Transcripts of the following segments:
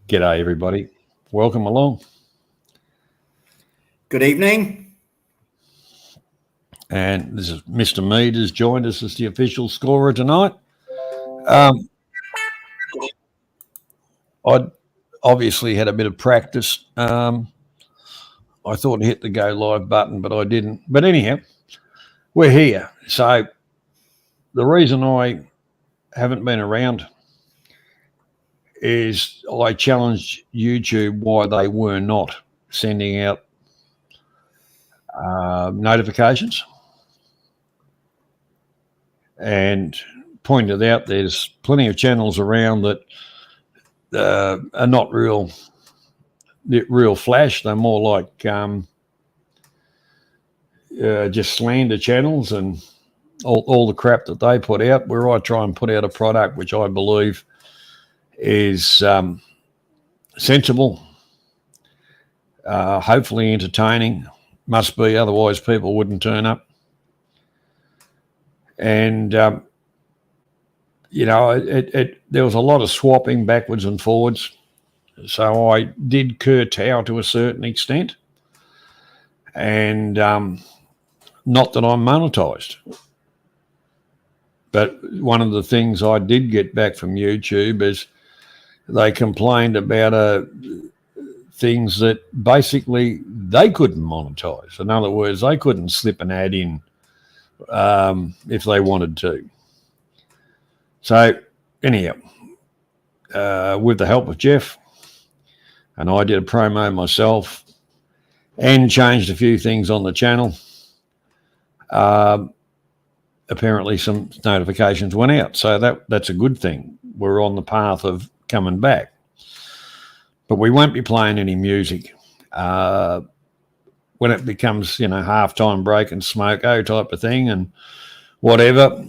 G'day, everybody. Welcome along. Good evening. And this is Mr. Mead has joined us as the official scorer tonight. I obviously had a bit of practice. I thought I hit the go live button, but I didn't. But anyhow, we're here. So the reason I haven't been around is I challenged YouTube why they were not sending out notifications, and pointed out there's plenty of channels around that are not real flash. They're more like just slander channels and all the crap that they put out, where I try and put out a product which I believe is sensible, hopefully entertaining. Must be, otherwise people wouldn't turn up. And there was a lot of swapping backwards and forwards, so I did curtail to a certain extent, and not that I'm monetized. But one of the things I did get back from YouTube is they complained about things that basically they couldn't monetize. In other words, they couldn't slip an ad in if they wanted to. So anyhow, with the help of Jeff, and I did a promo myself and changed a few things on the channel, apparently some notifications went out. So that's a good thing. We're on the path of coming back. But we won't be playing any music. When it becomes, halftime break and smoke-o type of thing and whatever,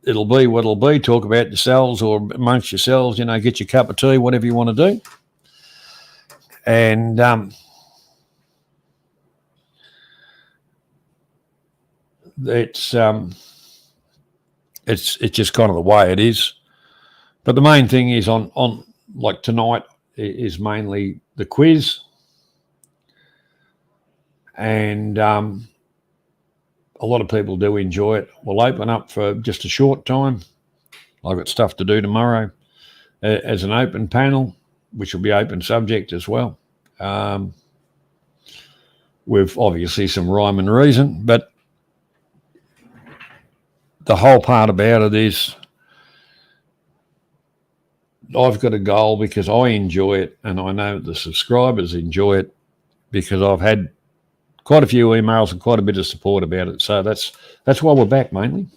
it'll be what it'll be. Talk about yourselves or amongst yourselves, get your cup of tea, whatever you want to do. And it's just kind of the way it is. But the main thing is on like tonight is mainly the quiz. And a lot of people do enjoy it. We'll open up for just a short time. I've got stuff to do tomorrow as an open panel, which will be open subject as well. With obviously some rhyme and reason, but the whole part about it is I've got a goal because I enjoy it, and I know the subscribers enjoy it because I've had quite a few emails and quite a bit of support about it. So that's why we're back mainly.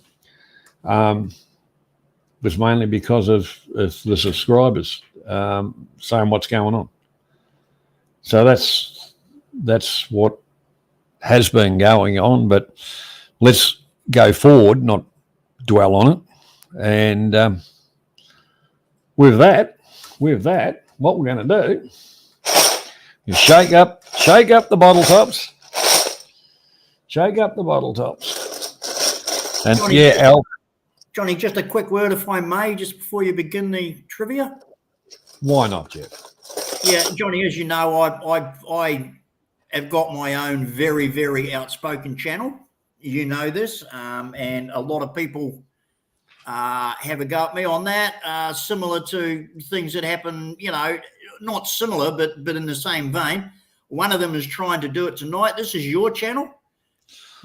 It was mainly because of the subscribers saying what's going on. So that's what has been going on. But let's go forward, not dwell on it. And with that, what we're going to do is shake up the bottle tops. Shake up the bottle tops. And Johnny, Al. Johnny, just a quick word, if I may, just before you begin the trivia. Why not, Jeff? Yeah, Johnny, as you know, I have got my own very, very outspoken channel. You know this, and a lot of people have a go at me on that, similar to things that happen, not similar, but in the same vein. One of them is trying to do it tonight. This is your channel.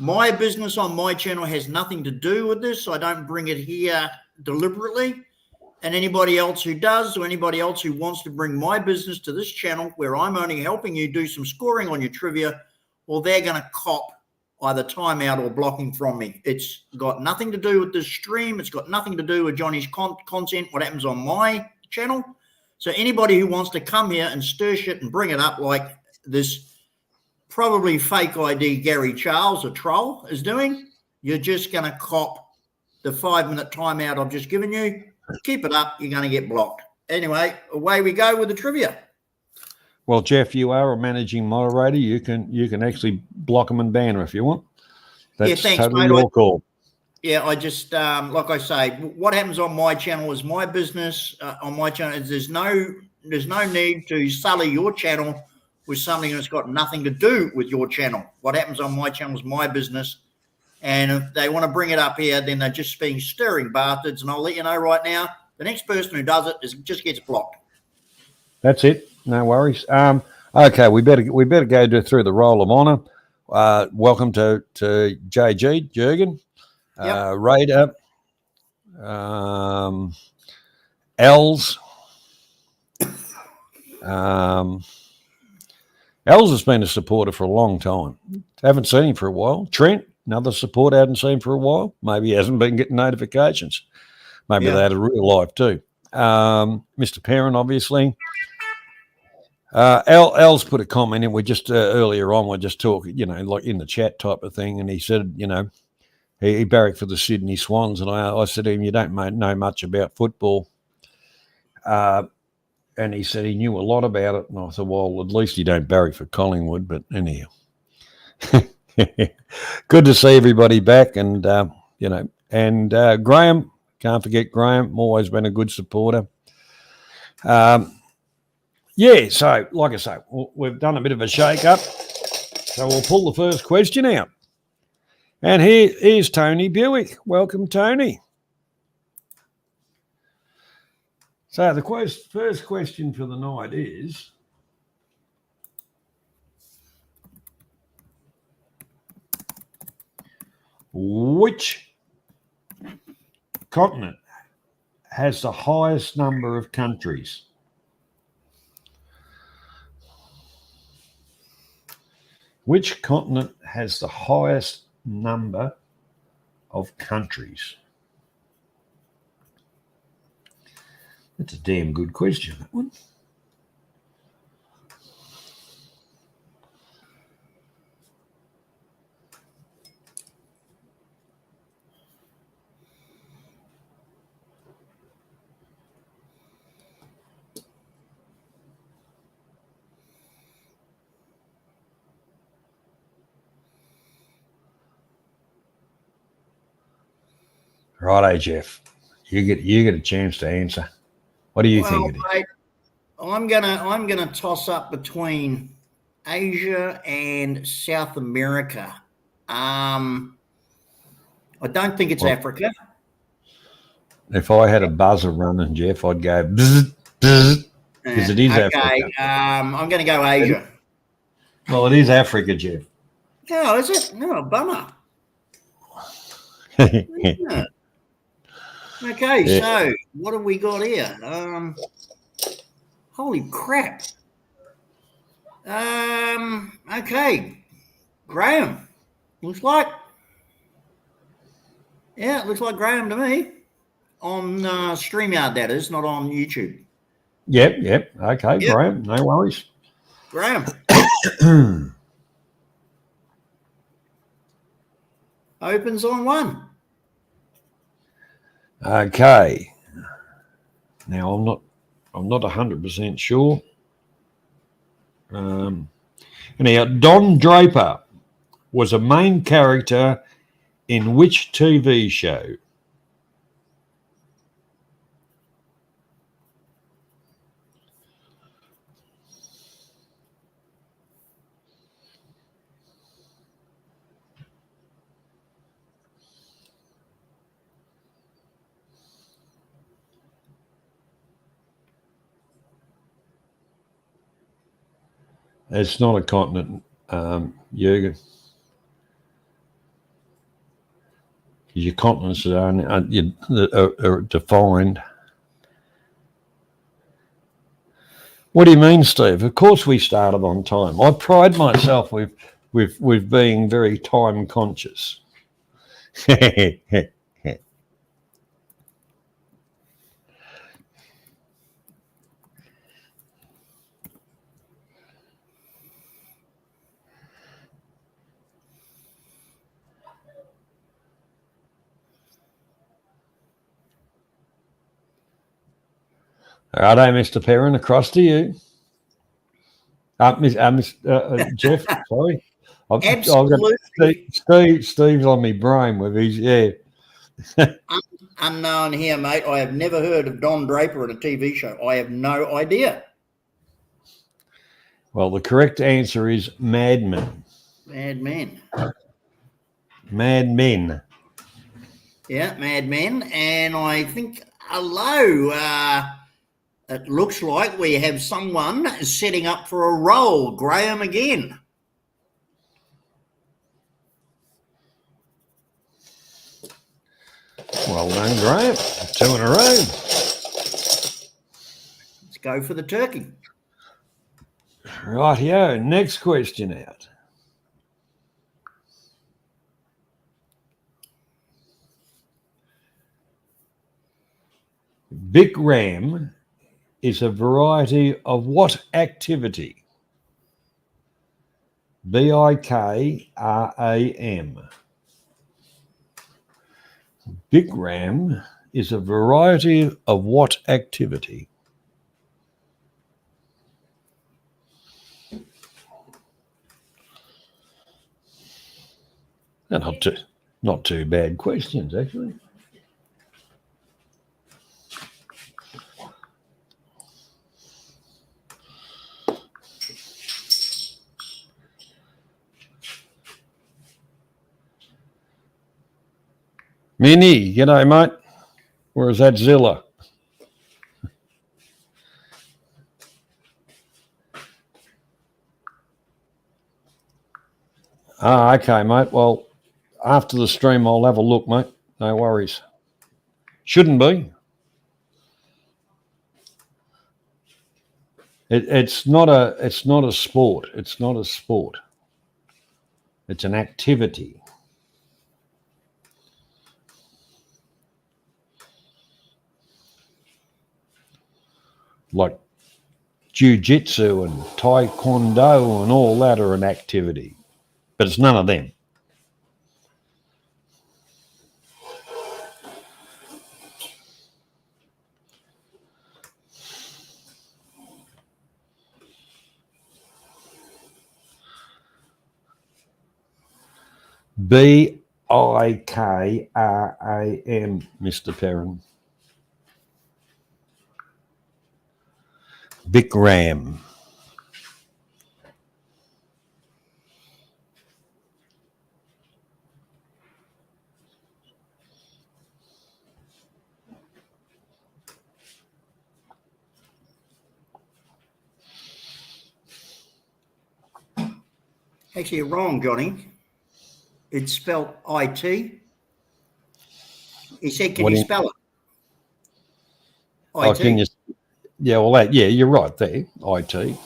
My business on my channel has nothing to do with this. I don't bring it here deliberately. And anybody else who does, or anybody else who wants to bring my business to this channel where I'm only helping you do some scoring on your trivia, well, they're going to cop either timeout or blocking from me. It's got nothing to do with this stream. It's got nothing to do with Johnny's content, what happens on my channel. So anybody who wants to come here and stir shit and bring it up like this probably fake ID Gary Charles, a troll, is doing, you're just going to cop the 5-minute timeout I've just given you. Keep it up, you're going to get blocked. Anyway, away we go with the trivia. Well, Jeff, you are a managing moderator. You can actually block them and ban them if you want. That's thanks, totally mate. your call. Yeah, I just, like I say, what happens on my channel is my business. On my channel, there's no There's no need to sully your channel with something that's got nothing to do with your channel. What happens on my channel is my business. And if they want to bring it up here, then they're just being stirring bastards. And I'll let you know right now, the next person who does it just gets blocked. That's it. No worries. Okay, we better go through the roll of honour. Welcome to JG, Jurgen, Raider, Els. Els has been a supporter for a long time. Haven't seen him for a while. Trent, another supporter, hadn't seen him for a while. Maybe he hasn't been getting notifications. Maybe they had a real life too. Mr. Perrin, obviously. Els put a comment in. We just earlier on, we're just talking, like in the chat type of thing, and he said, he barracked for the Sydney Swans, and I said to him, "You don't know much about football," and he said he knew a lot about it, and I thought, well, at least you don't barrack for Collingwood. But anyhow, good to see everybody back, and Graham, can't forget Graham, always been a good supporter. Yeah, so like I say, we've done a bit of a shake-up. So we'll pull the first question out. And here's Tony Buick. Welcome, Tony. So the first question for the night is, which continent has the highest number of countries? Which continent has the highest number of countries? That's a damn good question, that one. Righto, Jeff. You get a chance to answer. What do you think it is? Mate, I'm gonna toss up between Asia and South America. I don't think it's Africa. If I had a buzzer running, Jeff, I'd go bzz, bzz, because it is Africa. I'm going to go Asia. Well, it is Africa, Jeff. Oh, is it? No, bummer. Yeah. Okay, so what have we got here? Holy crap. Okay. Graham. Looks like Graham to me. On StreamYard, that is, not on YouTube. Yep. Okay, yep. Graham, no worries. Graham. Opens on 1. Okay. Now I'm not 100% sure. Anyhow, Don Draper was a main character in which TV show? It's not a continent, Jürgen. Your continents are defined. What do you mean, Steve? Of course we started on time. I pride myself with being very time conscious. Righto, Mr. Perrin, across to you. Jeff, sorry. Absolutely. Steve's on me brain with his, Unknown here, mate. I have never heard of Don Draper in a TV show. I have no idea. Well, the correct answer is madmen. Madmen. Madmen. Yeah, madmen. And I think, hello, it looks like we have someone setting up for a role. Graham again. Well done, Graham. 2 in a row. Let's go for the turkey. Rightio. Next question out. Big Ram is a variety of what activity? BIKRAM. Big Ram is a variety of what activity? They're not too bad questions, actually. Minnie, g'day, mate. Or is that Zilla? Ah, okay, mate. Well, after the stream, I'll have a look, mate. No worries. Shouldn't be. It's not a sport. It's not a sport. It's an activity. Like jiu-jitsu and taekwondo and all that are an activity, but it's none of them. BIKRAM, Mr. Perrin. Bikram. Actually, you're wrong, Johnny. It's spelled IT. He said, can you spell it? Oh, can you? Yeah, well, yeah, you're right there. IT.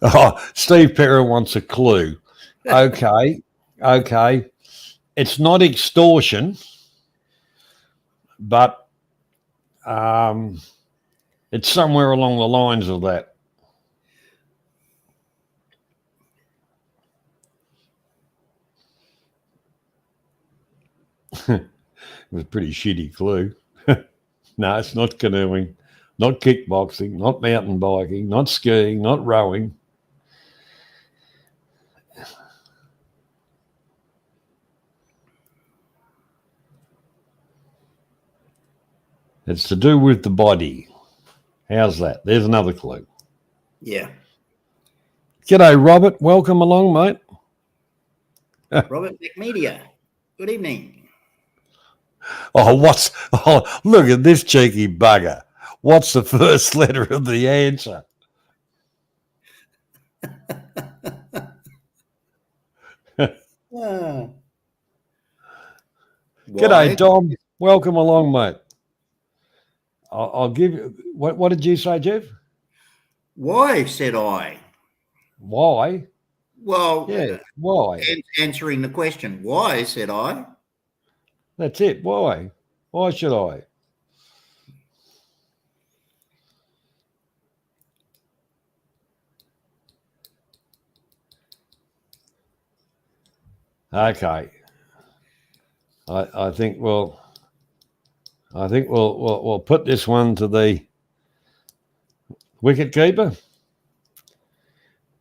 Oh, Steve Perrin wants a clue. Okay. It's not extortion, but it's somewhere along the lines of that. It was a pretty shitty clue. No, it's not canoeing, not kickboxing, not mountain biking, not skiing, not rowing. It's to do with the body. How's that? There's another clue. Yeah. G'day, Robert. Welcome along, mate. Robert McMedia. Good evening. Oh, look at this cheeky bugger. What's the first letter of the answer? G'day, Dom. Welcome along, mate. I'll give you. What did you say, Jeff? Why, said I. Why? Well, yeah, why? Answering the question. Why, said I. That's it. Why? Why should I? Okay. I think we'll put this one to the wicket keeper.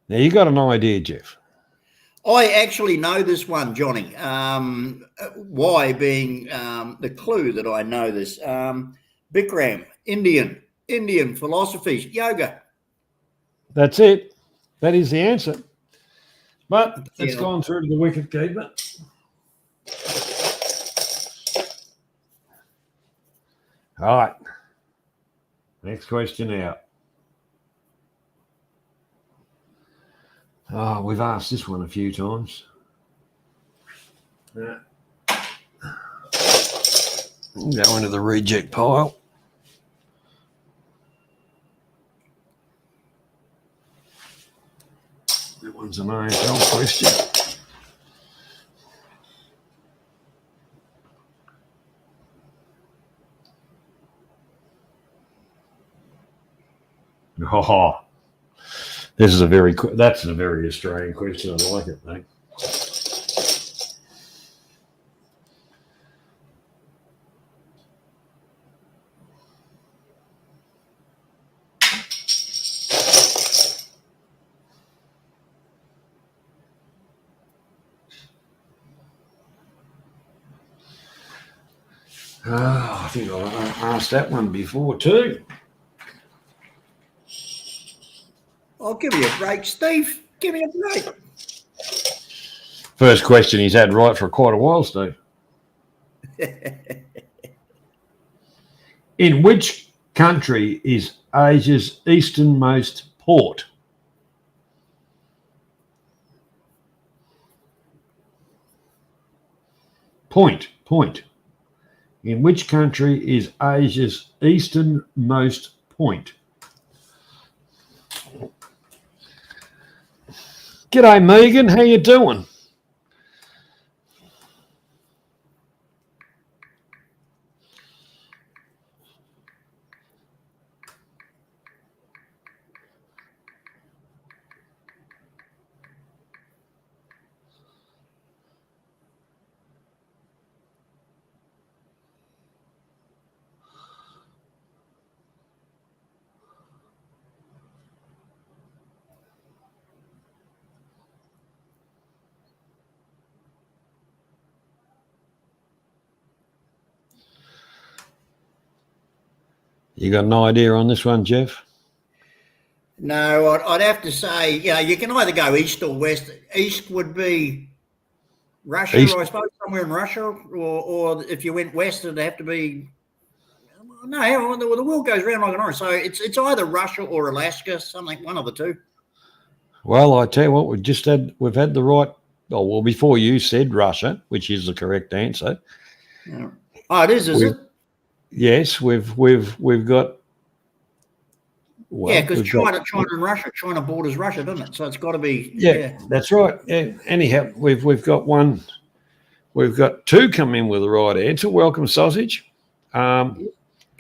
Now, you got an idea, Jeff? I actually know this one, Johnny. Why being the clue that I know this. Bikram, Indian philosophies, yoga. That's it. That is the answer. But it's Yeah. gone through to the wicket keeper. All right. Next question out. Oh, we've asked this one a few times. Go into the reject pile. That one's an AFL question. Oh, that's a very Australian question. I like it, mate. Oh, I think I asked that one before too. I'll give you a break, Steve. Give me a break. First question he's had right for quite a while, Steve. In which country is Asia's easternmost port? Point. In which country is Asia's easternmost point? G'day, Megan. How you doing? You got an idea on this one, Jeff? No, I'd have to say, you can either go east or west. East would be Russia, East. I suppose, somewhere in Russia, or if you went west, it'd have to be. No, the world goes round like an orange, so it's either Russia or Alaska, something, one of the two. Well, I tell you what, we've had the right. Oh, well, before you said Russia, which is the correct answer. Yeah. Oh, it is it? Yes, we've got. Well, because China and Russia, China borders Russia, doesn't it? So it's got to be. Yeah, that's right. Yeah. Anyhow, we've got one. We've got two come in with the right answer. Welcome, sausage. But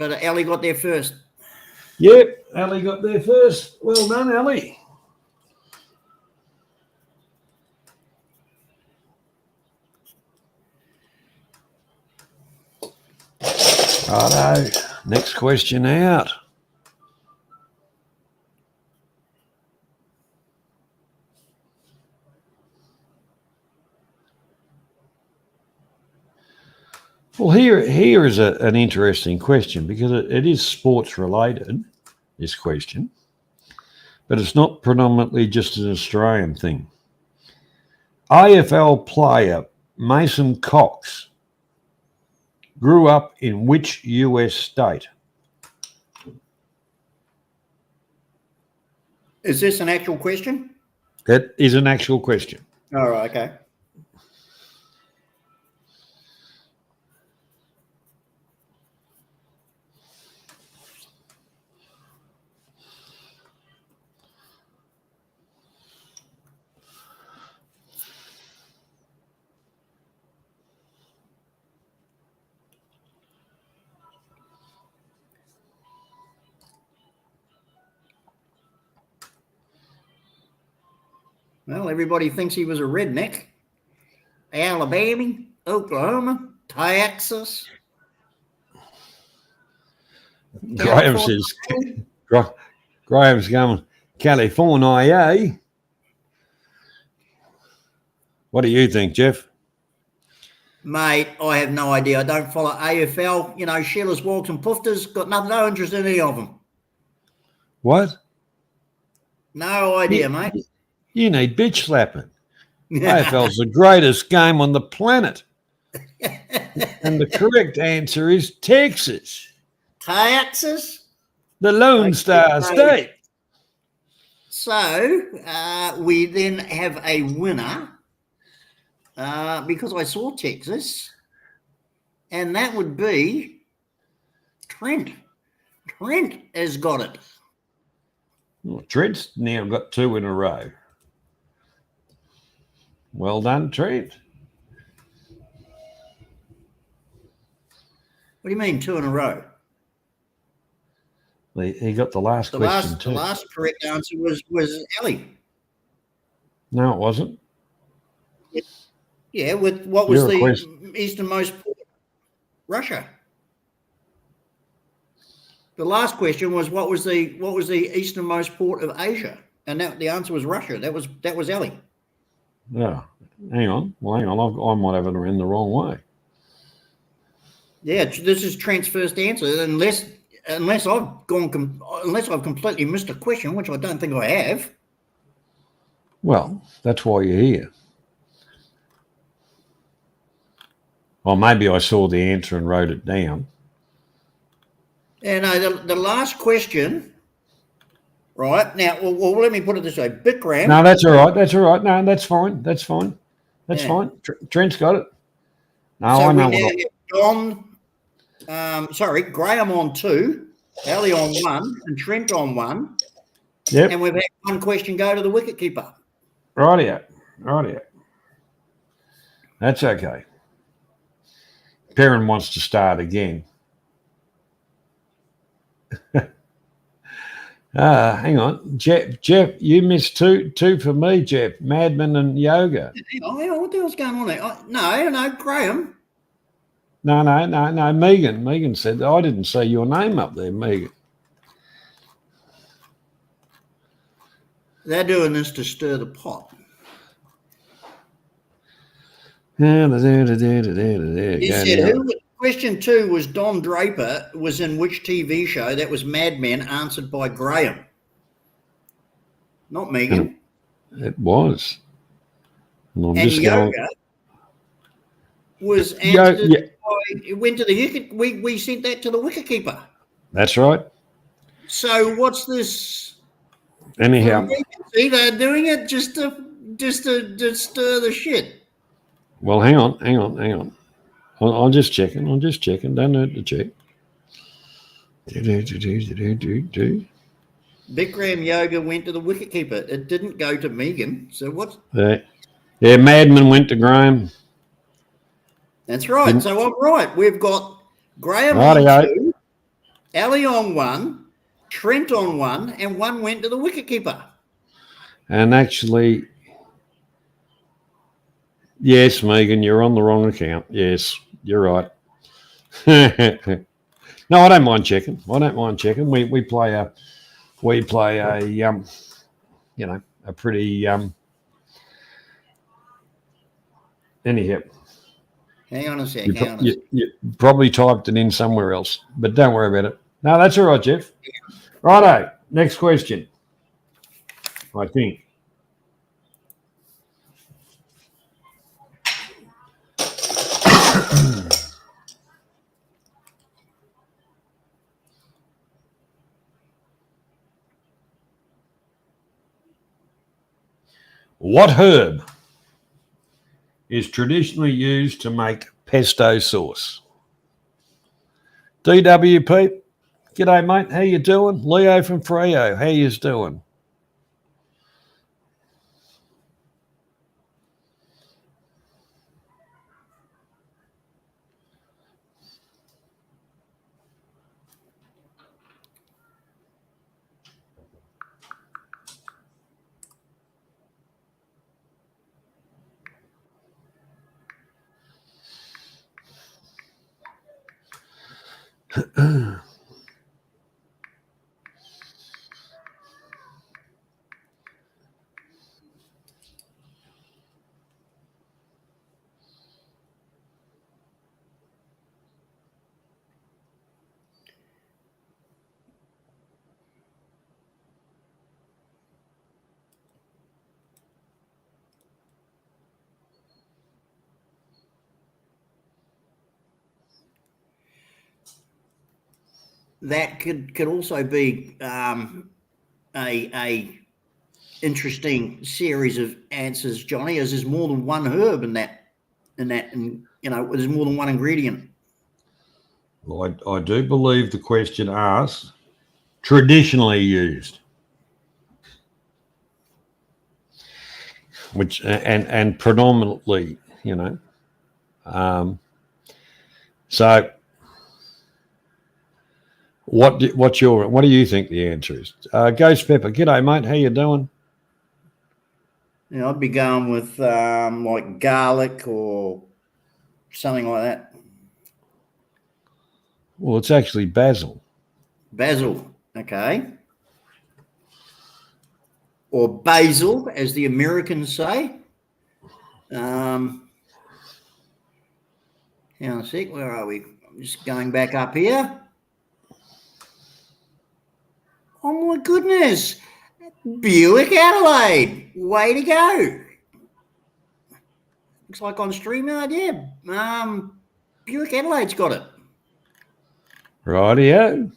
Ali got there first. Yep, Ali got there first. Well done, Ali. Righto. Next question out. Well, here is an interesting question because it is sports related, this question, but it's not predominantly just an Australian thing. AFL player Mason Cox grew up in which US state? Is this an actual question? That is an actual question. All right, okay. Well, everybody thinks he was a redneck. Alabama, Oklahoma, Texas. Graham says, Graham's going, California, eh? What do you think, Jeff? Mate, I have no idea. I don't follow AFL. You know, Sheila's Walks and Poofters, got no interest in any of them. What? No idea, You, mate. you need bitch slapping. AFL's the greatest game on the planet. And the correct answer is Texas, Texas. the Lone Star State. So we then have a winner because I saw Texas, and that would be Trent. Trent has got it. Well, Trent's now got 2 in a row. Well done, Trent. What do you mean 2 in a row? He got the last question too. The last correct answer was Ali. No, it wasn't. Yeah, with what was the easternmost port? Russia. The last question was what was the easternmost port of Asia, and the answer was Russia. That was Ali. Yeah. Hang on. Well, hang on. I might have it in the wrong way. Yeah, this is Trent's first answer, unless I've completely missed a question, which I don't think I have. Well, that's why you're here. Well, maybe I saw the answer and wrote it down. And the last question, right now. Well, let me put it this way: Bikram. No, that's all right. That's all right. No, that's fine. That's fine. That's fine. Trent's got it. No, so I know. Graham on 2, Ali on 1, and Trent on 1. Yep. And we've had one question go to the wicketkeeper. Rightio. That's okay. Perrin wants to start again. Hang on. Jeff, you missed two for me, Jeff. Madman and Yoga. What the hell's going on there? No, Graham. No. Megan. Megan said, I didn't see your name up there, Megan. They're doing this to stir the pot. He said, question 2 was Don Draper was in which TV show? That was Mad Men, answered by Graham. Not Megan. It was. And Yoga was answered by, it went to the we sent that to the wicketkeeper. That's right. So what's this? Anyhow. See, they're doing it just to stir the shit. Well, hang on. I'm just checking. Don't hurt to check. Bikram Yoga went to the wicketkeeper. It didn't go to Megan. So what? Yeah, Madman went to Graham. That's right. So I'm right. We've got Graham on 2, Ali on 1, Trent on 1, and 1 went to the wicketkeeper. And actually, yes, Megan, you're on the wrong account. Yes, you're right. No, I don't mind checking. We play a a pretty anyhow. Hang on a sec. You probably typed it in somewhere else, but don't worry about it. No, that's all right, Jeff. Righto. Next question. I think. What herb is traditionally used to make pesto sauce? DWP, g'day mate, how you doing? Leo from Freo, how you doing? that could also be a interesting series of answers, Johnny, as there's more than one herb in that, and there's more than one ingredient. Well, I do believe the question asks traditionally used, which and predominantly, so what do you think the answer is? Ghost Pepper, g'day mate, how you doing? I'd be going with like garlic or something like that. Well, it's actually basil. Basil, okay. Or basil, as the Americans say. Hang on a sec, where are we? I'm just going back up here. Oh my goodness. Buick Adelaide. Way to go. Looks like on StreamYard, yeah. Buick Adelaide's got it. Rightio.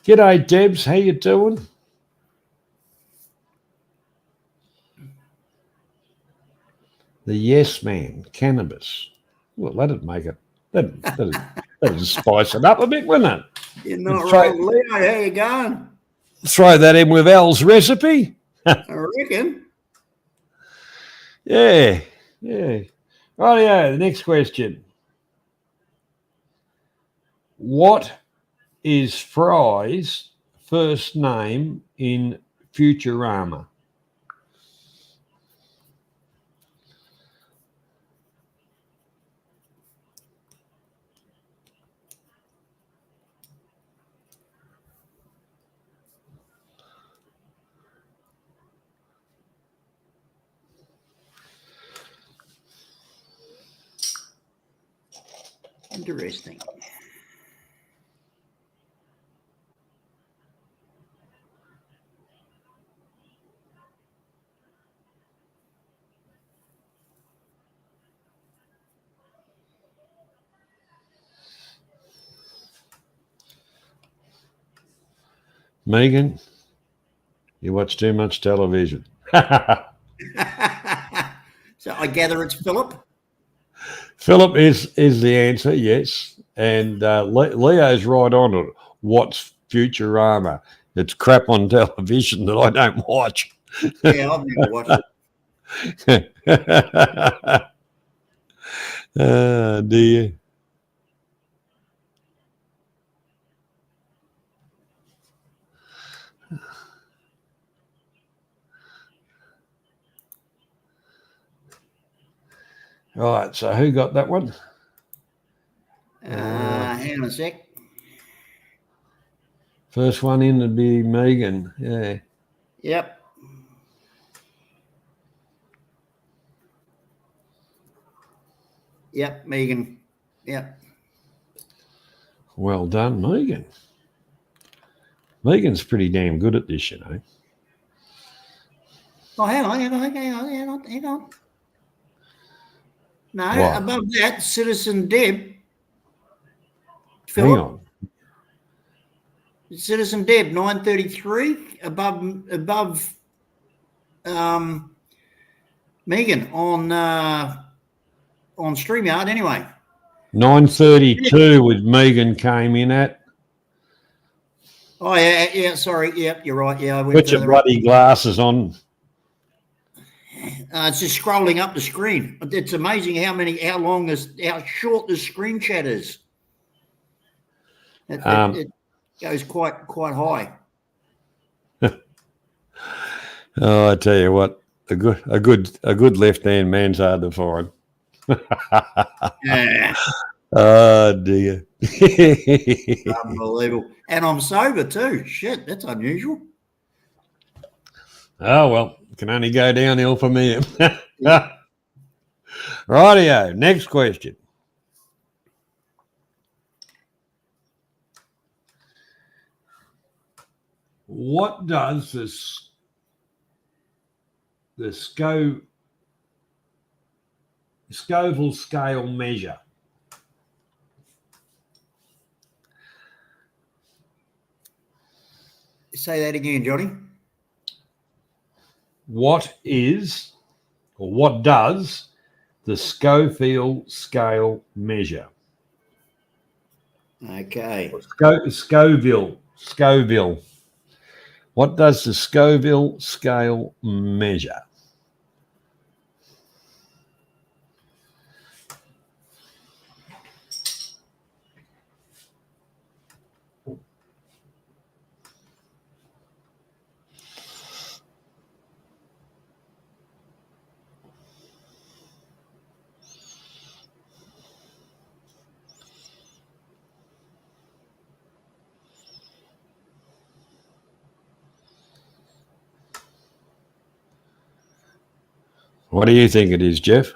G'day, Debs. How you doing? The Yes Man, cannabis. Well, that'd make it. That'd spice it up a bit, wouldn't it? You're not wrong, Leo. How you going? Throw that in with Al's recipe. I reckon. Yeah. Rightio, the next question. What is Fry's first name in Futurama? Interesting. Megan, you watch too much television. So I gather it's Philip. Philip is the answer, yes. And Leo's right on it. What's Futurama? It's crap on television that I don't watch. Yeah, I've never watched it. Oh, dear. Right, so who got that one? Hang on a sec. First one in would be Megan. Yeah. Yep. Yep, Megan. Yep. Well done, Megan. Megan's pretty damn good at this, you know. Oh, hang on. No, What? above that, Citizen Deb. Hang on. Citizen Deb, 933, above Megan on StreamYard anyway. 9:32 with Megan came in at. Oh yeah, sorry, yep, you're right. Yeah, I went Put your bloody glasses on. It's just scrolling up the screen. It's amazing how short the screen chat is. It goes quite high. Oh, I tell you what, a good left-hand man's hard to find. Yeah. Oh dear. Unbelievable. And I'm sober too. Shit, that's unusual. Oh well, can only go downhill from here. Rightio, next question. What does the Scoville scale measure? Say that again, Johnny. What is, or what does, the Schofield scale measure? Okay. Scoville. What does the Scoville scale measure? What do you think it is, Jeff?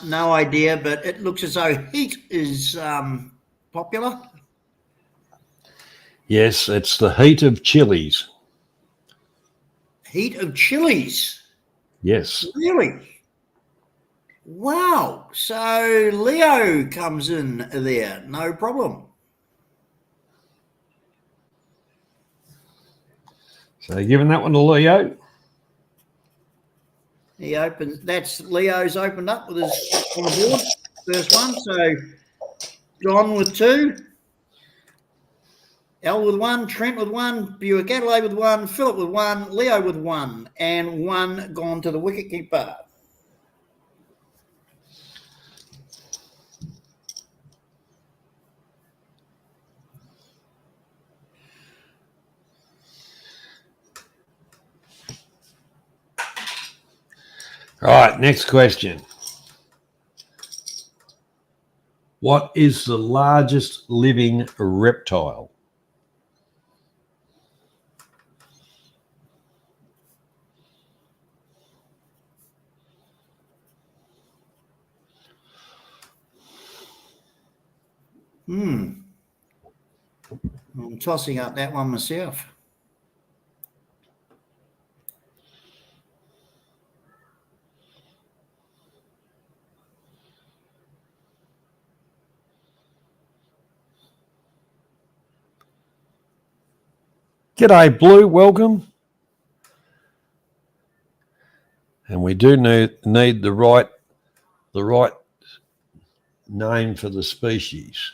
No idea, but it looks as though heat is popular. Yes, it's the heat of chilies. Heat of chilies. Yes. Really? Wow. So Leo comes in there. No problem. So giving that one to Leo. He opens. That's Leo's opened up with his on the board. First one. So John with 2. Al with 1, Trent with 1, Buick Adelaide with 1, Philip with 1, Leo with 1, and 1 gone to the wicketkeeper. All right, next question. What is the largest living reptile? I'm tossing up that one myself. G'day, Blue. Welcome. And we do need the right name for the species,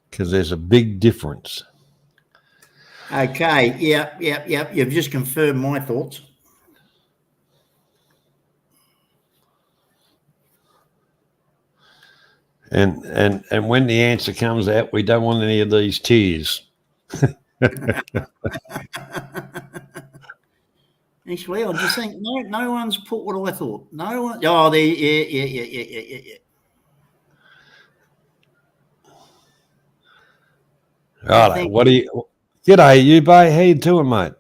because there's a big difference. Okay. Yep. You've just confirmed my thoughts. And when the answer comes out, we don't want any of these tears. Actually, I just think no one's put what I thought. No one. Oh, yeah. Right. What do you? G'day, you, Bay. How you doing, mate?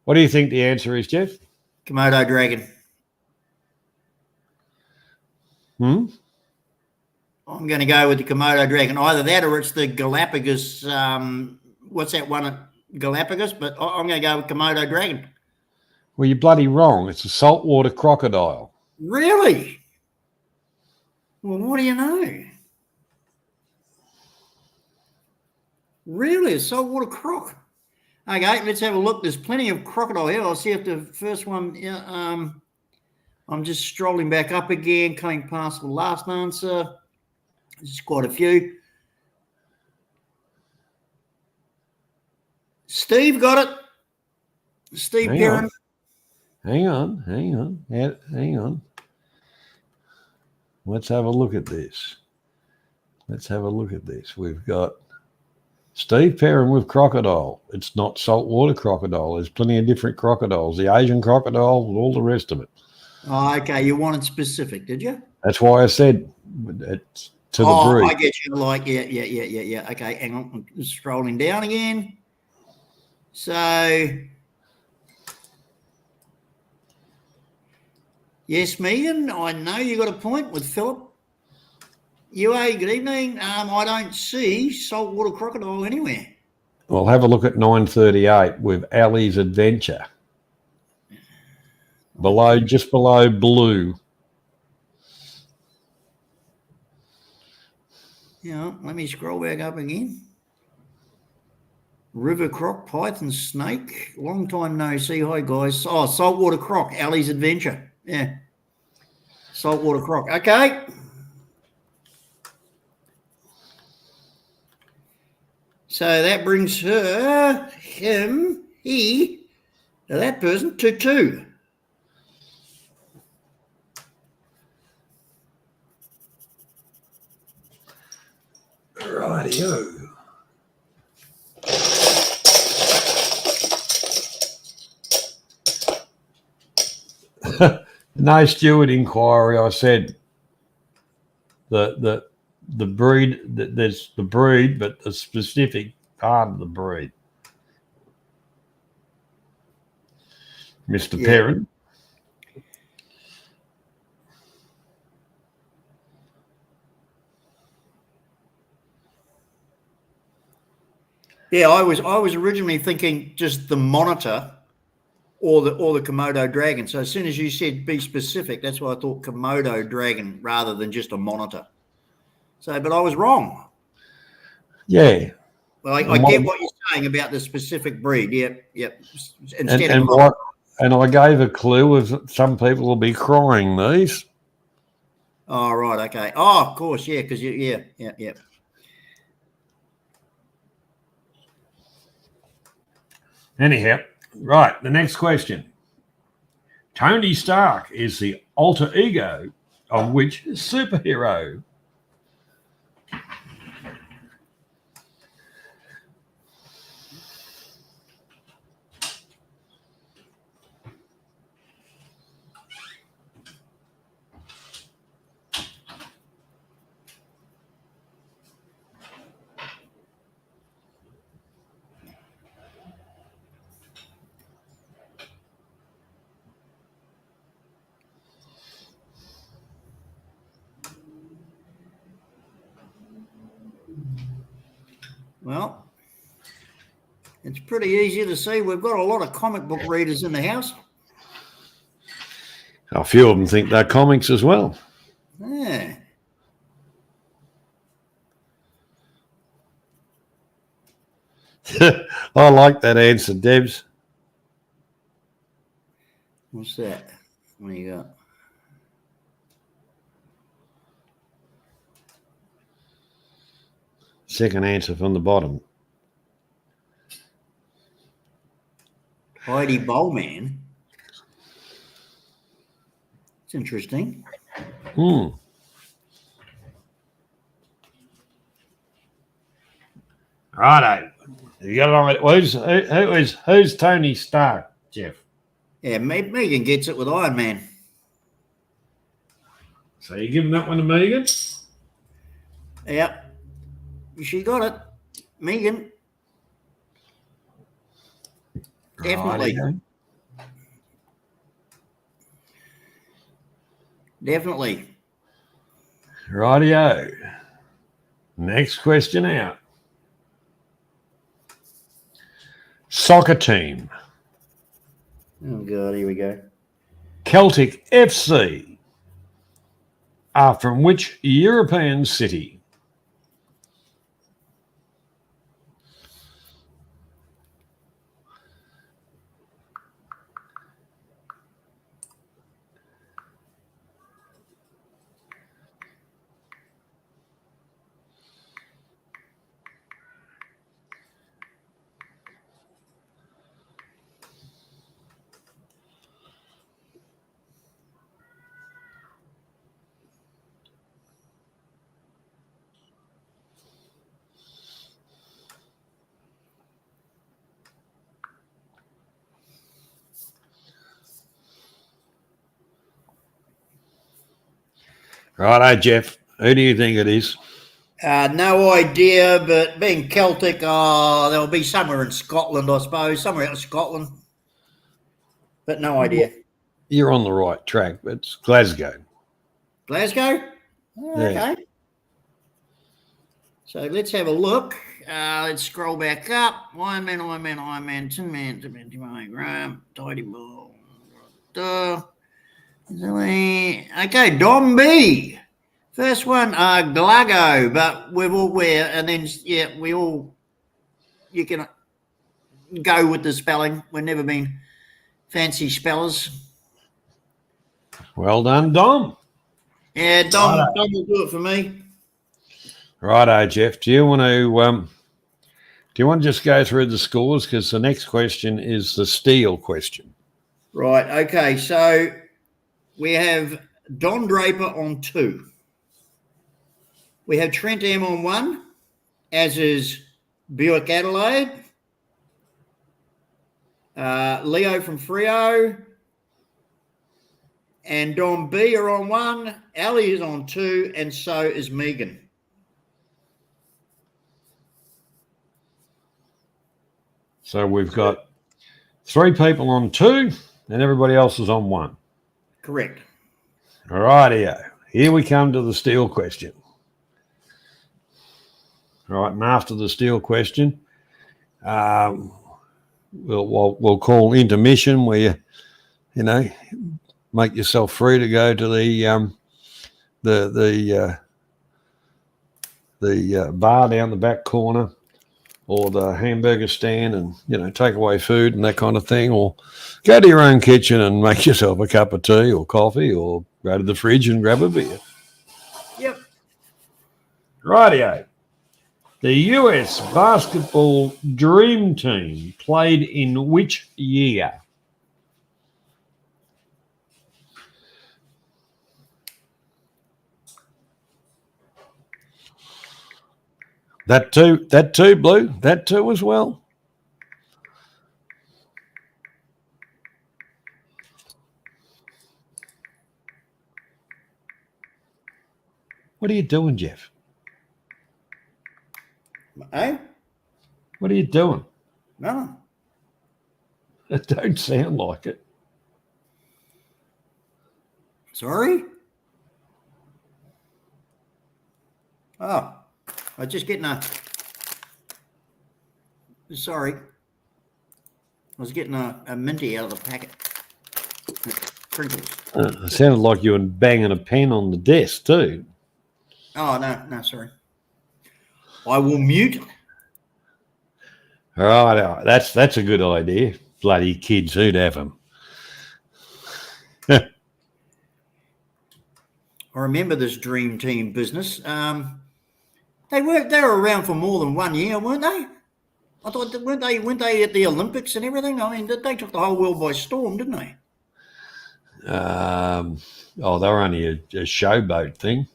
What do you think the answer is, Jeff? Komodo dragon. I'm going to go with the Komodo dragon. Either that or it's the Galapagos. What's that one at Galapagos? But I'm going to go with Komodo dragon. Well, you're bloody wrong. It's a saltwater crocodile. Really? Well, what do you know? Really? A saltwater croc? Okay, let's have a look. There's plenty of crocodile here. I'll see if the first one... Yeah, I'm just strolling back up again, coming past the last answer. There's quite a few. Steve got it. Steve Perrin. Hang on. Let's have a look at this. We've got Steve Perrin with crocodile. It's not saltwater crocodile. There's plenty of different crocodiles. The Asian crocodile and all the rest of it. Oh, okay. You wanted specific, did you? That's why I said it's to the breed. I get you. Like, yeah. Okay, hang on. I'm just scrolling down again. So, yes, Megan, I know you got a point with Philip. UA, good evening. I don't see saltwater crocodile anywhere. Well, have a look at 938 with Ali's Adventure. just below blue. Yeah, let me scroll back up again. River croc, python, snake. Long time no see. Hi, guys. Oh, saltwater croc, Ali's Adventure. Yeah. Saltwater croc. Okay. So that brings her, him, he, that person to 2. Rightio. No Stewart inquiry. I said the breed, there's the breed, but the specific part of the breed. Mr. Perrin. Yeah, I was originally thinking just the monitor or the Komodo dragon. So as soon as you said be specific, that's why I thought Komodo dragon rather than just a monitor. So, but I was wrong. Yeah. Well, I get what you're saying about the specific breed. Yep. Instead and I gave a clue of some people will be crying these. Oh, right. Okay. Oh, of course. Yeah. Because yeah. Anyhow, right. The next question. Tony Stark is the alter ego of which superhero? Well, it's pretty easy to see. We've got a lot of comic book readers in the house. A few of them think they're comics as well. Yeah. I like that answer, Debs. What's that? What do you got? Second answer from the bottom. Heidi Bowman. It's interesting. Righto. You got it on. Who's Tony Stark, Jeff? Yeah, Megan gets it with Iron Man. So you giving that one to Megan? Yep. She got it. Megan. Definitely. Righty-o. Definitely. Rightio. Next question out. Soccer team. Oh, God, here we go. Celtic FC are from which European city? Righto, Jeff. Who do you think it is? No idea, but being Celtic, there'll be somewhere in Scotland, I suppose, somewhere out of Scotland. But no idea. You're on the right track. It's Glasgow. Glasgow? Oh, Yeah. okay. So let's have a look. Let's scroll back up. Iron Man, Tin Man, Graham, Tidy Ball, Okay, Dom B. First one, Glago, but you can go with the spelling. We've never been fancy spellers. Well done, Dom. Yeah, Dom will do it for me. Righto, Jeff. Do you want to just go through the scores? Because the next question is the steel question. Right. Okay. So we have Don Draper on 2. We have Trent M on 1, as is Buick Adelaide. Leo from Freo and Don B are on 1. Ali is on 2, and so is Megan. So we've got 3 people on 2, and everybody else is on 1. Correct. All rightio. Here we come to the steel question. All right, and after the steel question, we'll call intermission, where you make yourself free to go to the bar down the back corner, or the hamburger stand, and take away food and that kind of thing, or go to your own kitchen and make yourself a cup of tea or coffee, or go to the fridge and grab a beer. Yep. Rightio. The US basketball dream team played in which year? That too, Blue. That too as well. What are you doing, Jeff? Eh? What are you doing? No. It don't sound like it. Sorry? Oh, I was just getting sorry. I was getting a minty out of the packet. Crinkles. It sounded like you were banging a pen on the desk too. Oh, no, sorry. I will mute. All right. That's a good idea. Bloody kids, who'd have them? I remember this dream team business. They were around for more than 1 year, weren't they? I thought, weren't they at the Olympics and everything? I mean, they took the whole world by storm, didn't they? They were only a showboat thing.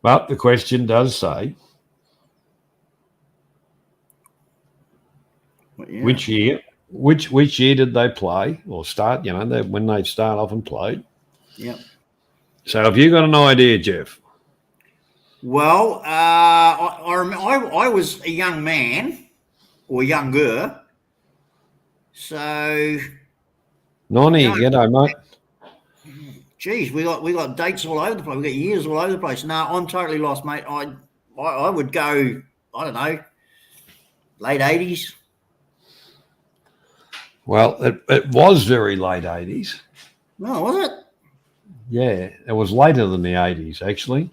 But the question does say, which year did they play or start? When they start off and played. Yep. So have you got an idea, Jeff? Well, I was a young man or younger, so. Nonny, g'day, mate. Geez, we got dates all over the place. We got years all over the place. No, I'm totally lost, mate. I would go, I don't know, late 80s. Well, it was very late 80s. No, was it? Yeah, it was later than the 80s, actually. It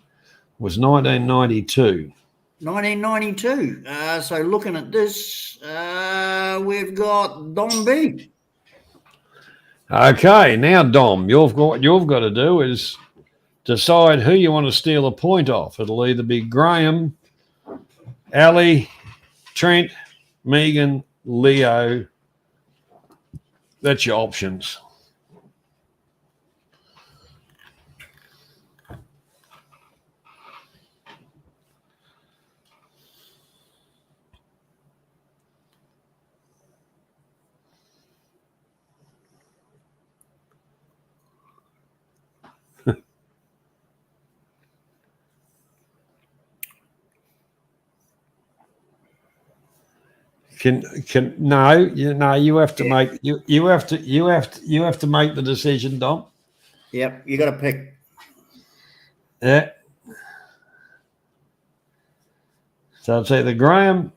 was 1992. 1992. So looking at this, we've got Dom B. Okay, now Dom, what you've got to do is decide who you want to steal a point off. It'll either be Graham, Ali, Trent, Megan, Leo. That's your options. You have to make you have to make the decision, Dom. Yep, you got to pick. Yeah. So it's either Graham,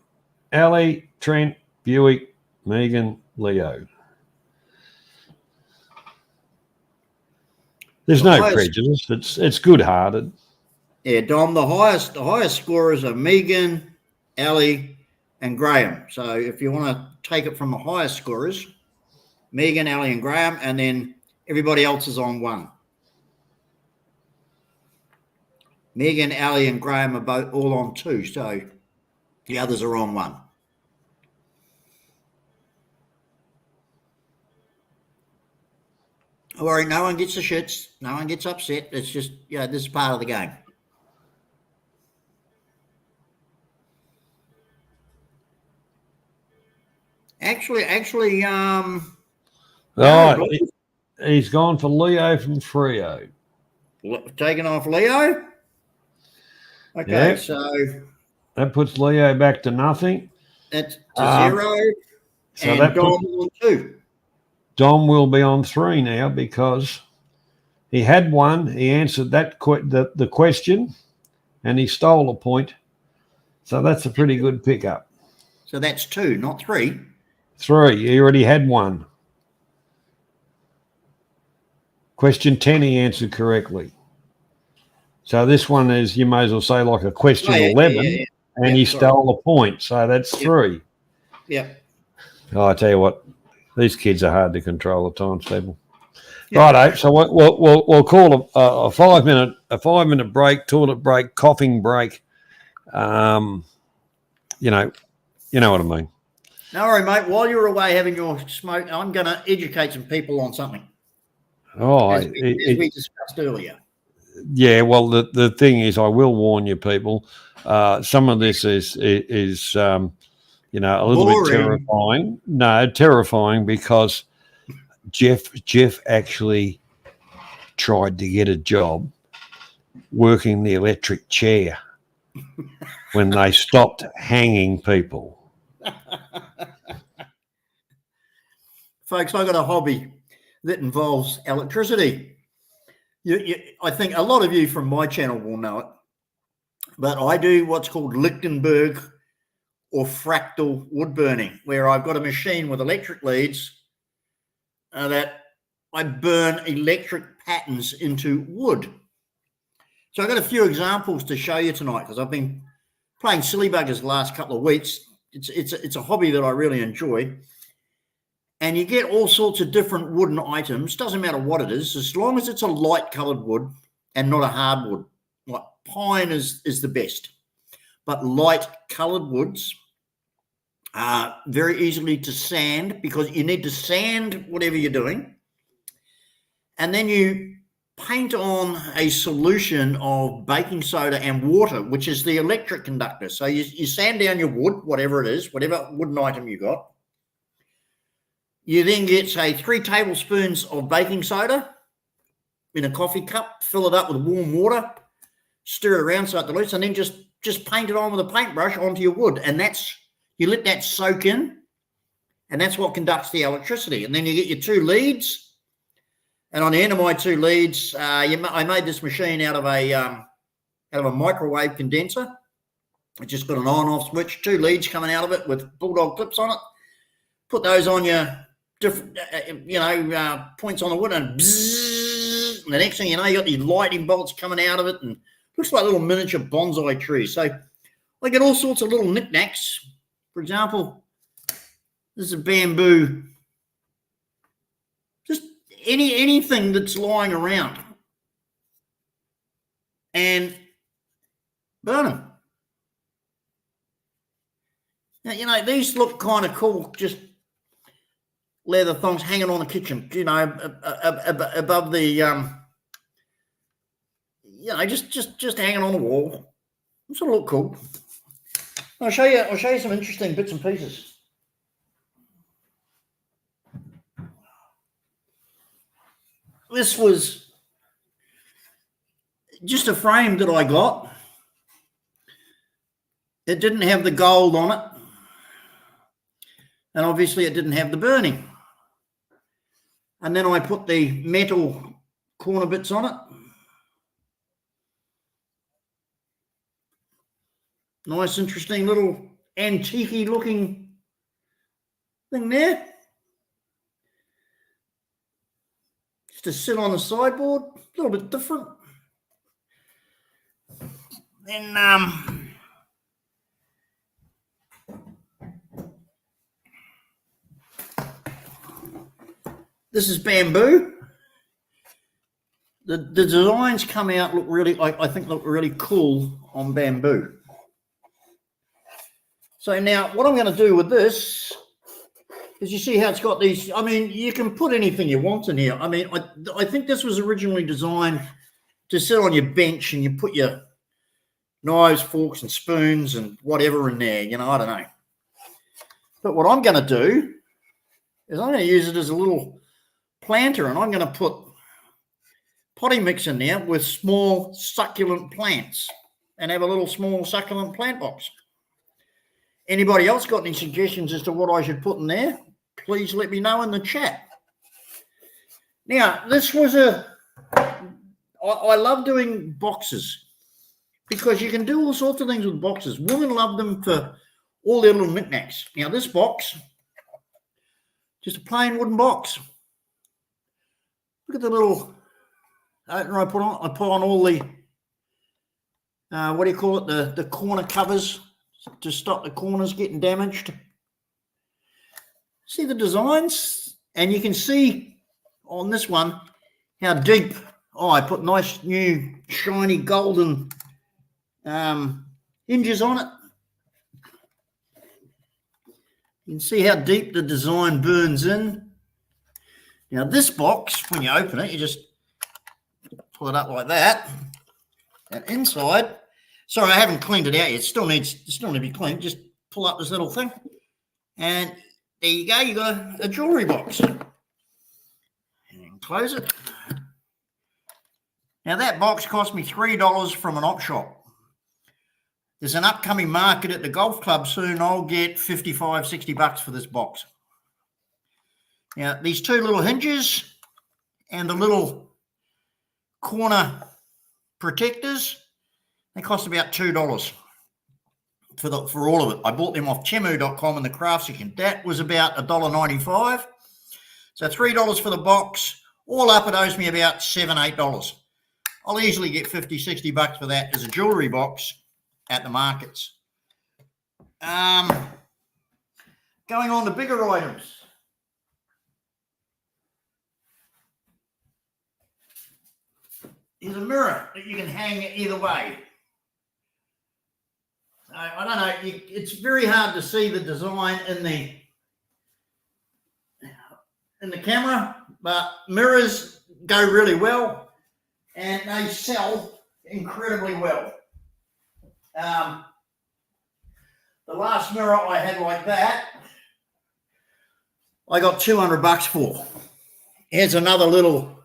Ali, Trent, Buick, Megan, Leo. There's The no highest- prejudice. It's good-hearted. Yeah, Dom, the highest scorers are Megan, Ali, and Graham. So if you want to take it from the highest scorers, Megan, Ali, and Graham, and then everybody else is on 1. Megan, Ali, and Graham are both all on 2, so the others are on 1. Don't worry, no one gets the shits. No one gets upset. It's just, this is part of the game. Actually, Oh, he's gone for Leo from Freo. Taking off Leo. Okay, Yeah. so That puts Leo back to nothing. that's to 0. So and that Dom puts on 2. Dom will be on 3 now because he had 1. He answered that the question, and he stole a point. So that's a pretty good pickup. So that's 2, not 3. 3. He already had 1. Question 10 he answered correctly. So this one is, you may as well say, like a question 11, and he stole a point. So that's 3. Yeah. Oh, I tell you what, these kids are hard to control at times, people. Yeah. Righto. So we'll call a 5-minute break, toilet break, coughing break. You know what I mean. No worry, mate. While you're away having your smoke, I'm going to educate some people on something. Oh, as we discussed earlier. Yeah. Well, the thing is, I will warn you, people. Some of this is a little boring. Bit terrifying. No, terrifying because Jeff actually tried to get a job working the electric chair when they stopped hanging people. Folks, I've got a hobby that involves electricity. I think a lot of you from my channel will know it, but I do what's called Lichtenberg or fractal wood burning, where I've got a machine with electric leads that I burn electric patterns into wood. So I've got a few examples to show you tonight because I've been playing silly buggers the last couple of weeks. It's a hobby that I really enjoy. And you get all sorts of different wooden items. Doesn't matter what it is, as long as it's a light coloured wood and not a hardwood. Like pine is the best. But light coloured woods are very easily to sand because you need to sand whatever you're doing. And then you paint on a solution of baking soda and water, which is the electric conductor. So you sand down your wood, whatever it is, whatever wooden item you got. You then get, say, 3 tablespoons of baking soda in a coffee cup, fill it up with warm water, stir it around so it dilutes, and then just paint it on with a paintbrush onto your wood. And you let that soak in, and that's what conducts the electricity. And then you get your 2 leads, and on the end of my 2 leads, I made this machine out of a microwave condenser. It just got an on-off switch, 2 leads coming out of it with bulldog clips on it. Put those on your different, points on the wood, and bzzz, and the next thing you know, you got these lightning bolts coming out of it, and looks like little miniature bonsai trees. So I get all sorts of little knickknacks. For example, this is a bamboo. Just anything that's lying around, and burn them. Now, these look kind of cool, just leather thongs hanging on the kitchen, above the, just hanging on the wall. It sort of look cool. I'll show you some interesting bits and pieces. This was just a frame that I got. It didn't have the gold on it. And obviously it didn't have the burning. And then I put the metal corner bits on it. Nice, interesting little antique-y looking thing there. Just to sit on the sideboard, a little bit different. Then this is bamboo. The designs come out look really, I think look really cool on bamboo. So now what I'm going to do with this is, you see how it's got these, I mean, you can put anything you want in here. I mean, I think this was originally designed to sit on your bench and you put your knives, forks and spoons and whatever in there, you know, I don't know. But what I'm going to do is I'm going to use it as a little planter, and I'm going to put potting mix in there with small succulent plants and have a little small succulent plant box. Anybody else got any suggestions as to what I should put in there? Please let me know in the chat. Now, this was I love doing boxes because you can do all sorts of things with boxes. Women love them for all their little knickknacks. Now, this box, just a plain wooden box. Look at the little opener I put on. I put on all the, what do you call it, the corner covers to stop the corners getting damaged. See the designs? And you can see on this one how deep. Oh, I put nice new shiny golden hinges on it. You can see how deep the design burns in. Now this box, when you open it, you just pull it up like that. And inside, sorry, I haven't cleaned it out yet. It still needs to be cleaned. Just pull up this little thing, and there you go. You got a jewelry box. And close it. Now that box cost me $3 from an op shop. There's an upcoming market at the golf club soon. I'll get $55, $60 for this box. Now, these two little hinges and the little corner protectors, they cost about $2 for all of it. I bought them off Temu.com in the craft section. That was about $1.95. So $3 for the box. All up, it owes me about $7, $8. I'll easily get $50, $60 for that as a jewelry box at the markets. Going on to bigger items. Here's a mirror that you can hang either way. I don't know, it's very hard to see the design in the camera, but mirrors go really well and they sell incredibly well. The last mirror I had like that, I got $200 for. Here's another little,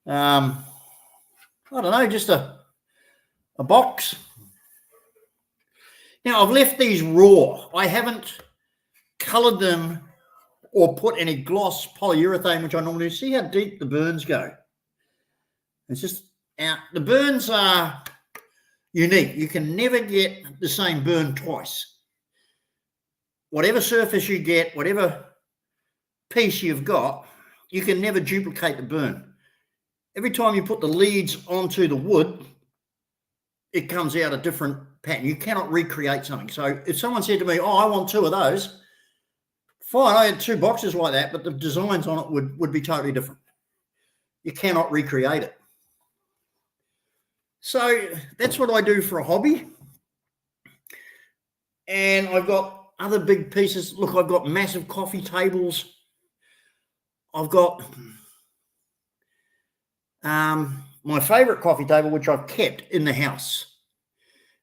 I don't know, just a box. Now, I've left these raw. I haven't colored them or put any gloss polyurethane, which I normally do. See how deep the burns go? It's just, the burns are unique. You can never get the same burn twice. Whatever surface you get, whatever piece you've got, you can never duplicate the burn. Every time you put the leads onto the wood, it comes out a different pattern. You cannot recreate something. So if someone said to me, oh, I want 2 of those, fine, I had 2 boxes like that, but the designs on it would be totally different. You cannot recreate it. So that's what I do for a hobby. And I've got other big pieces. Look, I've got massive coffee tables. I've got my favorite coffee table, which I've kept in the house.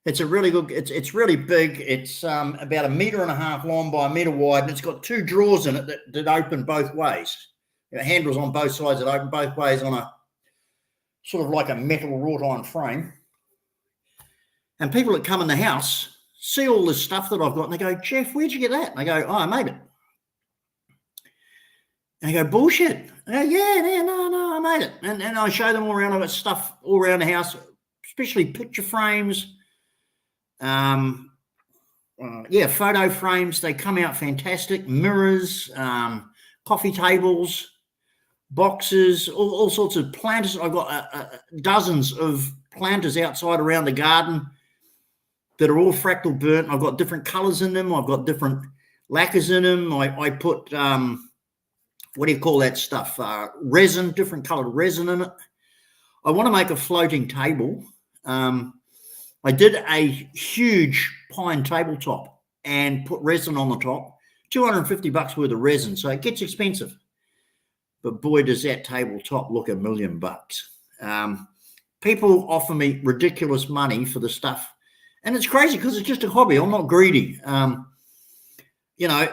It's a really good, it's really big. It's about 1.5 meters long by 1 meter wide, and it's got 2 drawers in it that open both ways. Handles on both sides that open both ways on a sort of like a metal wrought iron frame. And people that come in the house see all this stuff that I've got, and they go, Jeff, where'd you get that? And I go, oh, I made it. And I go, bullshit. I go, yeah, no, I made it. And I show them all around. I've got stuff all around the house, especially picture frames. photo frames. They come out fantastic. Mirrors, coffee tables, boxes, all sorts of planters. I've got dozens of planters outside around the garden that are all fractal burnt. I've got different colors in them. I've got different lacquers in them. I put, what do you call that stuff? Resin, different colored resin in it. I want to make a floating table. I did a huge pine tabletop and put resin on the top, $250 worth of resin. So it gets expensive. But boy, does that tabletop look $1 million. People offer me ridiculous money for the stuff. And it's crazy because it's just a hobby. I'm not greedy. You know,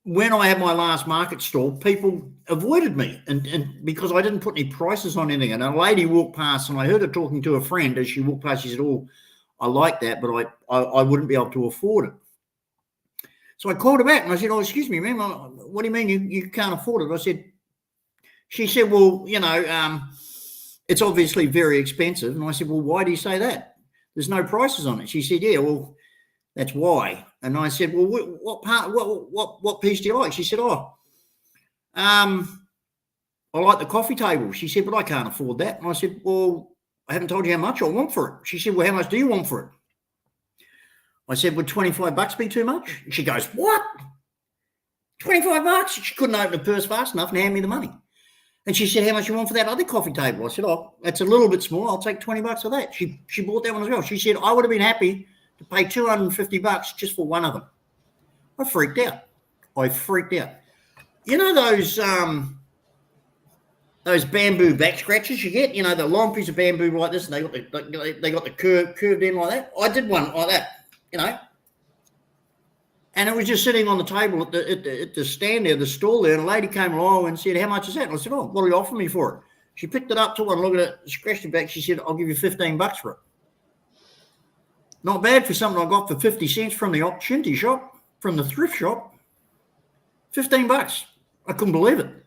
when I had my last market stall, people avoided me and because I didn't put any prices on anything. And a lady walked past and I heard her talking to a friend as she walked past. She said, "Oh, I like that, but I wouldn't be able to afford it." So I called her back and I said, "Oh, excuse me, ma'am, what do you mean you can't afford it?" She said, "Well, you know, it's obviously very expensive." And I said, "Well, why do you say that? There's no prices on it." She said, "Yeah, well, that's why." And I said, "Well, what part, what piece do you like?" She said, "Oh, I like the coffee table." She said, "But I can't afford that." And I said, "Well, I haven't told you how much I want for it." She said, "Well, how much do you want for it?" I said, "Would $25 be too much?" She goes, "What? $25?" She couldn't open the purse fast enough and hand me the money. And she said, "How much you want for that other coffee table?" I said, "Oh, that's a little bit small. I'll take $20 for that." She bought that one as well. She said, "I would have been happy to pay $250 just for one of them." I freaked out. You know those bamboo back scratchers you get? You know, the long piece of bamboo like this, and they got the curved end like that. I did one like that, you know. And it was just sitting on the table at the stand there, the stall there, and a lady came along and said, "How much is that?" And I said, "Oh, what do you offer me for it?" She picked it up, took one look at it, scratched it back. She said, "I'll give you $15 for it." Not bad for something I got for 50 cents from the opportunity shop, from the thrift shop. $15. I couldn't believe it.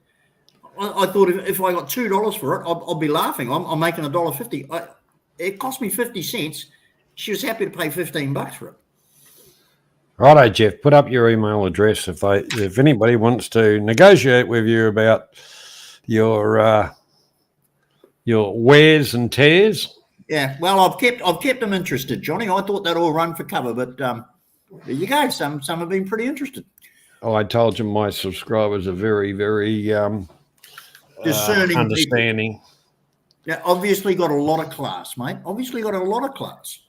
I thought if I got $2 for it, I'll be laughing. I'm making $1.50. It cost me 50 cents. She was happy to pay $15 for it. Righto, Jeff. Put up your email address if anybody wants to negotiate with you about your wears and tears. Yeah, well, I've kept them interested, Johnny. I thought they'd all run for cover, but there you go. Some have been pretty interested. Oh, I told you my subscribers are very, very discerning, understanding. People. Yeah, obviously got a lot of class, mate. Obviously got a lot of class.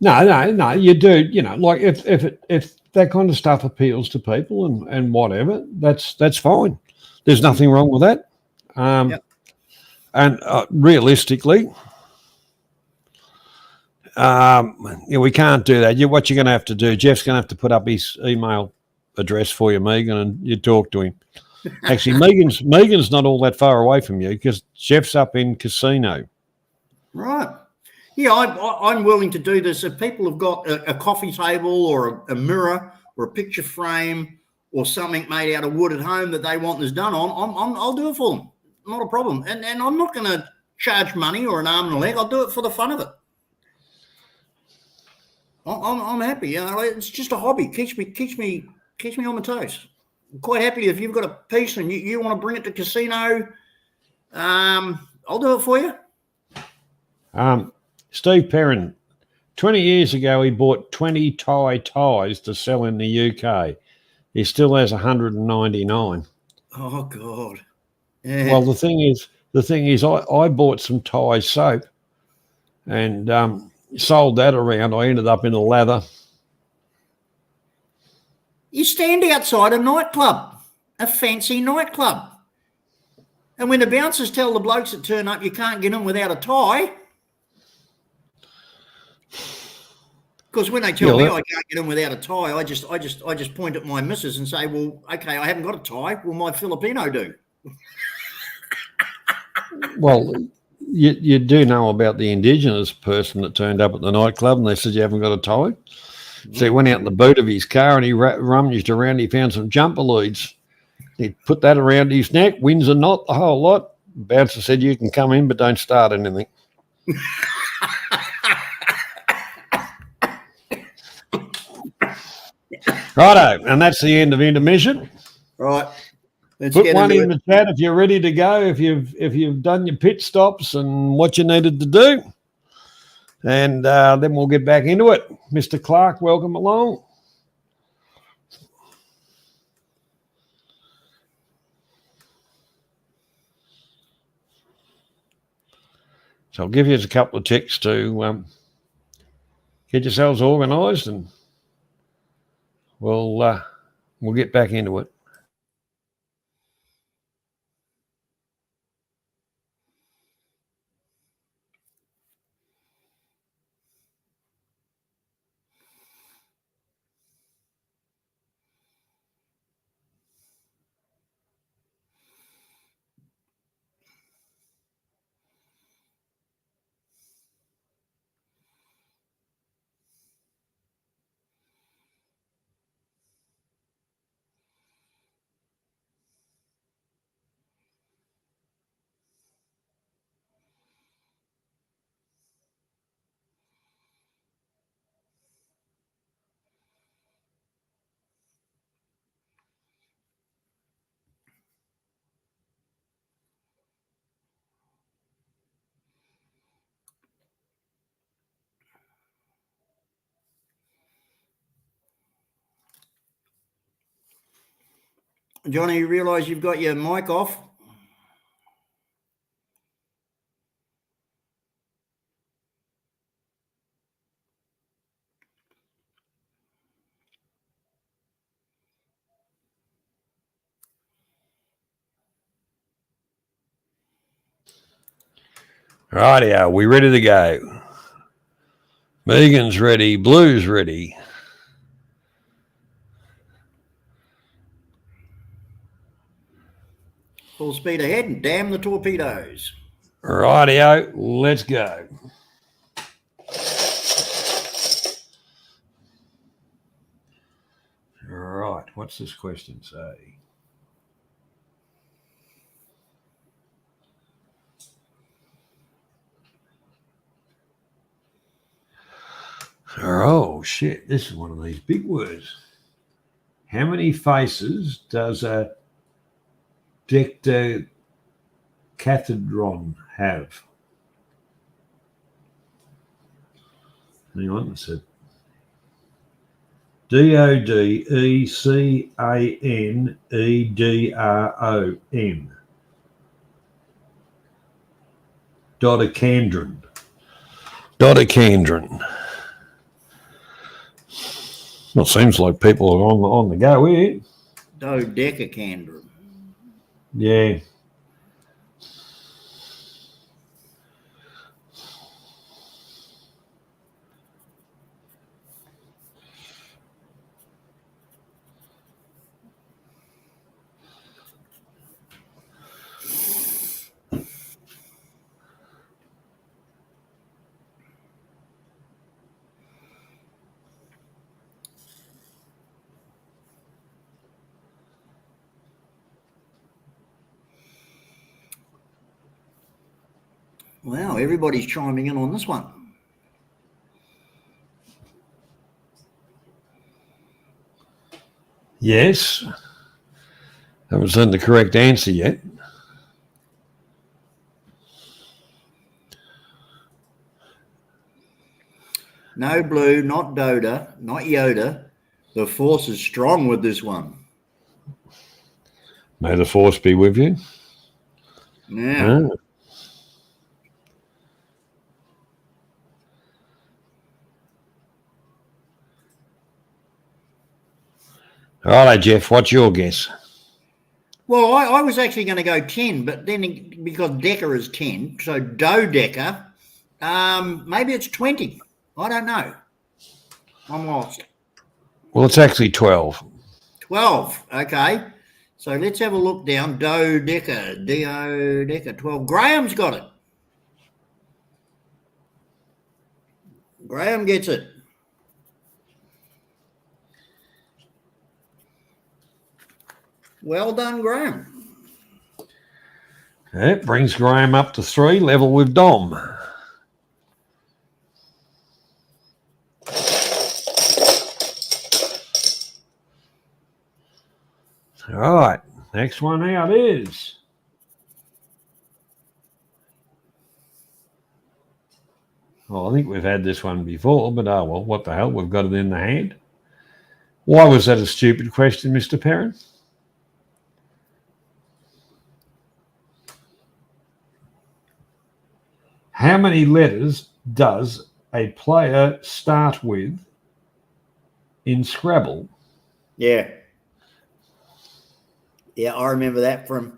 No, you do. You know, like if that kind of stuff appeals to people and whatever, that's fine. There's nothing wrong with that. Yep. And realistically, we can't do that. What you're going to have to do, Jeff's going to have to put up his email address for you, Megan, and you talk to him. Actually, Megan's not all that far away from you because Jeff's up in Casino. Right. Yeah, I'm willing to do this. If people have got a coffee table or a mirror or a picture frame or something made out of wood at home that they want this done on, I'll do it for them. Not a problem. And I'm not going to charge money or an arm and a leg. I'll do it for the fun of it. I'm happy. You know, it's just a hobby. Keeps me on my toes. I'm quite happy if you've got a piece and you want to bring it to Casino. I'll do it for you. Steve Perrin, 20 years ago, he bought 20 Thai ties to sell in the UK. He still has 199. Oh God. Yeah. Well, the thing is, I bought some Thai soap and sold that around. I ended up in a lather. You stand outside a nightclub, a fancy nightclub, and when the bouncers tell the blokes that turn up you can't get in without a tie, because when they tell me I can't get in without a tie, I just point at my missus and say, "Well, okay, I haven't got a tie. Will my Filipino do?" Well, you do know about the Indigenous person that turned up at the nightclub and they said you haven't got a tie. So he went out in the boot of his car and he rummaged around. He found some jumper leads. He put that around his neck, Windsor knot, the whole lot. Bouncer said, "You can come in, but don't start anything." Righto, and that's the end of intermission. Right. Let's Put get one into in it. the chat if you're ready to go. If you've done your pit stops and what you needed to do, and then we'll get back into it. Mr. Clark, welcome along. So I'll give you a couple of ticks to get yourselves organised, and we'll get back into it. Johnny, you realise you've got your mic off? Rightio, we ready to go? Megan's ready. Blue's ready. Full speed ahead and damn the torpedoes. Rightio, let's go. All right, what's this question say? Oh, shit, this is one of these big words. How many faces does a dectacathedron have? Hang on, it's a DODECANEDRON. Dodecandron. Dodecandron. Well, it seems like people are on the go here. Dodecahedron. Yeah. Wow, everybody's chiming in on this one. Yes. Haven't seen the correct answer yet. No, Blue, not Doda, not Yoda. The force is strong with this one. May the force be with you. Yeah. All right, Jeff, what's your guess? Well, I was actually going to go 10, but then because Deca is 10, so Dodeca, maybe it's 20. I don't know. I'm lost. Well, it's actually 12. 12, okay. So let's have a look down. Dodeca, D-O-Deca, 12. Graham's got it. Graham gets it. Well done, Graham. That brings Graham up to 3, level with Dom. All right. Next one out is. Well, I think we've had this one before, but oh well, what the hell? We've got it in the hand. Why was that a stupid question, Mr. Perrin? How many letters does a player start with in Scrabble? Yeah. Yeah, I remember that from,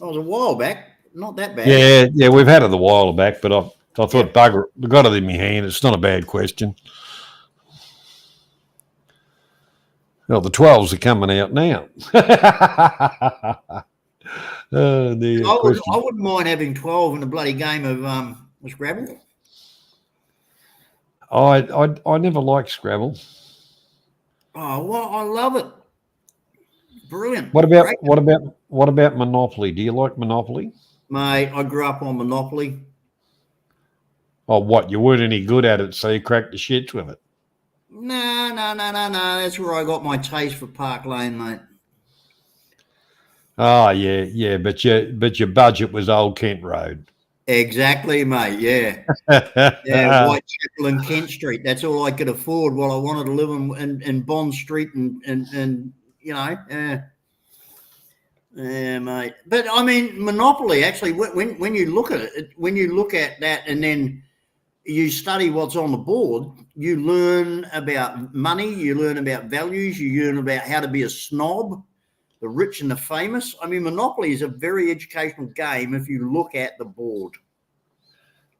it was a while back. Not that bad. Yeah, we've had it a while back, but I thought, bugger, I got it in my hand. It's not a bad question. Well, the 12s are coming out now. Oh, dear. I wouldn't mind having 12 in a bloody game of Scrabble. I never liked Scrabble. Oh, well, I love it. Brilliant. What about Monopoly? Do you like Monopoly? Mate, I grew up on Monopoly. Oh, what? You weren't any good at it, so you cracked the shits with it. No. That's where I got my taste for Park Lane, mate. Oh, yeah. But your budget was Old Kent Road. Exactly, mate. Yeah. Whitechapel and Kent Street. That's all I could afford while I wanted to live in Bond Street and you know, yeah, mate. But I mean, Monopoly, actually, when you look at it, when you look at that and then you study what's on the board, you learn about money, you learn about values, you learn about how to be a snob, the rich and the famous. I mean, Monopoly is a very educational game if you look at the board.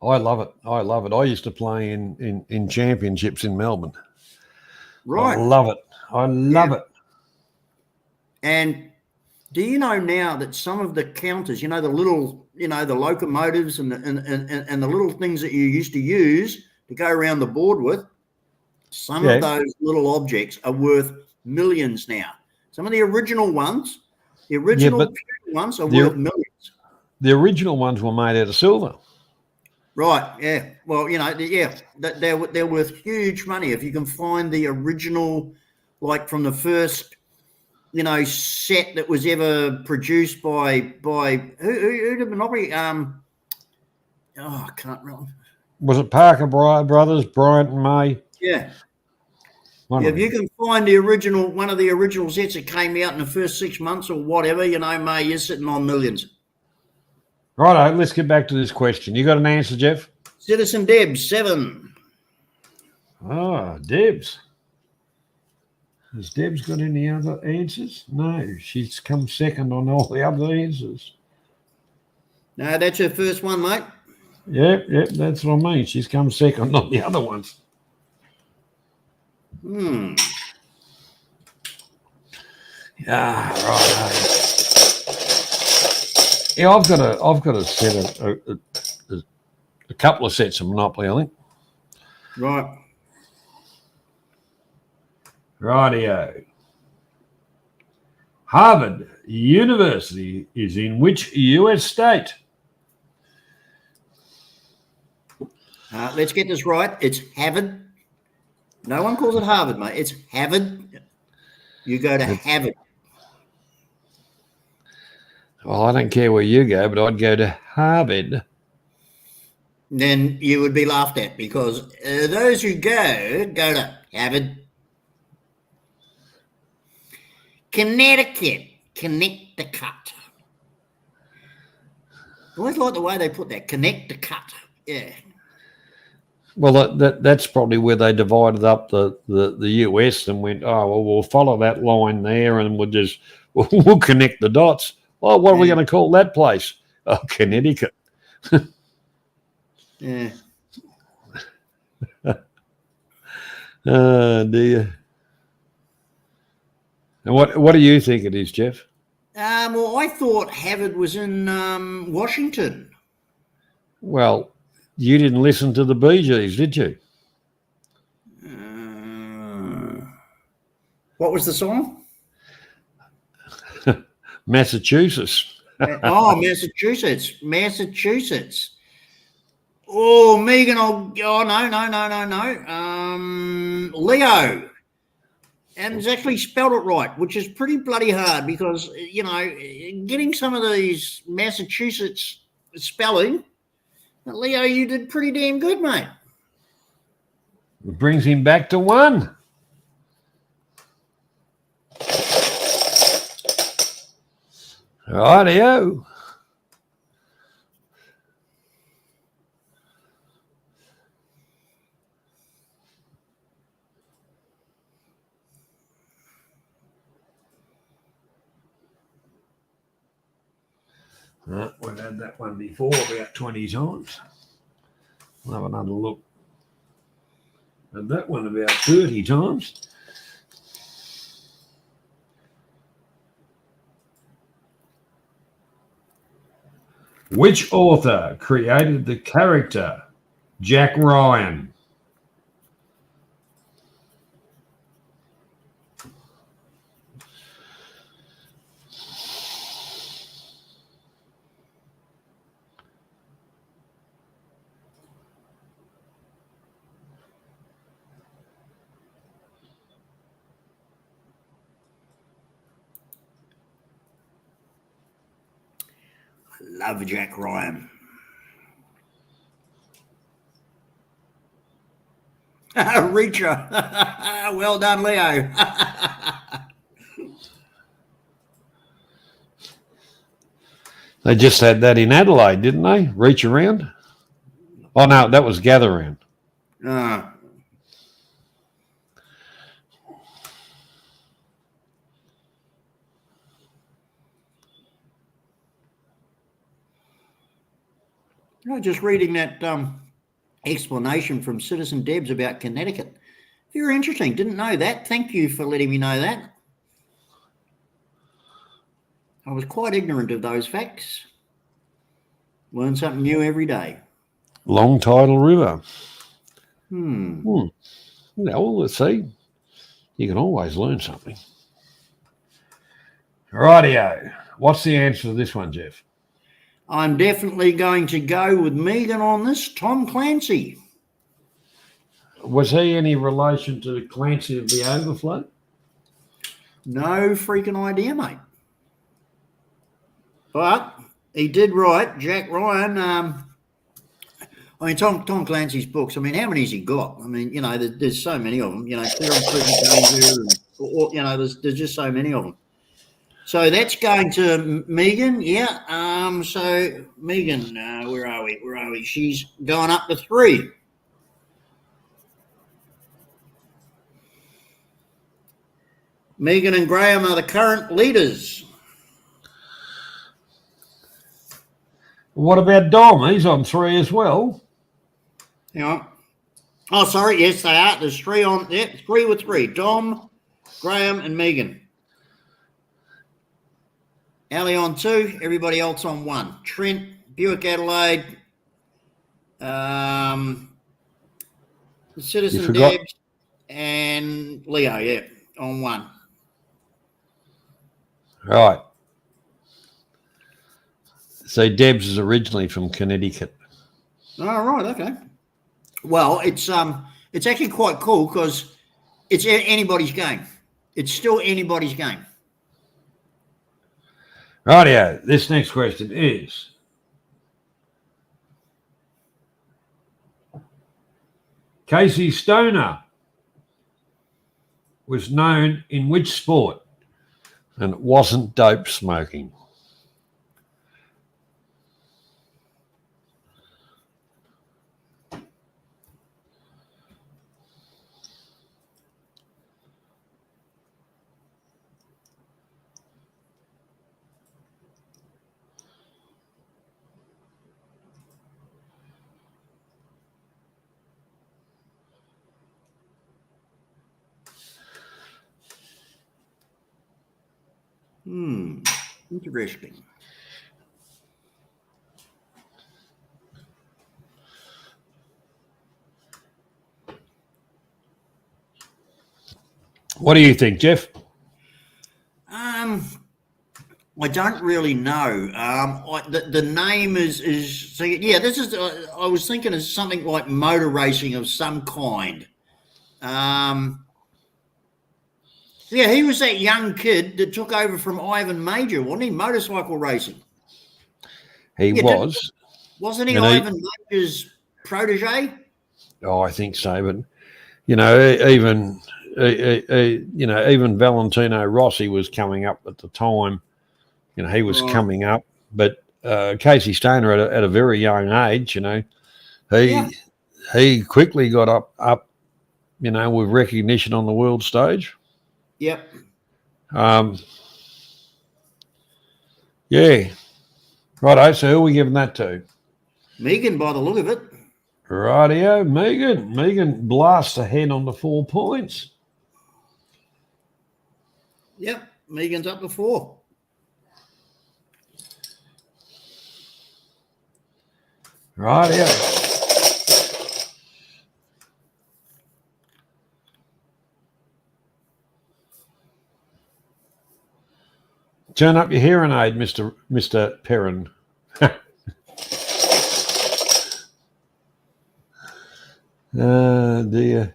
I love it. I used to play in championships in Melbourne. Right. I love it. And do you know now that some of the counters, the little, the locomotives and the little things that you used to use to go around the board with, some of those little objects are worth millions now. Some of the original ones, ones are worth millions. The original ones were made out of silver. Right. Yeah. Well, they're worth huge money if you can find the original, like from the first, set that was ever produced by who did Monopoly? I can't remember. Was it Parker Brothers, Bryant and May? Yeah. If you can find one of the original sets that came out in the first 6 months or whatever, May, you're sitting on millions. Righto, let's get back to this question. You got an answer, Jeff? Citizen Debs, 7. Oh, Debs. Has Debs got any other answers? No, she's come second on all the other answers. No, that's her first one, mate. Yep, that's what I mean. She's come second on the other ones. Right. Yeah, I've got a set of a couple of sets of Monopoly, I think. Right. Rightio. Harvard University is in which US state? Let's get this right. It's Harvard. No one calls it Harvard, mate. It's Harvard. You go to Harvard. Well, I don't care where you go, but I'd go to Harvard. Then you would be laughed at because those who go to Harvard. Connecticut. I always like the way they put that. Connecticut. Yeah. Well, that's probably where they divided up the US and went, oh, well, we'll follow that line there and we'll connect the dots. Oh, what are we going to call that place? Oh, Connecticut. Yeah. Oh, dear. And what do you think it is, Jeff? Well, I thought Harvard was in Washington. Well, you didn't listen to the Bee Gees, did you? What was the song? Massachusetts. Oh, Massachusetts. Oh, Megan, no. Leo. and has actually spelled it right, which is pretty bloody hard because, you know, getting some of these Massachusetts spelling, Leo, you did pretty damn good, mate. It brings him back to 1. Rightio. We've had that one before about 20 times. We'll have another look. Had that one about 30 times. Which author created the character Jack Ryan? Love Jack Ryan. Reacher. Well done, Leo. They just had that in Adelaide, didn't they? Reach around? Oh, no, that was Gather Round. Just reading that explanation from Citizen Debs about Connecticut. Very interesting. Didn't know that. Thank you for letting me know that. I was quite ignorant of those facts. Learn something new every day. Long Tidal River. Hmm. Well, let's see. You can always learn something. Rightio. What's the answer to this one, Jeff? I'm definitely going to go with Megan on this. Tom Clancy. Was he any relation to Clancy of the Overflow? No freaking idea, mate. But he did write Jack Ryan. I mean, Tom Clancy's books. I mean, how many has he got? I mean, you know, there's so many of them. You know, Clear and Present Danger, and you know, there's just so many of them. So that's going to Megan, yeah. So Megan, where are we? Where are we? She's gone up to 3. Megan and Graham are the current leaders. What about Dom? He's on 3 as well. Yeah. Oh, sorry. Yes, they are. There's 3 on. Yep, 3 with 3. Dom, Graham, and Megan. Ali on 2, everybody else on 1. Trent, Buick Adelaide, Citizen Debs, and Leo, yeah, on 1. Right. So Debs is originally from Connecticut. Oh, right, okay. Well, it's actually quite cool because it's anybody's game. It's still anybody's game. Rightio. This next question is, Casey Stoner was known in which sport? And it wasn't dope smoking. Interesting. What do you think, Jeff? I don't really know. The name is so yeah. This is I was thinking of something like motor racing of some kind. Yeah, he was that young kid that took over from Ivan Major, wasn't he? Motorcycle racing. He Yeah, was. wasn't he And Ivan Major's protege? I think so. But, even even Valentino Rossi was coming up at the time. He was Right. coming up. But Casey Stoner at a very young age, he quickly got up, with recognition on the world stage. Yep. Yeah. Righto. So who are we giving that to? Megan, by the look of it. Rightio, Megan. Megan blasts ahead on the 4 points. Yep. Megan's up to 4. Rightio. Turn up your hearing aid, Mr. Perrin. Dear.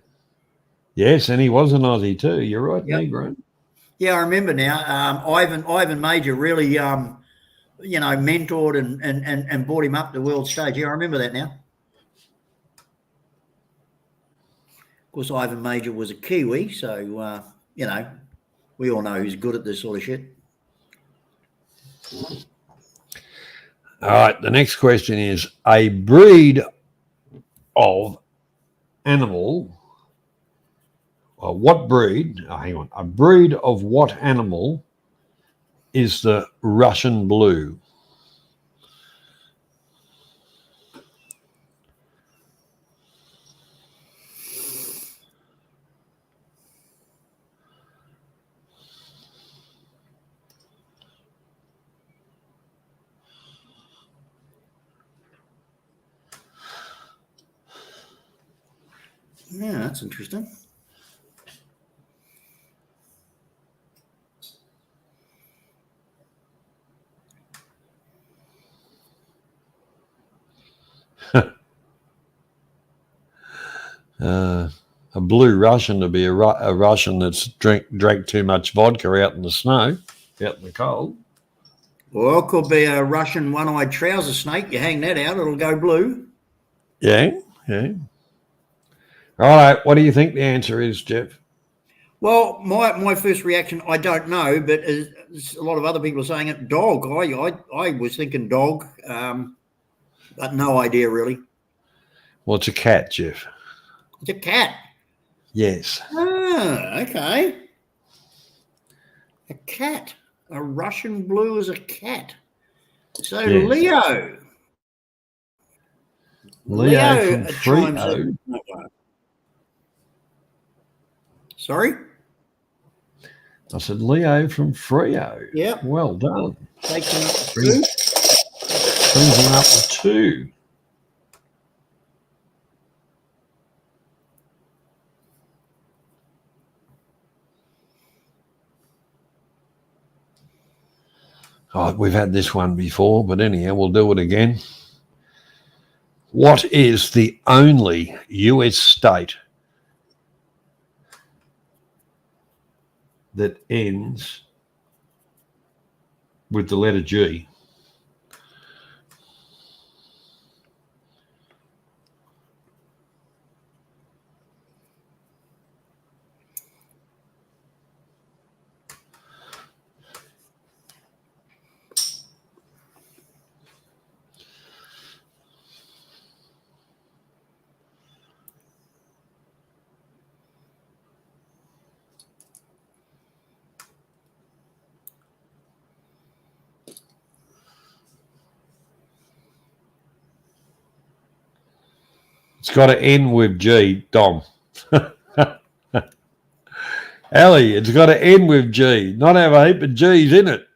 Yes, and he was an Aussie too. You're right, Yep. Negro. Yeah, I remember now. Ivan Major really, mentored and brought him up to the world stage. Yeah, I remember that now. Of course, Ivan Major was a Kiwi, so we all know who's good at this sort of shit. All right, the next question is a breed of animal. What breed? Hang on. A breed of what animal is the Russian blue? Yeah, that's interesting. A blue Russian to be a Russian that's drank too much vodka out in the snow, out in the cold. Well, it could be a Russian one-eyed trouser snake. You hang that out, it'll go blue. Yeah. All right, what do you think the answer is, Jeff? Well, my first reaction, I don't know, but a lot of other people are saying it, dog. I was thinking dog, but no idea really. Well, it's a cat, Jeff. It's a cat. Yes. Ah, okay. A cat. A Russian blue is a cat. So Yes. Leo. Leo from chimes Freo. in. Sorry? I said Leo from Freo. Yep. Well done. Takes him up to 2. Brings him up to 2. Oh, we've had this one before, but anyhow, we'll do it again. What is the only US state that ends with the letter G? It's got to end with G, Dom. Ali, it's got to end with G, not have a heap of G's in it.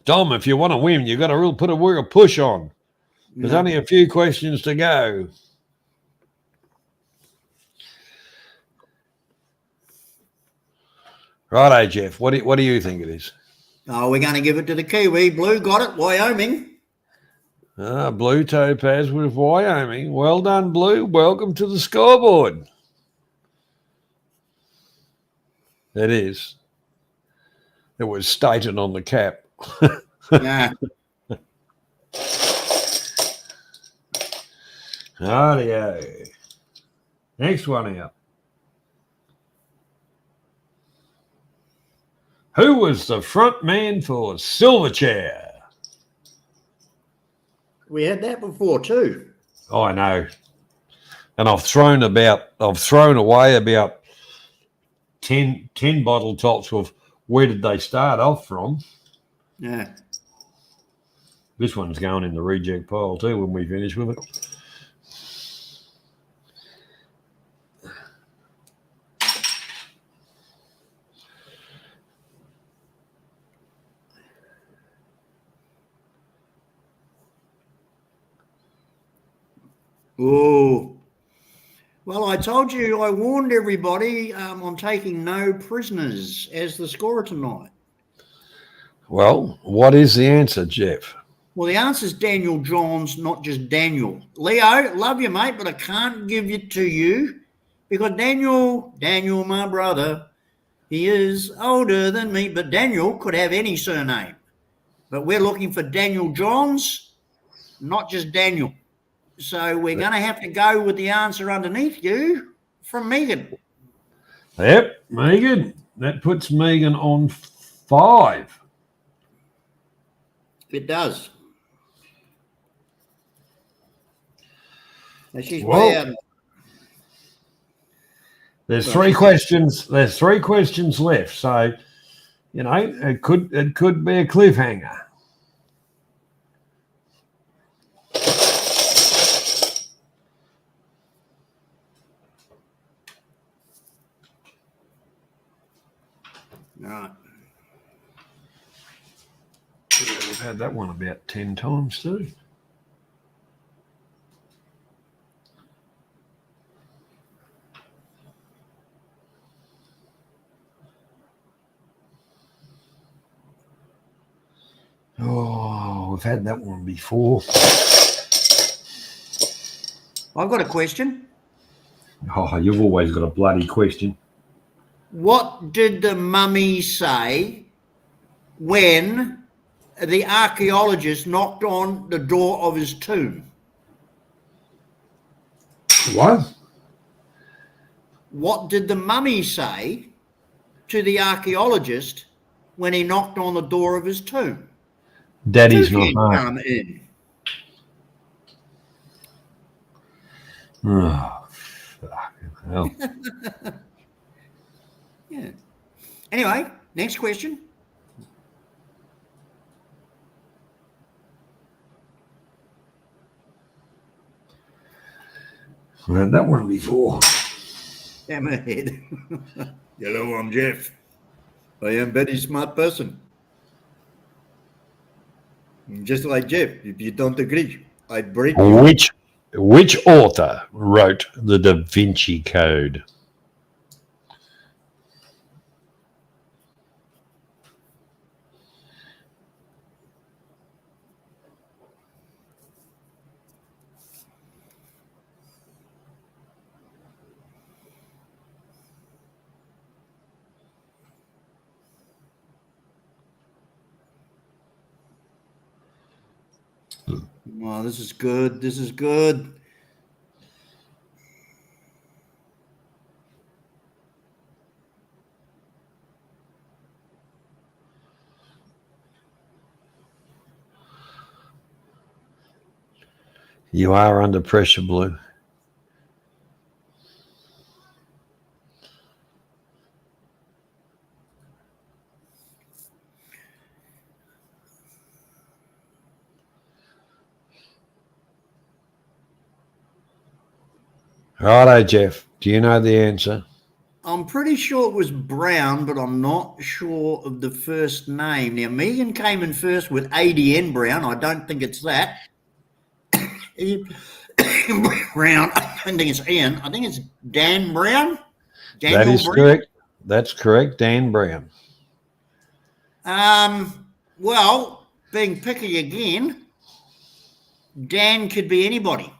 Dom, if you want to win, you've got to put a real push on. There's only a few questions to go. Righto, Jeff. What do you think it is? Oh, we're going to give it to the Kiwi. Blue got it. Wyoming. Blue Topaz with Wyoming. Well done, Blue. Welcome to the scoreboard. It is. It was stated on the cap. Yeah. Rightio. Next one out. Who was the front man for Silverchair? We had that before too. Oh, I know. And I've thrown away about 10 bottle tops of where did they start off from. Yeah. This one's going in the reject pile too when we finish with it. Oh. Well, I told you, I warned everybody I'm taking no prisoners as the scorer tonight. Well, what is the answer, Jeff? Well, the answer is Daniel Johns, not just Daniel. Leo, love you, mate, but I can't give it to you because Daniel, my brother, he is older than me, but Daniel could have any surname. But we're looking for Daniel Johns, not just Daniel. So we're going to have to go with the answer underneath you from Megan. Yep, Megan. That puts Megan on 5. It does. Now she's Well, way out. There's 3 questions. There's 3 questions left. So, you know, it could be a cliffhanger. Right. We've had that one about 10 times too. Oh, we've had that one before. I've got a question. Oh, you've always got a bloody question. What did the mummy say when the archaeologist knocked on the door of his tomb? What? What did the mummy say to the archaeologist when he knocked on the door of his tomb? Daddy's You not can home. come in. Oh, fucking hell. Yeah. Anyway, next question. We've had that one before. Damn ahead. Hello, I'm Jeff. I am a very smart person. Just like Jeff, if you don't agree, I'd break you. Which author wrote the Da Vinci Code? Oh, this is good. This is good. You are under pressure, Blue. Righto, Jeff. Do you know the answer? I'm pretty sure it was Brown, but I'm not sure of the first name. Now, Megan came in first with ADN Brown. I don't think it's that. Brown. I don't think it's Ian. I think it's Dan Brown. That is correct. That's correct, Dan Brown. Well, being picky again, Dan could be anybody.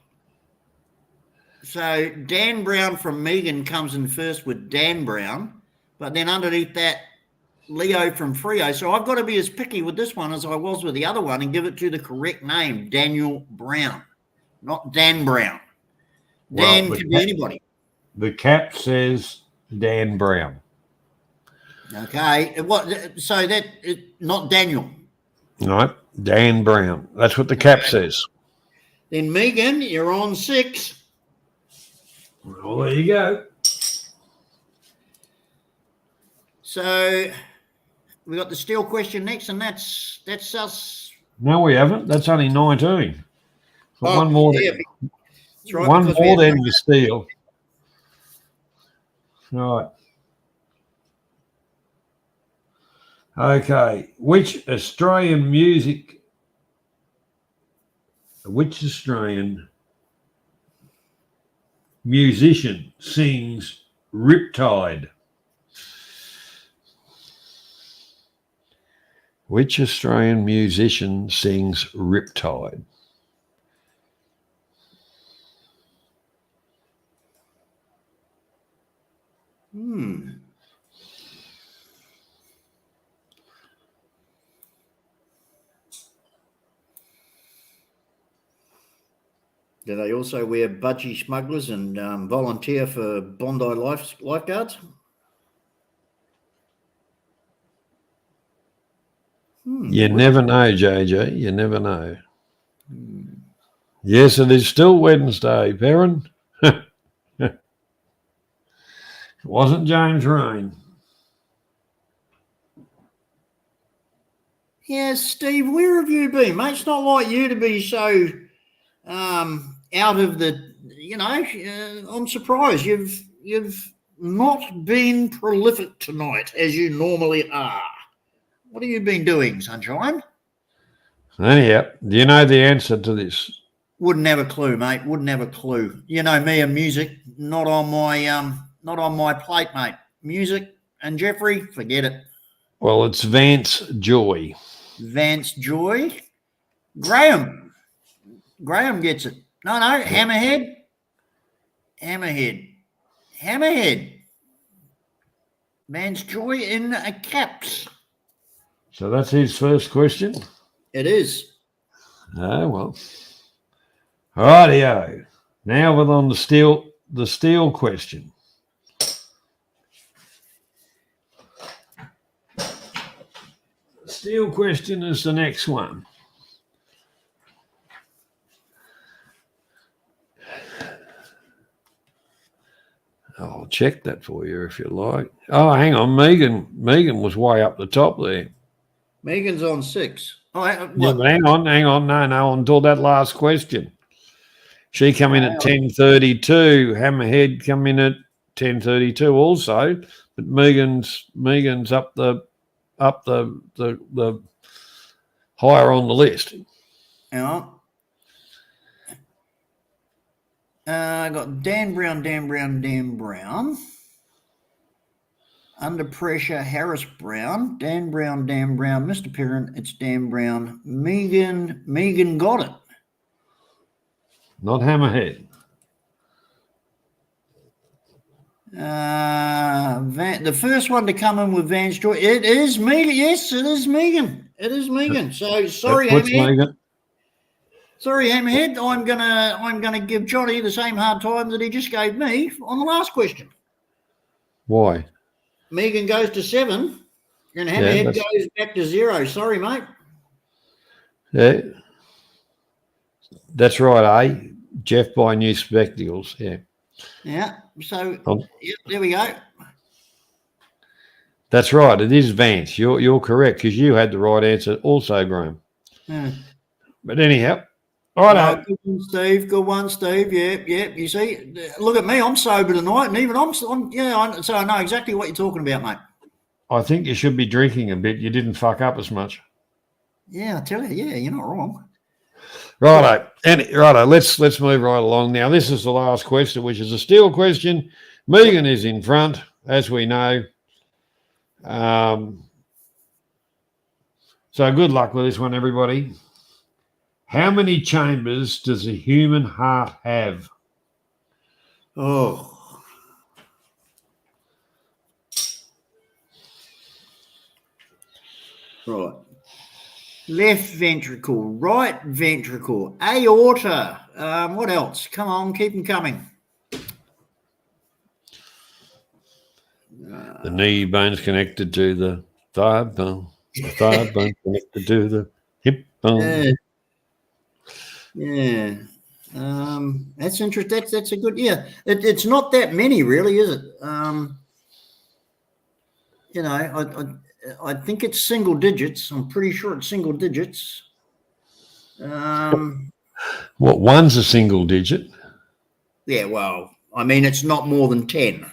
So Dan Brown from Megan comes in first with Dan Brown, but then underneath that, Leo from Frio. So I've got to be as picky with this one as I was with the other one and give it to the correct name, Daniel Brown, not Dan Brown. Dan Well, could be anybody. The cap says Dan Brown. Okay. What? So that not Daniel. No, Dan Brown. That's what the cap says. Then Megan, you're on 6. Well, there you go. So we got the steel question next, and that's us. No, we haven't. That's only 19. But one more. Yeah, right, one more then the steel. Right. Okay. Which Australian musician sings Riptide? Which Australian musician sings Riptide? Do they also wear budgie smugglers and volunteer for Bondi lifeguards? You never know, JJ. You never know. Yes, it is still Wednesday, Perrin. It wasn't James Rain. Yeah, Steve, where have you been, mate? It's not like you to be so out of the, I'm surprised you've not been prolific tonight as you normally are. What have you been doing, Sunshine? Anyhow, do you know the answer to this? Wouldn't have a clue, mate. Wouldn't have a clue. You know me and music, not on my plate, mate. Music and Jeffrey, forget it. Well, it's Vance Joy. Vance Joy. Graham gets it. No, Hammerhead. Vance Joy in caps. So that's his first question? It is. Oh, well. Rightio. Now we're on the steel question. The steel question is the next one. I'll check that for you if you like. Oh, hang on. Megan was way up the top there. Megan's on 6. Oh, yeah, but hang on. No, until that last question. She come in at 10:32. Hammerhead come in at 10:32 also, but Megan's up the higher on the list. Yeah. I got Dan Brown. Under Pressure, Harris Brown. Dan Brown. Mr. Perrin, it's Dan Brown. Megan got it. Not Hammerhead. The first one to come in with Vance Joy. It is Megan. Yes, it is Megan. So sorry, Hammerhead. Sorry, Hammerhead. I'm gonna give Johnny the same hard time that he just gave me on the last question. Why? Megan goes to 7, and Hammerhead goes back to 0. Sorry, mate. Yeah, that's right, eh? Jeff buy new spectacles. Yeah. Yeah. So there we go. That's right. It is Vance. You're correct because you had the right answer also, Graham. Yeah. But anyhow. Right, good one, Steve. Yep. You see, look at me. I'm sober tonight, and even so I know exactly what you're talking about, mate. I think you should be drinking a bit. You didn't fuck up as much. Yeah, I tell you. Yeah, you're not wrong. Righto. Let's move right along now. This is the last question, which is a steel question. Megan is in front, as we know. So good luck with this one, everybody. How many chambers does a human heart have? Oh. Right. Left ventricle, right ventricle, aorta. What else? Come on, keep them coming. The knee bone's connected to the thigh bone. The thigh bone connected to the hip bone. Yeah. That's interesting. That's a good. Yeah. It's not that many, really, is it? You know, I think it's single digits. I'm pretty sure it's single digits. What, one's a single digit? Yeah. Well, I mean, it's not more than 10.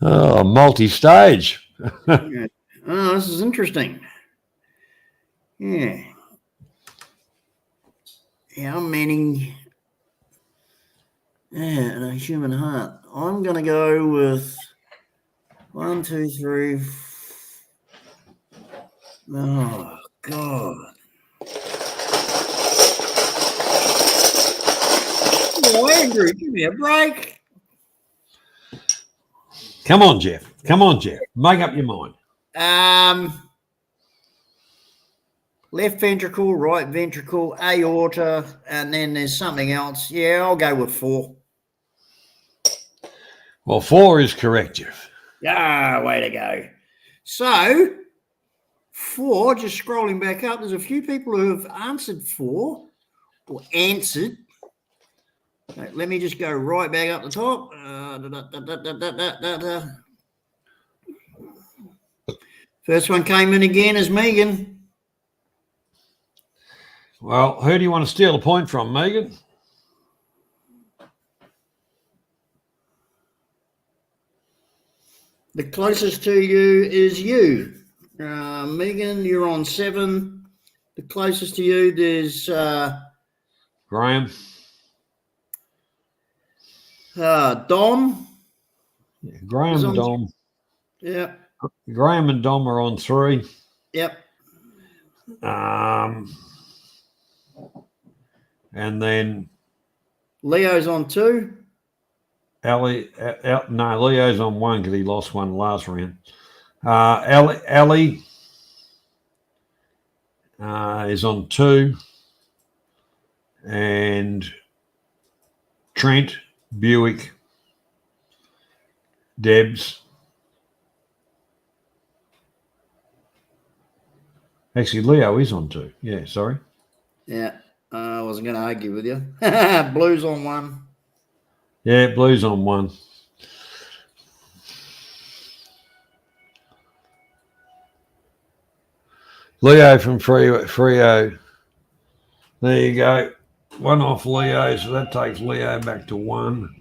Oh, multi-stage. Yeah. Oh, this is interesting. Yeah. How many? Yeah, in a human heart. I'm going to go with 1, 2, 3. Oh, God. Oh, Andrew, give me a break. Come on, Jeff. Come on, Jeff. Make up your mind. Left ventricle, right ventricle, aorta, and then there's something else. Yeah, I'll go with 4. Well, 4 is correct, Jeff. Ah, way to go. So, 4, just scrolling back up, there's a few people who have answered 4 or answered. Right, let me just go right back up the top. First one came in again is Megan. Well, who do you want to steal a point from, Megan? The closest to you is you. Megan, you're on 7. The closest to you, there's Graham. Dom. Yeah, Graham and Dom. Yeah. Graham and Dom are on 3. Yep. And then Leo's on 2. Ellie, no, Leo's on 1 because he lost one last round. Ellie is on 2. And Trent, Buick, Debs. Actually, Leo is on 2. Yeah, sorry. Yeah. I wasn't going to argue with you. Blue's on 1. Yeah, Blue's on 1. Leo from Frio. There you go. 1 off Leo, so that takes Leo back to 1.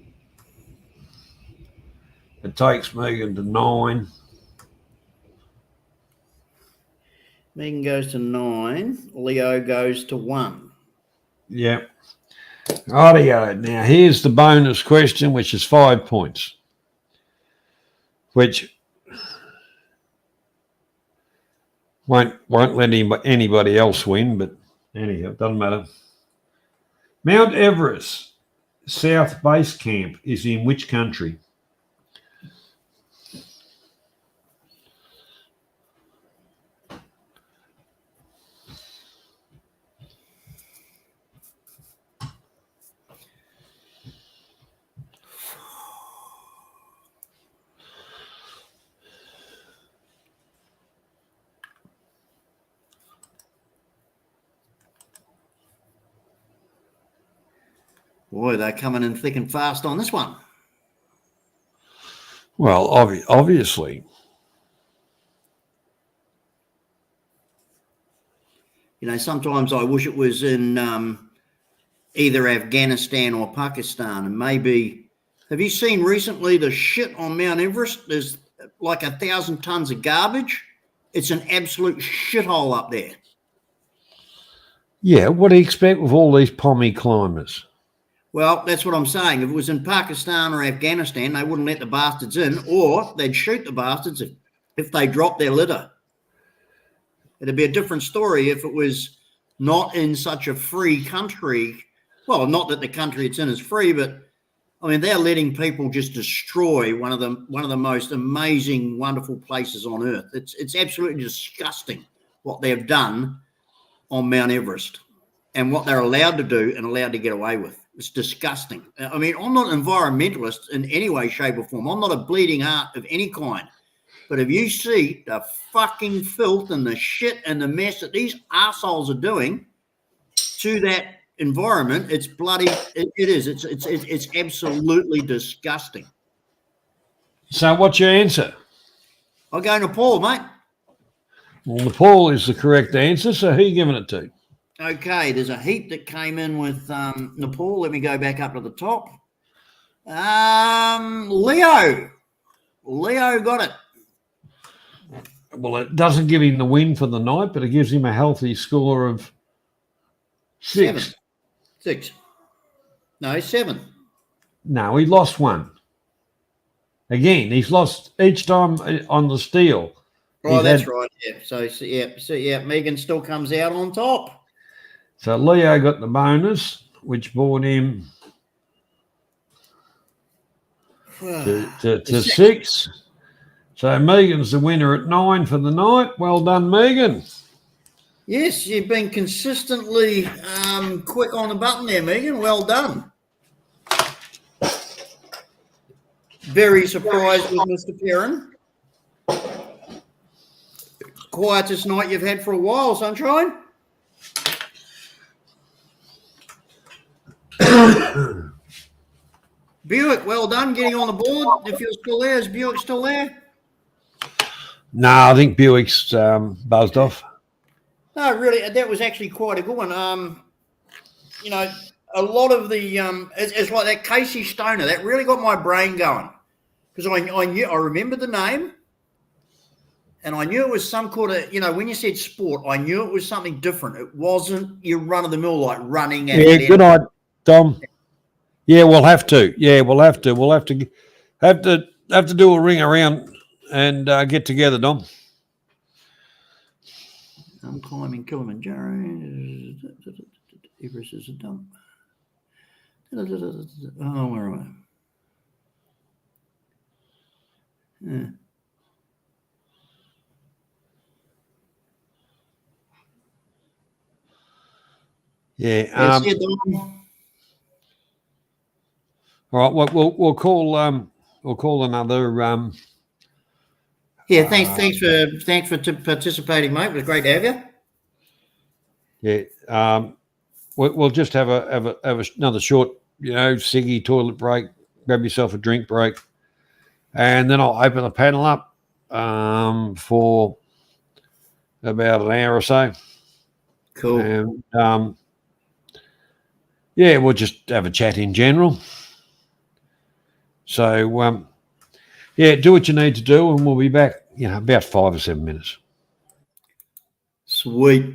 It takes Megan to 9. Megan goes to 9. Leo goes to 1. Yep. Rightio. Now here's the bonus question, which is 5 points, which won't let anybody else win, but anyhow, it doesn't matter. Mount Everest South Base Camp is in which country? Boy, they're coming in thick and fast on this one. Well, obviously. You know, sometimes I wish it was in either Afghanistan or Pakistan. And maybe, have you seen recently the shit on Mount Everest? There's like 1,000 tons of garbage. It's an absolute shithole up there. Yeah, what do you expect with all these pommy climbers? Well, that's what I'm saying. If it was in Pakistan or Afghanistan, they wouldn't let the bastards in, or they'd shoot the bastards if they drop their litter. It'd be a different story if it was not in such a free country. Well, not that the country it's in is free, but I mean, they're letting people just destroy one of the most amazing, wonderful places on earth. It's absolutely disgusting what they've done on Mount Everest and what they're allowed to do and allowed to get away with. It's disgusting. I mean, I'm not an environmentalist in any way, shape, or form. I'm not a bleeding heart of any kind. But if you see the fucking filth and the shit and the mess that these assholes are doing to that environment, it's bloody. It is. It's absolutely disgusting. So, what's your answer? I'll go Nepal, mate. Well, Nepal is the correct answer. So, who are you giving it to? Okay, there's a heat that came in with Nepal. Let me go back up to the top. Leo. Leo got it. Well, it doesn't give him the win for the night, but it gives him a healthy score of 6. 6. No, 7. No, he lost one. Again, he's lost each time on the steel. Oh, that's right. Yeah. So Megan still comes out on top. So Leo got the bonus, which brought him to 6. So Megan's the winner at 9 for the night. Well done, Megan. Yes, you've been consistently quick on the button there, Megan. Well done. Very surprised with Mr. Perrin. Quietest night you've had for a while, Sunshine. Buick, well done getting on the board. If you're still there, is Buick still there? No, I think Buick's buzzed off. No, really, that was actually quite a good one. You know, a lot of the it's like that Casey Stoner that really got my brain going because I remember the name, and I knew it was some kind of, you know, when you said sport, I knew it was something different. It wasn't your run of the mill like running. Yeah, good night, Dom. Yeah, we'll have to. Yeah, we'll have to. We'll have to do a ring around and get together, Dom. I'm climbing Kilimanjaro. Everest is a dump. Oh, where am I? Yeah. Yeah. All right. We'll call another. Yeah. Thanks for participating, mate. It was great to have you. Yeah. We'll just have another short, ciggy toilet break. Grab yourself a drink break, and then I'll open the panel up for about an hour or so. Cool. And we'll just have a chat in general. So do what you need to do, and we'll be back. About 5 or 7 minutes. Sweet.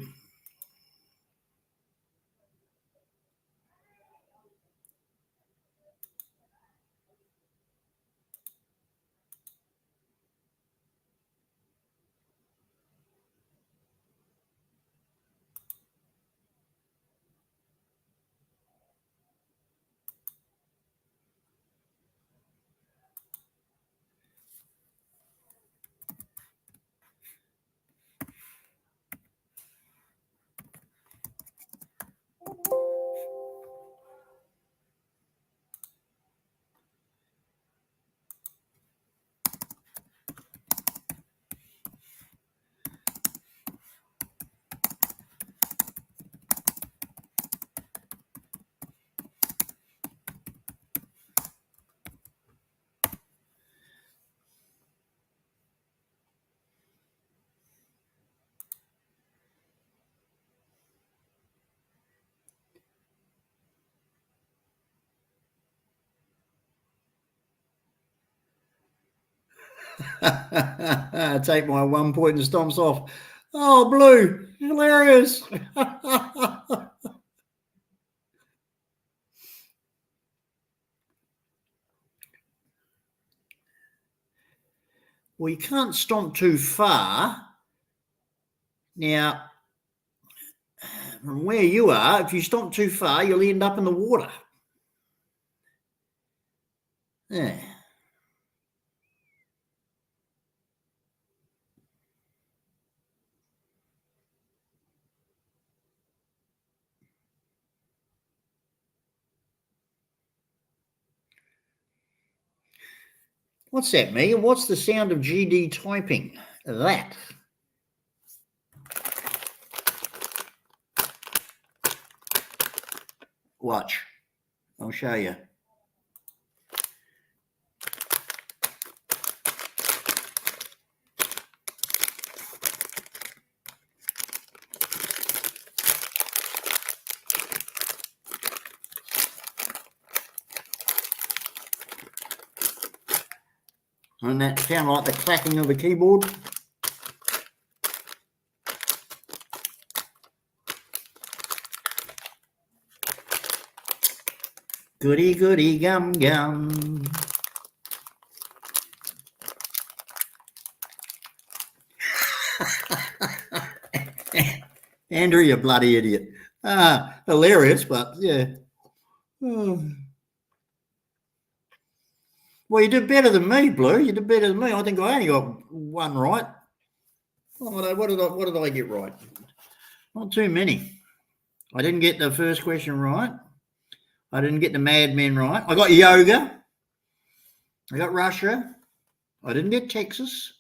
Take my 1 point and stomps off. Oh, Blue, hilarious. Well, you can't stomp too far. Now, from where you are, if you stomp too far, you'll end up in the water. Yeah. What's that, Megan? What's the sound of GD typing? That. Watch. I'll show you. Doesn't that sound like the clacking of a keyboard? Goody, goody, gum, gum. Andrew, you bloody idiot. Hilarious, but yeah. Oh. Well, you did better than me, Blue. You did better than me. I think I only got one right. What did I get right? Not too many. I didn't get the first question right. I didn't get the Mad Men right. I got yoga. I got Russia. I didn't get Texas.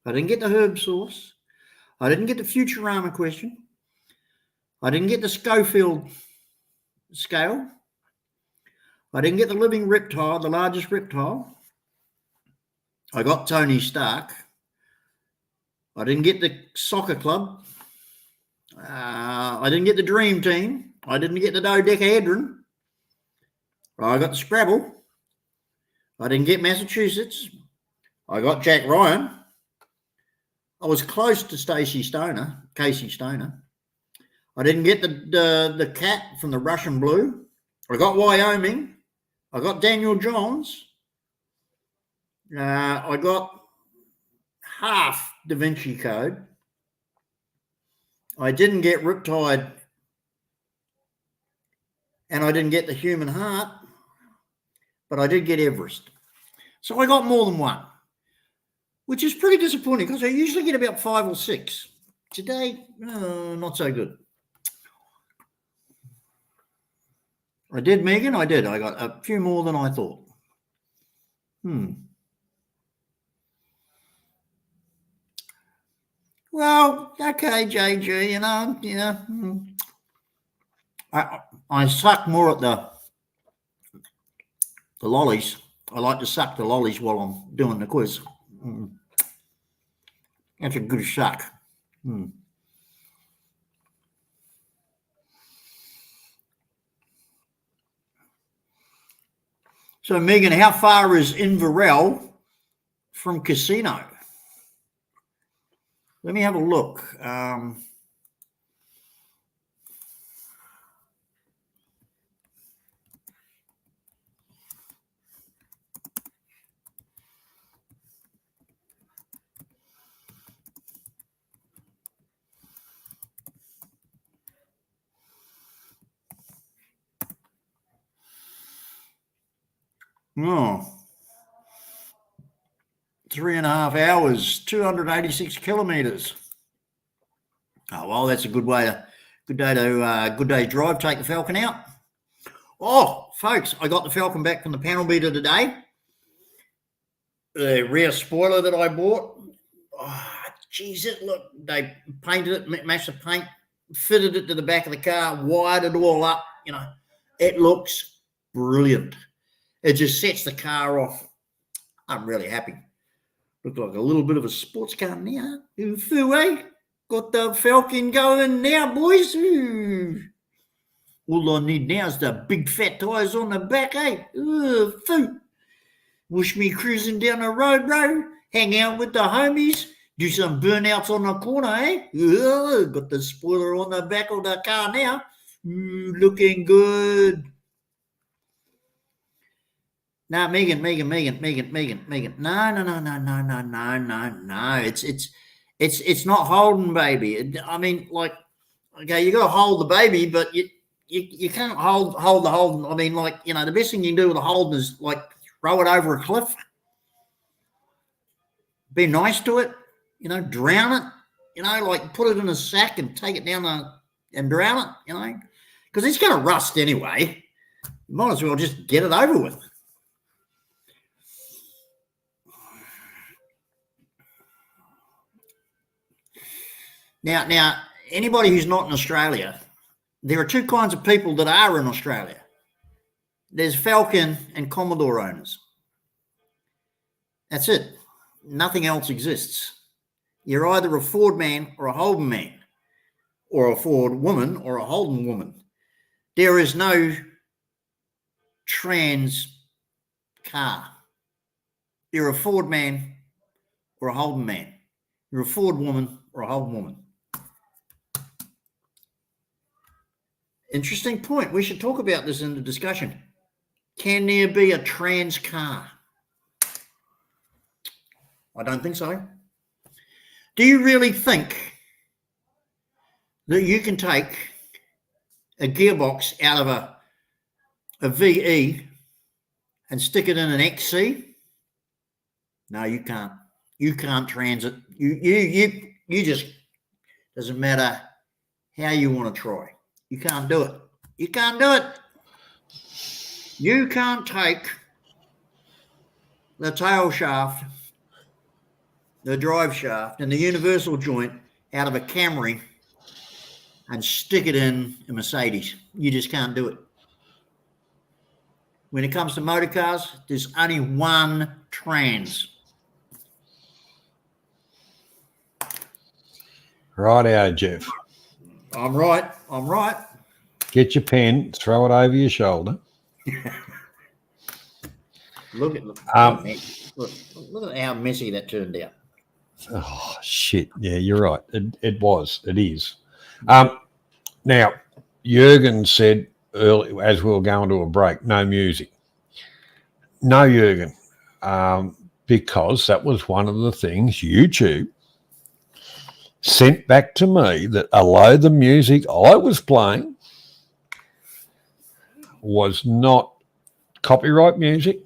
I didn't get the herb sauce. I didn't get the Futurama question. I didn't get the Schofield scale. I didn't get the living reptile, the largest reptile. I got Tony Stark. I didn't get the soccer club. I didn't get the dream team. I didn't get the dodecahedron. I got the Scrabble. I didn't get Massachusetts. I got Jack Ryan. I was close to Casey Stoner. I didn't get the cat from the Russian Blue. I got Wyoming. I got Daniel Johns. I got half Da Vinci Code. I didn't get Riptide. And I didn't get the human heart. But I did get Everest. So I got more than one, which is pretty disappointing because I usually get about 5 or 6. Today, not so good. I did, Megan. I did. I got a few more than I thought. Well, okay, JG, I suck more at the lollies. I like to suck the lollies while I'm doing the quiz. That's a good suck. So, Megan, how far is Inverell from Casino? Let me have a look. Oh, 3.5 hours, 286 kilometers. Oh, well, that's a good day drive. Take the Falcon out. Oh, folks, I got the Falcon back from the panel beater today. The rear spoiler that I bought. Oh, geez, look, they painted it, massive paint, fitted it to the back of the car, wired it all up. It looks brilliant. It just sets the car off. I'm really happy. Look like a little bit of a sports car now. Foo, eh? Got the Falcon going now, boys. Ooh. All I need now is the big fat tyres on the back, eh? Ooh, foo. Wish me cruising down the road, bro. Hang out with the homies. Do some burnouts on the corner, eh? Ooh, got the spoiler on the back of the car now. Ooh, looking good. No, Megan. No. It's not holding baby. I mean, like, okay, you got to hold the baby, but you can't hold the holding. I mean, like, you know, the best thing you can do with a holding is like throw it over a cliff. Be nice to it, you know, drown it, you know, like put it in a sack and take it down and drown it, you know, because it's going to rust anyway. You might as well just get it over with. Now, anybody who's not in Australia, there are two kinds of people that are in Australia. There's Falcon and Commodore owners. That's it. Nothing else exists. You're either a Ford man or a Holden man, or a Ford woman or a Holden woman. There is no trans car. You're a Ford man or a Holden man. You're a Ford woman or a Holden woman. Interesting point. We should talk about this in the discussion. Can there be a trans car? I don't think so. Do you really think that you can take a gearbox out of a VE and stick it in an XC? No, you can't. You can't transit. You just, doesn't matter how you want to try. You can't do it. You can't do it. You can't take the tail shaft, the drive shaft, and the universal joint out of a Camry and stick it in a Mercedes. You just can't do it. When it comes to motor cars, there's only one trans. Righto, Jeff. I'm right. I'm right. Get your pen, throw it over your shoulder. Look at how messy that turned out. Oh, shit. Yeah, you're right. It is. Now, Jurgen said earlier, as we were going to a break, no music. No, Jurgen, because that was one of the things YouTube sent back to me, that although the music I was playing was not copyright music,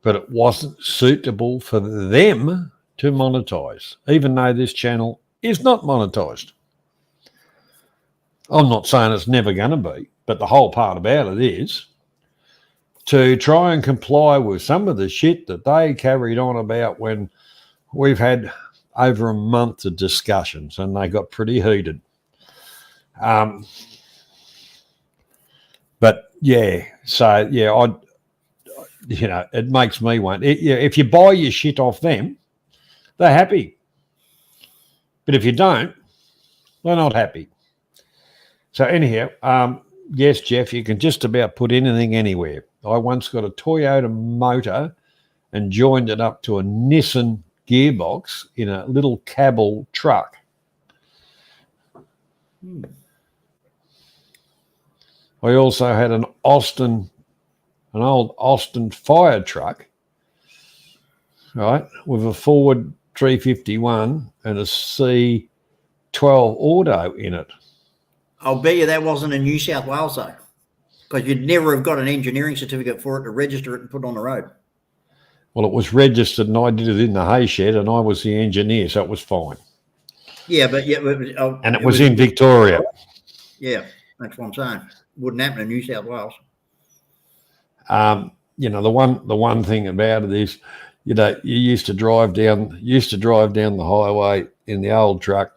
but it wasn't suitable for them to monetize, even though this channel is not monetized. I'm not saying it's never going to be, but the whole part about it is to try and comply with some of the shit that they carried on about when we've had over a month of discussions, and they got pretty heated. But yeah, so yeah, it makes me want. If you buy your shit off them, they're happy. But if you don't, they're not happy. So anyhow, yes, Jeff, you can just about put anything anywhere. I once got a Toyota motor and joined it up to a Nissan gearbox in a little Cabell truck. I also had an old Austin fire truck, right, with a Ford 351 and a C12 auto in it. I'll bet you that wasn't in New South Wales, though, because you'd never have got an engineering certificate for it to register it and put it on the road. Well, it was registered, and I did it in the hay shed, and I was the engineer, so it was fine. Yeah, but and it was in Victoria. Yeah, that's what I'm saying. Wouldn't happen in New South Wales. The one thing about it is, you used to drive down the highway in the old truck.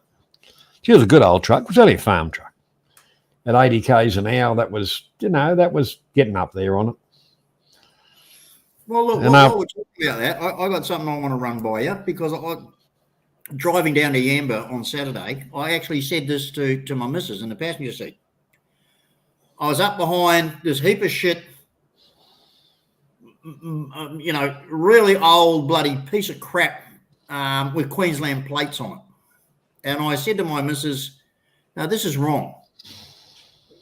It was a good old truck. It was only a farm truck. At 80 k's an hour, that was getting up there on it. Well, look, while we're talking about that, I got something I want to run by you, because driving down to Yamba on Saturday, I actually said this to my missus in the passenger seat. I was up behind this heap of shit, really old bloody piece of crap with Queensland plates on it. And I said to my missus, now this is wrong.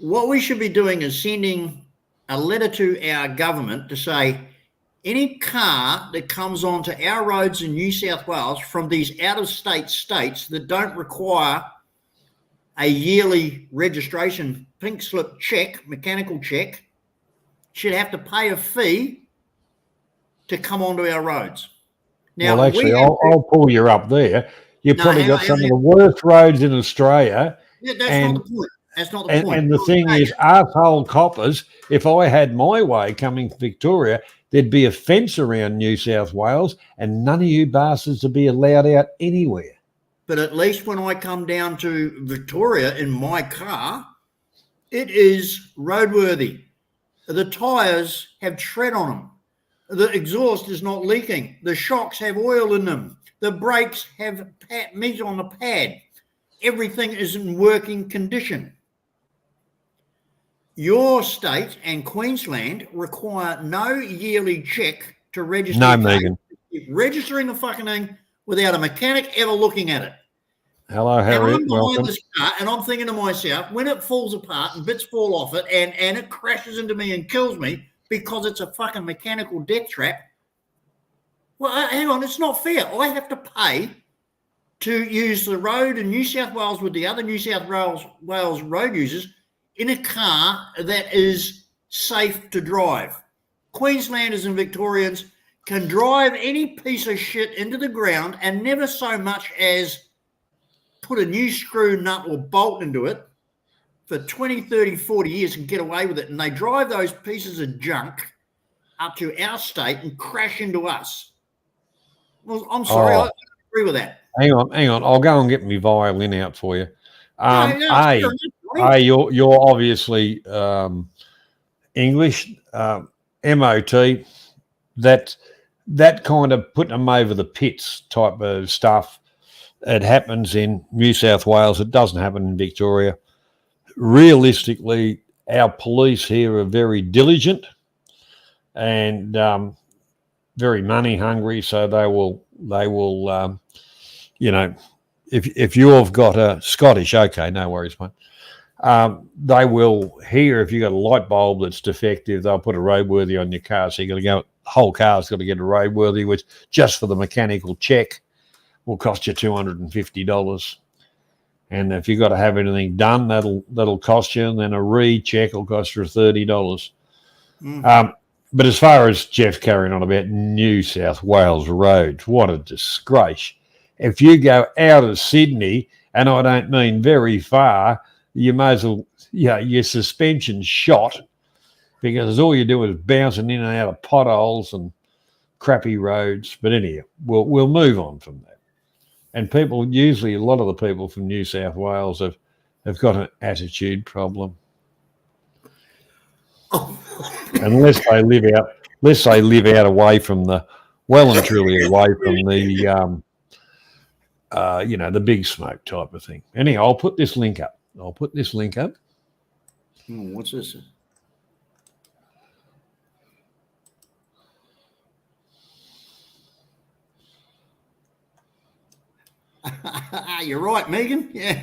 What we should be doing is sending a letter to our government to say, any car that comes onto our roads in New South Wales from these out-of-state states that don't require a yearly registration pink slip check, mechanical check, should have to pay a fee to come onto our roads. Now, well, actually, I'll pull you up there. You've probably got some of the worst roads in Australia. Yeah, that's not the point. That's not the point. And the thing is, arsehole coppers, if I had my way coming to Victoria, there'd be a fence around New South Wales and none of you bastards would be allowed out anywhere. But at least when I come down to Victoria in my car, it is roadworthy. The tyres have tread on them. The exhaust is not leaking. The shocks have oil in them. The brakes have meat on the pad. Everything is in working condition. Your state and Queensland require no yearly check to register. No, Megan. Registering the fucking thing without a mechanic ever looking at it. Hello, Harry. I'm behind this car and I'm thinking to myself, when it falls apart and bits fall off it and it crashes into me and kills me because it's a fucking mechanical death trap, well, hang on, it's not fair. I have to pay to use the road in New South Wales with the other New South Wales road users in a car that is safe to drive. Queenslanders and Victorians can drive any piece of shit into the ground and never so much as put a new screw, nut or bolt into it for 20, 30, 40 years and get away with it. And they drive those pieces of junk up to our state and crash into us. Well, I'm sorry, I agree with that. Hang on. I'll go and get my violin out for you. You're obviously English, MOT, that kind of putting them over the pits type of stuff. It happens in New South Wales. It doesn't happen in Victoria. Realistically, our police here are very diligent and very money hungry. So they will if you've got a Scottish, okay, no worries, mate. They will hear if you've got a light bulb that's defective, they'll put a roadworthy on your car. So you've got to go, the whole car's got to get a roadworthy, which just for the mechanical check will cost you $250. And if you've got to have anything done, that'll cost you, and then a recheck will cost you $30. But as far as Jeff carrying on about New South Wales roads, what a disgrace. If you go out of Sydney, and I don't mean very far, you may as well, your suspension's shot, because all you do is bouncing in and out of potholes and crappy roads. But anyhow, we'll move on from that. And people, usually a lot of the people from New South Wales have got an attitude problem. Unless they live out away from the, well and truly away from the, the big smoke type of thing. Anyhow, I'll put this link up. What's this? You're right, Megan. Yeah.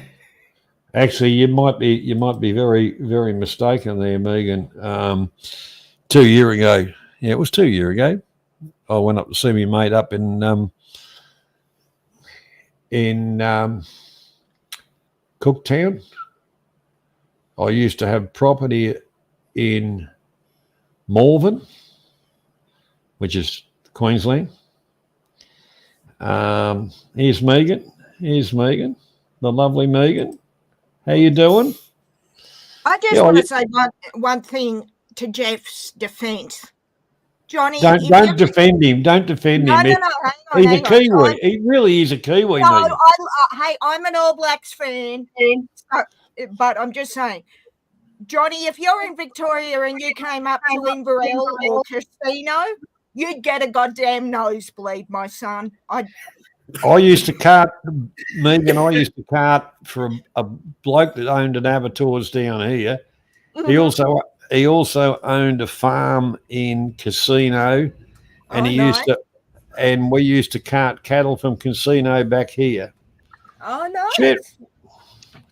Actually, you might be very, very mistaken there, Megan. 2 years ago, it was 2 years ago, I went up to see my mate up in Cooktown. I used to have property in Malvern, which is Queensland. Here's Megan, the lovely Megan. How you doing? I just want to say one thing to Jeff's defence. Johnny, don't defend him. Don't defend him. No, he's a Kiwi. He really is a Kiwi. No, I'm an All Blacks fan, but I'm just saying, Johnny, if you're in Victoria and you came up to Inverell or Casino, you'd get a goddamn nosebleed, my son. I used to cart, Megan, for a bloke that owned an abattoirs down here. Mm-hmm. He also owned a farm in Casino, and we used to cart cattle from Casino back here. Oh, no. Shit.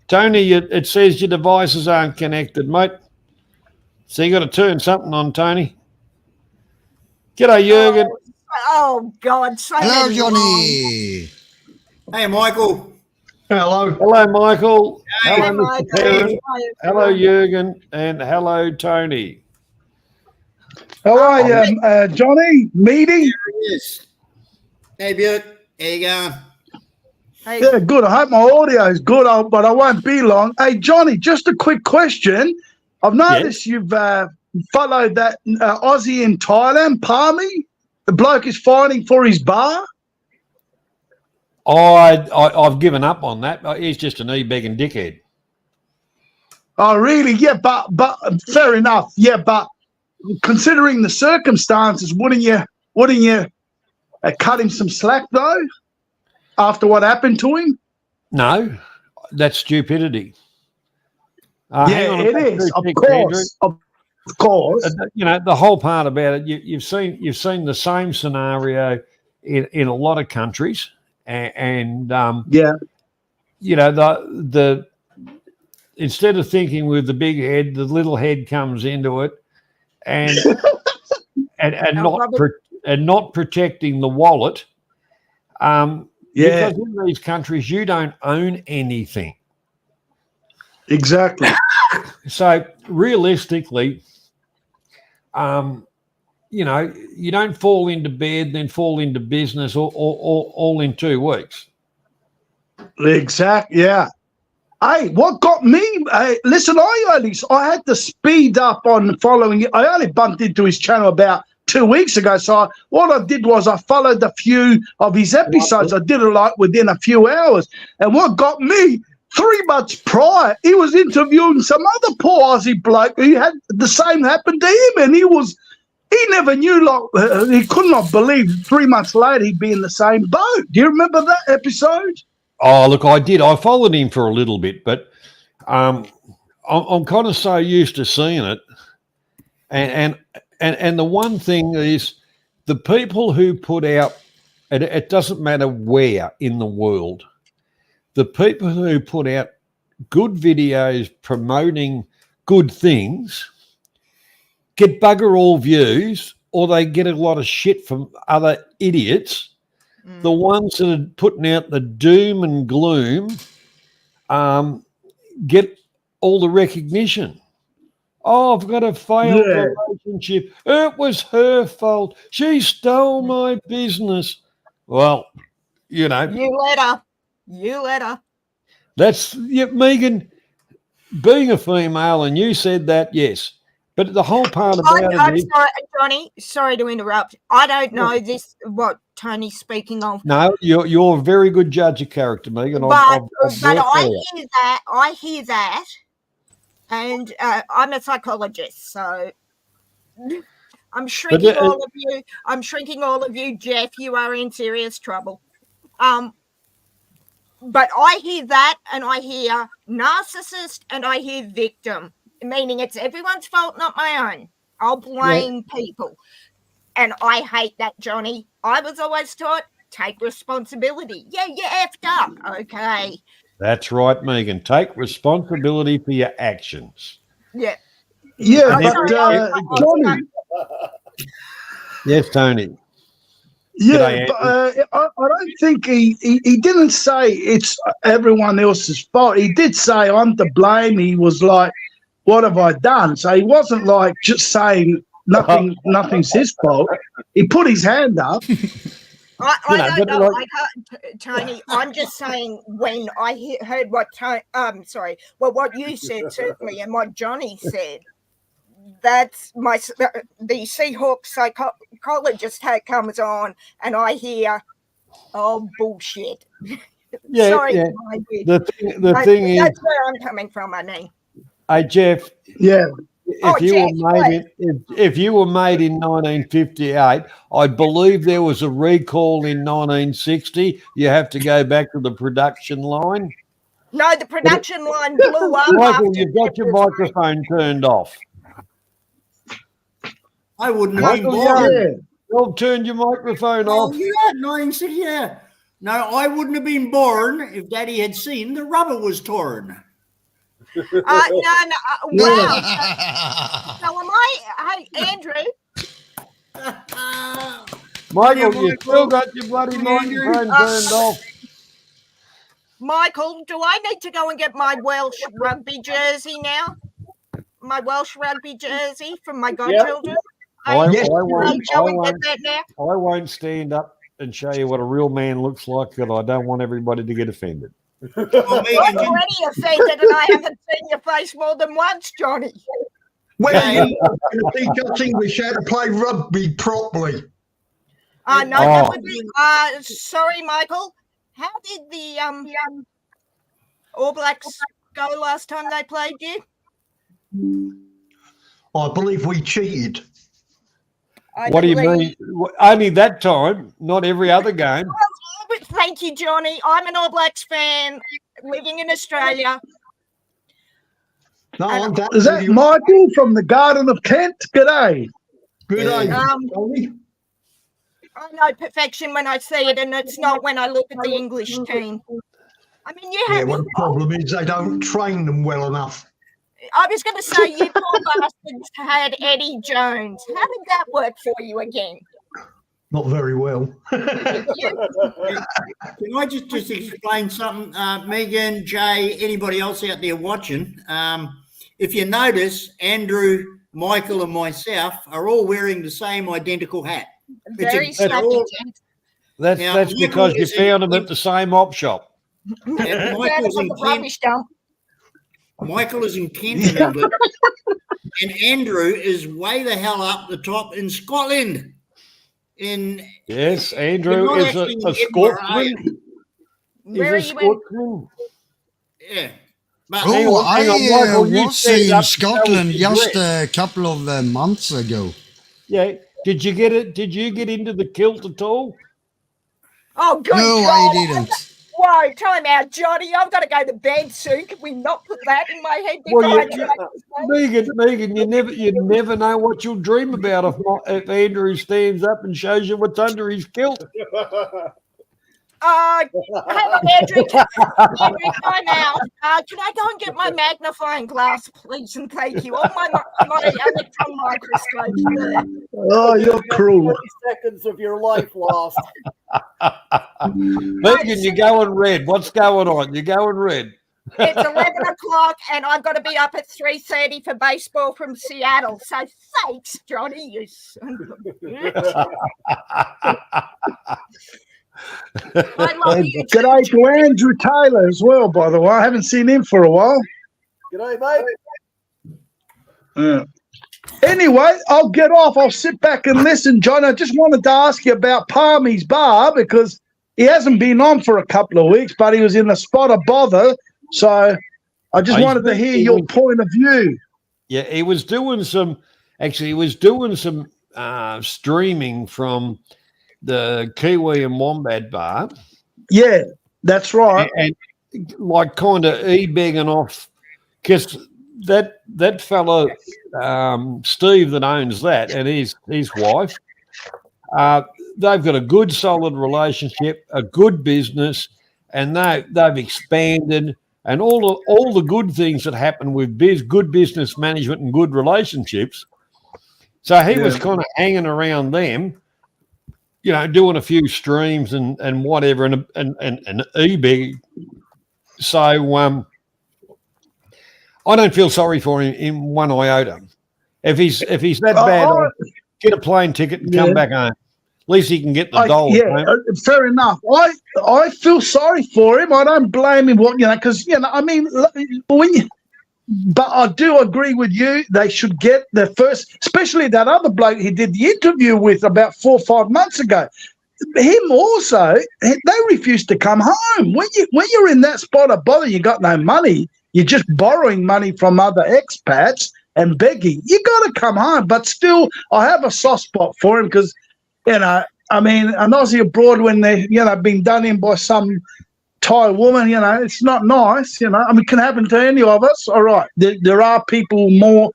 Tony, it says your devices aren't connected, mate. So you got to turn something on, Tony. G'day, Jürgen. Oh God! So Hello, many Johnny. Hey, Michael. Hello. Hello, Michael. Hey, Hello, Mike. Mr. Parent. Hello, Jürgen. And hello, Tony. How are you, Johnny? Meaty? Yes. Hey, Butte. How you going? Hey, Yeah, good. I hope my audio is good, but I won't be long. Hey, Johnny, just a quick question. I've noticed you've followed that Aussie in Thailand, Palmy. The bloke is fighting for his bar. I've given up on that. He's just an e-begging dickhead. Oh, really? Yeah, but fair enough. Yeah, but considering the circumstances, wouldn't you cut him some slack though? After what happened to him? No, that's stupidity. Yeah, hang on a it minute, is. Of Andrew. course. Of course. You know, the whole part about it. You've seen the same scenario in a lot of countries, and Yeah. you know the instead of thinking with the big head, the little head comes into it, and not protecting the wallet. Yeah. Because in these countries you don't own anything. Exactly. So realistically, you know, you don't fall into bed, then fall into business all in 2 weeks. Exactly. Yeah. Hey, what got me? Listen, I had to speed up on following it. I only bumped into his channel about 2 weeks ago. So what I did was I followed a few of his episodes. I did it like within a few hours. And what got me, 3 months prior, he was interviewing some other poor Aussie bloke who had the same happen to him, and he never knew, like he could not believe 3 months later he'd be in the same boat. Do you remember that episode? Oh, look, I did. I followed him for a little bit, but I'm kind of so used to seeing it. And the one thing is the people who put out, and it doesn't matter where in the world, the people who put out good videos promoting good things get bugger all views, or they get a lot of shit from other idiots. The ones that are putting out the doom and gloom get all the recognition. Oh, I've got a failed relationship. It was her fault. She stole my business. Well, you know. You let her. That's, Megan, being a female, and you said that, yes. But the whole part about I'm it is, sorry, Johnny. Sorry to interrupt. I don't know what Tony's speaking of. no, you're a very good judge of character, Megan. But I hear that, and I'm a psychologist, so I'm shrinking all of you. I'm shrinking all of you, Jeff. You are in serious trouble. But I hear that, and I hear narcissist, and I hear victim. Meaning it's everyone's fault, not my own. I'll blame people. And I hate that, Johnny. I was always taught, take responsibility. Yeah, you effed up. Okay. That's right, Megan. Take responsibility for your actions. Yeah. Yeah, Johnny. Yes, Tony. Yeah, but I don't think he didn't say it's everyone else's fault. He did say I'm to blame. He was like, what have I done? So he wasn't like just saying nothing's his fault. He put his hand up. I don't know. I can't, Tony. I'm just saying when I heard what what you said certainly, and what Johnny said. That's the Seahawk psychologist comes on, and I hear, oh bullshit. Yeah, sorry, yeah. The thing is, that's where I'm coming from. I mean, hey Jeff. Yeah. If you were made in 1958, I believe there was a recall in 1960. You have to go back to the production line. No, the production line blew up. Michael, you've got your microphone turned off. I wouldn't have been born. Well, turned your microphone off. Yeah, 1960, yeah. No, I wouldn't have been born if Daddy had seen the rubber was torn. No. Wow. So am I? Hey, Andrew. Michael, you Michael. still got your bloody microphone turned off. Michael, do I need to go and get my Welsh rugby jersey now? My Welsh rugby jersey from my godchildren? I I'll won't go and get that now. I won't stand up and show you what a real man looks like, because I don't want everybody to get offended. Well, I'm Megan, already offended and I haven't seen your face more than once, Johnny. When are you going to teach us English how to play rugby properly? No, Oh. that would be. Sorry, Michael. How did the All Blacks go last time they played you? I believe we cheated. What do you mean? Only that time, not every other game. But thank you, Johnny. I'm an All Blacks fan living in Australia. No, I'm down Is that with you. Michael from the Garden of Kent? G'day. Good day, Um, Tony. I know perfection when I see it, and it's not when I look at the English team. I mean, you Yeah, have. well, the problem is they don't train them well enough. I was going to say you poor bastards had Eddie Jones. How did that work for you again? Not very well. can I just explain something? Megan, Jay, anybody else out there watching? If you notice, Andrew, Michael, and myself are all wearing the same identical hat. Very It's a- snappy, all- gent. That's Now, that's because you Michael is found them in- at the same op shop. And Down Michael's on in the Kent. rubbish dump. Michael is in Kent, in England, and Andrew is way the hell up the top in Scotland. Yes, You're Andrew not is actually a in Edinburgh, are you? Scotsman. Where He's a you went? Scotsman. Yeah. But Hang Oh, on, hang on, I Michael, you was stand in up and show us Scotland your just dress. a couple of months ago. Yeah. Did you get it? Did you get into the kilt at all? Oh, good No, God. I didn't. Whoa, time out, Johnny. I've got to go to bed soon. Can we not put that in my head before Well, I try to sleep? Megan, you never know what you'll dream about if Andrew stands up and shows you what's under his kilt. Hang on, Andrew. Andrew, time out. Can I go and get my magnifying glass, please, and thank you? Oh, my electron microscope there. Oh, you're cruel. 30 seconds of your life lost. Megan, you're going red. What's going on? You're going red. It's 11 o'clock, and I've got to be up at 3:30 for baseball from Seattle. So thanks, Johnny. You son of a... I love you. G'day to Andrew Taylor as well, by the way. I haven't seen him for a while. G'day, mate. Yeah. Anyway, I'll get off. I'll sit back and listen, John. I just wanted to ask you about Palmy's Bar because he hasn't been on for a couple of weeks, but he was in the spot of bother. So I just He's wanted to been hear your doing- point of view. Yeah, he was doing some. Actually, he was doing some streaming from the Kiwi and Wombat Bar, Yeah, that's right. and like kind of e-begging off, because that fella Steve that owns that and his wife, they've got a good solid relationship, a good business, and they've expanded, and all the good things that happen with good business management and good relationships. So he was kind of hanging around them, you know, doing a few streams and whatever, and eBay. So I don't feel sorry for him in one iota. If he's that bad, get a plane ticket and come back home. At least he can get the dollars. Fair enough. I feel sorry for him. I don't blame him. Because I mean, but I do agree with you. They should get the first, especially that other bloke he did the interview with about 4 or 5 months ago. Him also, they refused to come home. When you're in that spot of bother, you got no money. You're just borrowing money from other expats and begging. You got to come home. But still, I have a soft spot for him because, I mean, an Aussie abroad when they're, been done in by some Thai woman, it's not nice, I mean, it can happen to any of us. All right. There are people more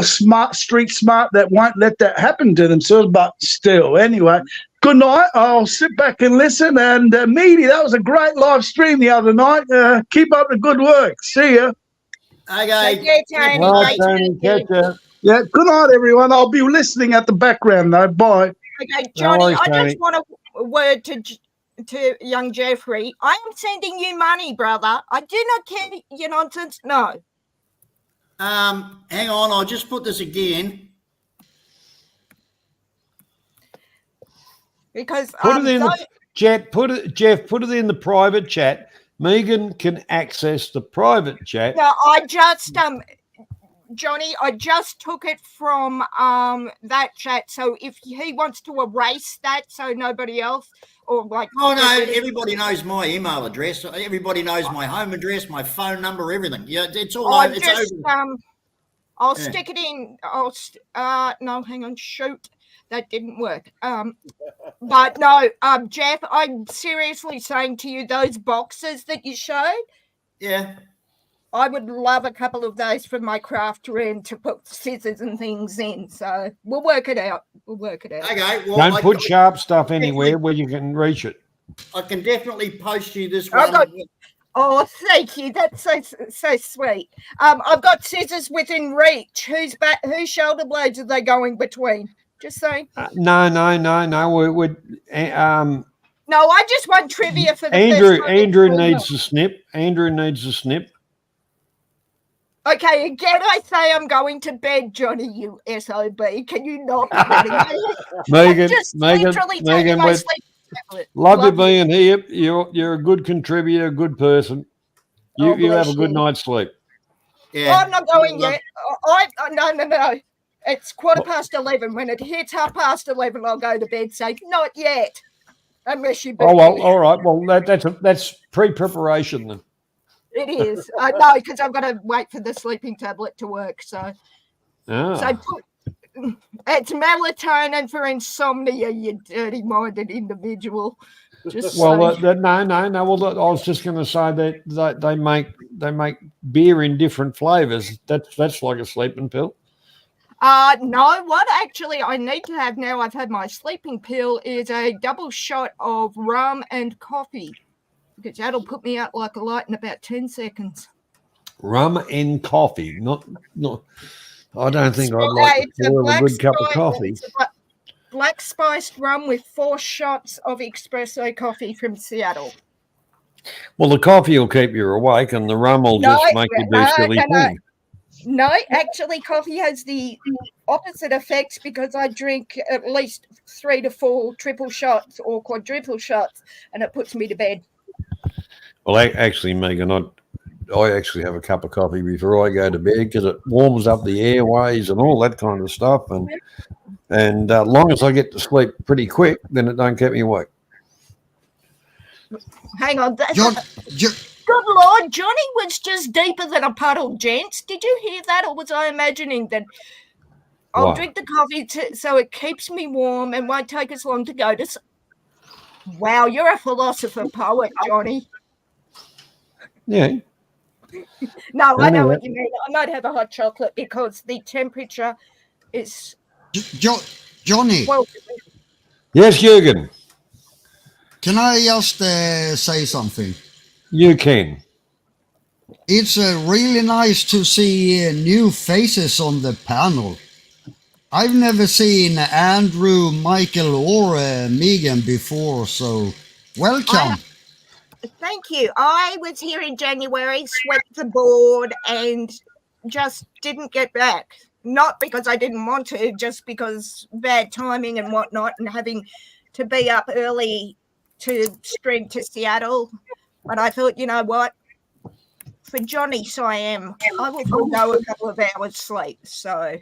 smart, street smart that won't let that happen to themselves, but still, anyway. Good night. I'll sit back and listen. And Meaty, that was a great live stream the other night. Keep up the good work. See ya. Okay. Take care, Tony. Well, Bye, Tony, Tony. catch ya. Yeah, good night, everyone. I'll be listening at the background, though. Bye. Okay, No Johnny, worries, I Tony. just want a word to young Jeffrey. I am sending you money, brother. I do not care your nonsense. No. Hang on, I'll just put this again. Because Put it in the chat. Jeff, put it in the private chat. Megan can access the private chat. no, I just Johnny, I just took it from that chat. So if he wants to erase that so nobody else or like Oh no, everybody knows my email address. Everybody knows my home address, my phone number, everything. Yeah, it's all over. It's over. I'll Yeah. stick it in. No, hang on, shoot. That didn't work. But no, Jeff, I'm seriously saying to you, those boxes that you showed, Yeah. I would love a couple of those for my craft room to put scissors and things in. So we'll work it out. Okay. Well, Don't put sharp stuff anywhere where you can reach it. I can definitely post you this I've one. Oh, thank you. That's so sweet. I've got scissors within reach. Whose shoulder blades are they going between? Just saying. No. No, I just want trivia for the Andrew first time. Andrew needs a snip. Andrew needs a snip. Okay, again, I say I'm going to bed, Johnny, you SOB. Can you not be kidding me? Megan, Just Megan, literally taking Megan, my we're- sleep tablet. love you being here. You're a good contributor, a good person. You Oh, you have a bless good you. night's sleep. Yeah. I'm not going yet. No. It's 11:15. When it hits 11:30, I'll go to bed. Say not yet, unless you. Oh well, all right. Well, that's pre-preparation then. It is. I know because I've got to wait for the sleeping tablet to work. So Ah. it's melatonin for insomnia. You dirty-minded individual. Just Well, saying. no. Well, I was just going to say that they make beer in different flavors. That's like a sleeping pill. No, what actually I need to have now I've had my sleeping pill is a double shot of rum and coffee because that'll put me out like a light in about 10 seconds. Rum and coffee, not. I don't think I'd like It's to boil a good cup of coffee. It's a black spiced rum with 4 shots of espresso coffee from Seattle. Well, the coffee will keep you awake, and the rum will just make you do silly things. No, actually, coffee has the opposite effects because I drink at least 3 to 4 triple shots or quadruple shots, and it puts me to bed. Well, actually, Megan, I actually have a cup of coffee before I go to bed because it warms up the airways and all that kind of stuff. And long as I get to sleep pretty quick, then it don't keep me awake. Hang on. Jo- Good Lord, Johnny was just deeper than a puddle, gents. Did you hear that, or was I imagining that? I'll What? drink the coffee so it keeps me warm and won't take us long to go to sleep. Wow, you're a philosopher poet, Johnny. Yeah. No, I know Anyway. what you mean. I might have a hot chocolate because the temperature is Johnny, well. Yes, Jürgen, can I just say something? you can. It's really nice to see new faces on the panel. I've never seen Andrew, Michael, or Megan before, so welcome. Thank you. I was here in January, swept the board, and just didn't get back. Not because I didn't want to, just because bad timing and whatnot, and having to be up early to stream to Seattle. But I thought, you know what? For Johnny Siam, I will forego a couple of hours sleep. So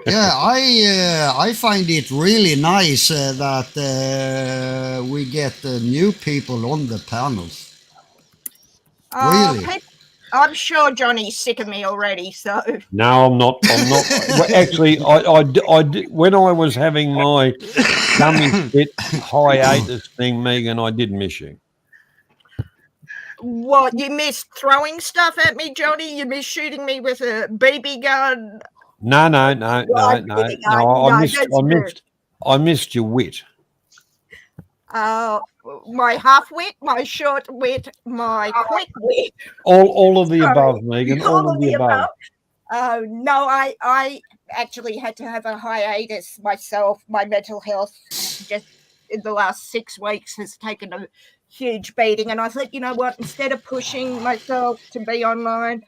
Yeah, I find it really nice that we get new people on the panels. Really? I'm sure Johnny's sick of me already. So No, I'm not. Well, actually, I when I was having my tummy fit hiatus thing, Megan, I did miss you. what, you missed throwing stuff at me, Johnny? You missed shooting me with a BB gun? No. I missed your wit. My half wit, my short wit, my quick wit. All of the above, Megan. All of the above. Oh no, I actually had to have a hiatus myself. My mental health just in the last 6 weeks has taken a huge beating, and I thought, you know what, instead of pushing myself to be online,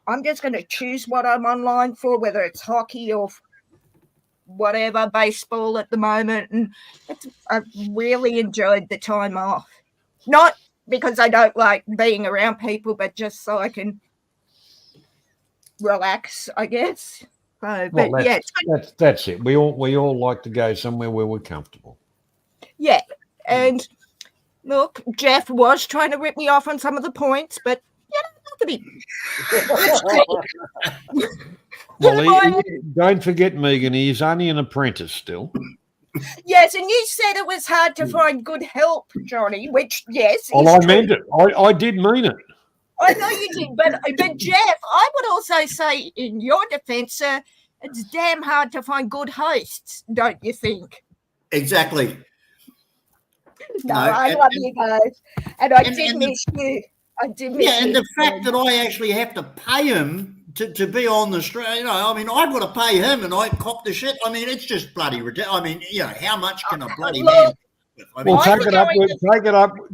I'm just going to choose what I'm online for, whether it's hockey or whatever, baseball at the moment, and I've really enjoyed the time off. Not because I don't like being around people, but just so I can relax, I guess. So, but Well, yeah, that's it. We all like to go somewhere where we're comfortable. yeah. And look, Jeff was trying to rip me off on some of the points, but look at him. Well, don't forget, Megan, he's only an apprentice still. Yes, and you said it was hard to find good help, Johnny, which, yes, Well, is I true. meant it. I did mean it. I know you did, but Jeff, I would also say, in your defence, sir, it's damn hard to find good hosts, don't you think? Exactly. No, No, I and- love and- you guys, and I and- did and miss you. I did miss Yeah, you. and the fact that I actually have to pay him to be on the street, you know, I mean, I've got to pay him and I cop the shit. I mean, it's just bloody ridiculous. I mean, you know, how much can a bloody man? I mean, Well, I take was it up. going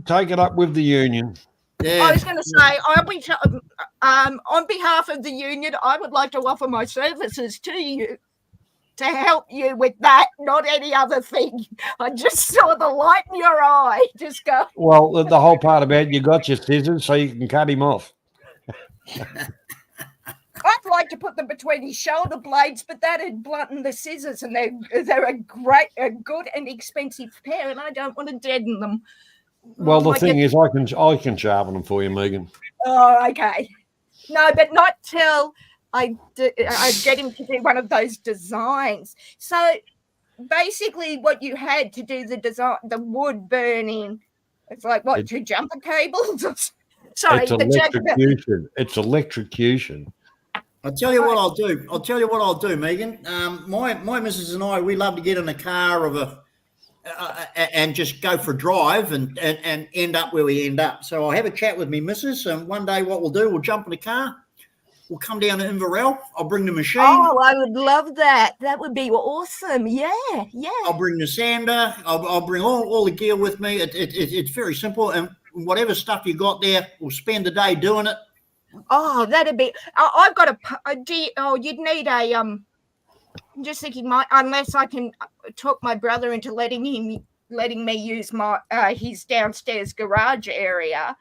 Take it up with the union. I yeah. was going to say, I'll be on behalf of the union, I would like to offer my services to you to help you with that, not any other thing. I just saw the light in your eye. Just go. Well, the whole part about you got your scissors so you can cut him off. I'd like to put them between his shoulder blades, but that'd blunt the scissors, and they're a good and expensive pair, and I don't want to deaden them. Well, the Like thing is, I can sharpen them for you, Megan. Oh, okay. No, but not till I get him to do one of those designs. So basically, what you had to do the design, the wood burning, it's like what, 2 jumper cables? Sorry, It's the jumper. electrocution. It's electrocution. I'll tell you what I'll do. I'll tell you what I'll do, Megan. My missus and I, we love to get in a car and just go for a drive and end up where we end up. So I'll have a chat with me missus, and one day what we'll do, we'll jump in the car, we'll come down to Inverell. I'll bring the machine. Oh, I would love that. That would be awesome. Yeah. I'll bring the sander. I'll bring all the gear with me. It's very simple, and whatever stuff you got there, we'll spend the day doing it. Oh, that'd be. I've got you'd need a I'm just thinking, unless I can talk my brother into letting me use my his downstairs garage area,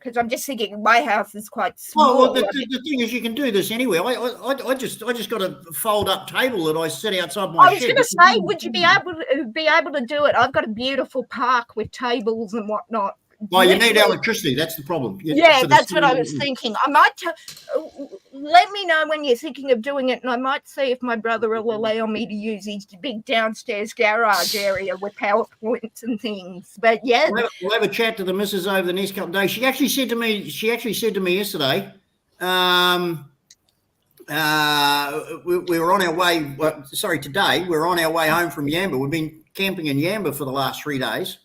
because I'm just thinking my house is quite small. Well, the thing is, you can do this anyway. I just got a fold up table that I sit outside my I was shed. going to say, would you be able to do it? I've got a beautiful park with tables and whatnot. Well, you need electricity. That's the problem. Yeah, that's what I was thinking. I might let me know when you're thinking of doing it, and I might see if my brother will allow me to use his big downstairs garage area with PowerPoints and things. But yeah, We'll have a chat to the missus over the next couple of days. She actually said to me yesterday, we were on our way. Today we're on our way home from Yamba. We've been camping in Yamba for the last 3 days.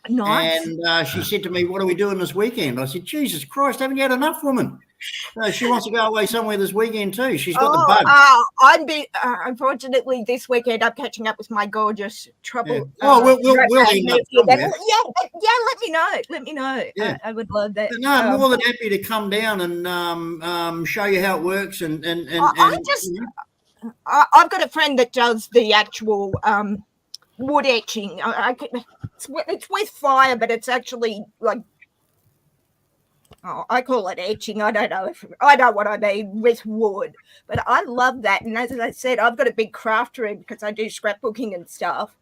nice. And she said to me, "What are we doing this weekend?" I said, "Jesus Christ, haven't you had enough, woman?" She wants to go away somewhere this weekend too. She's got the bug. Unfortunately, this weekend I'm catching up with my gorgeous trouble. Yeah. Oh, we'll end up somewhere. Let me know. Let me know. Yeah. I would love that. No, I'm more than happy to come down and show you how it works. And I've got a friend that does the actual wood etching. It's with fire, but it's actually like, I call it etching. I don't know what I mean with wood, but I love that. And as I said, I've got a big craft room because I do scrapbooking and stuff.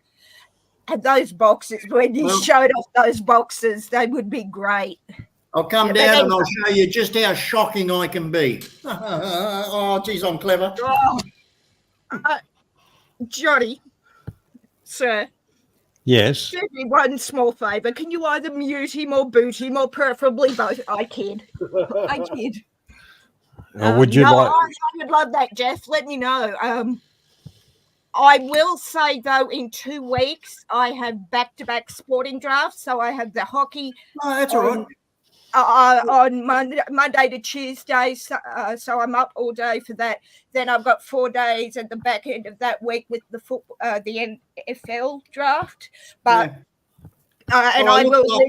And those boxes, when you showed off those boxes, they would be great. I'll come down and I'll show you just how shocking I can be. Oh, geez, I'm clever. Johnny, sir. Yes. Do me one small favour. Can you either mute him or boot him, or preferably both? I kid. I kid. Would you like? I would love that, Jeff. Let me know. I will say though, in 2 weeks I have back-to-back sporting drafts. So I have the hockey. Oh, that's all right. on Monday to Tuesday. So I'm up all day for that. Then I've got 4 days at the back end of that week with the NFL draft. But and Well, I will.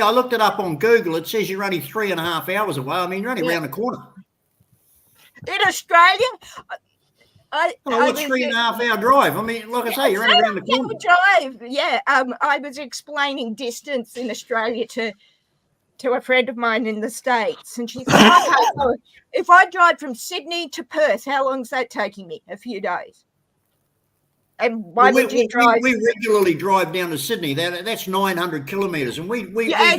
I looked it up on Google. It says you're only 3.5 hours away. I mean, you're only around the corner. In Australia, What's 3.5 hour drive? I mean, like I say, you're only around the corner. Drive. Yeah. I was explaining distance in Australia to a friend of mine in the States, and she said, "Okay, so if I drive from Sydney to Perth, how long's that taking me? A few days." And why would you drive? We regularly drive down to Sydney. That's 900 kilometres, and we do that.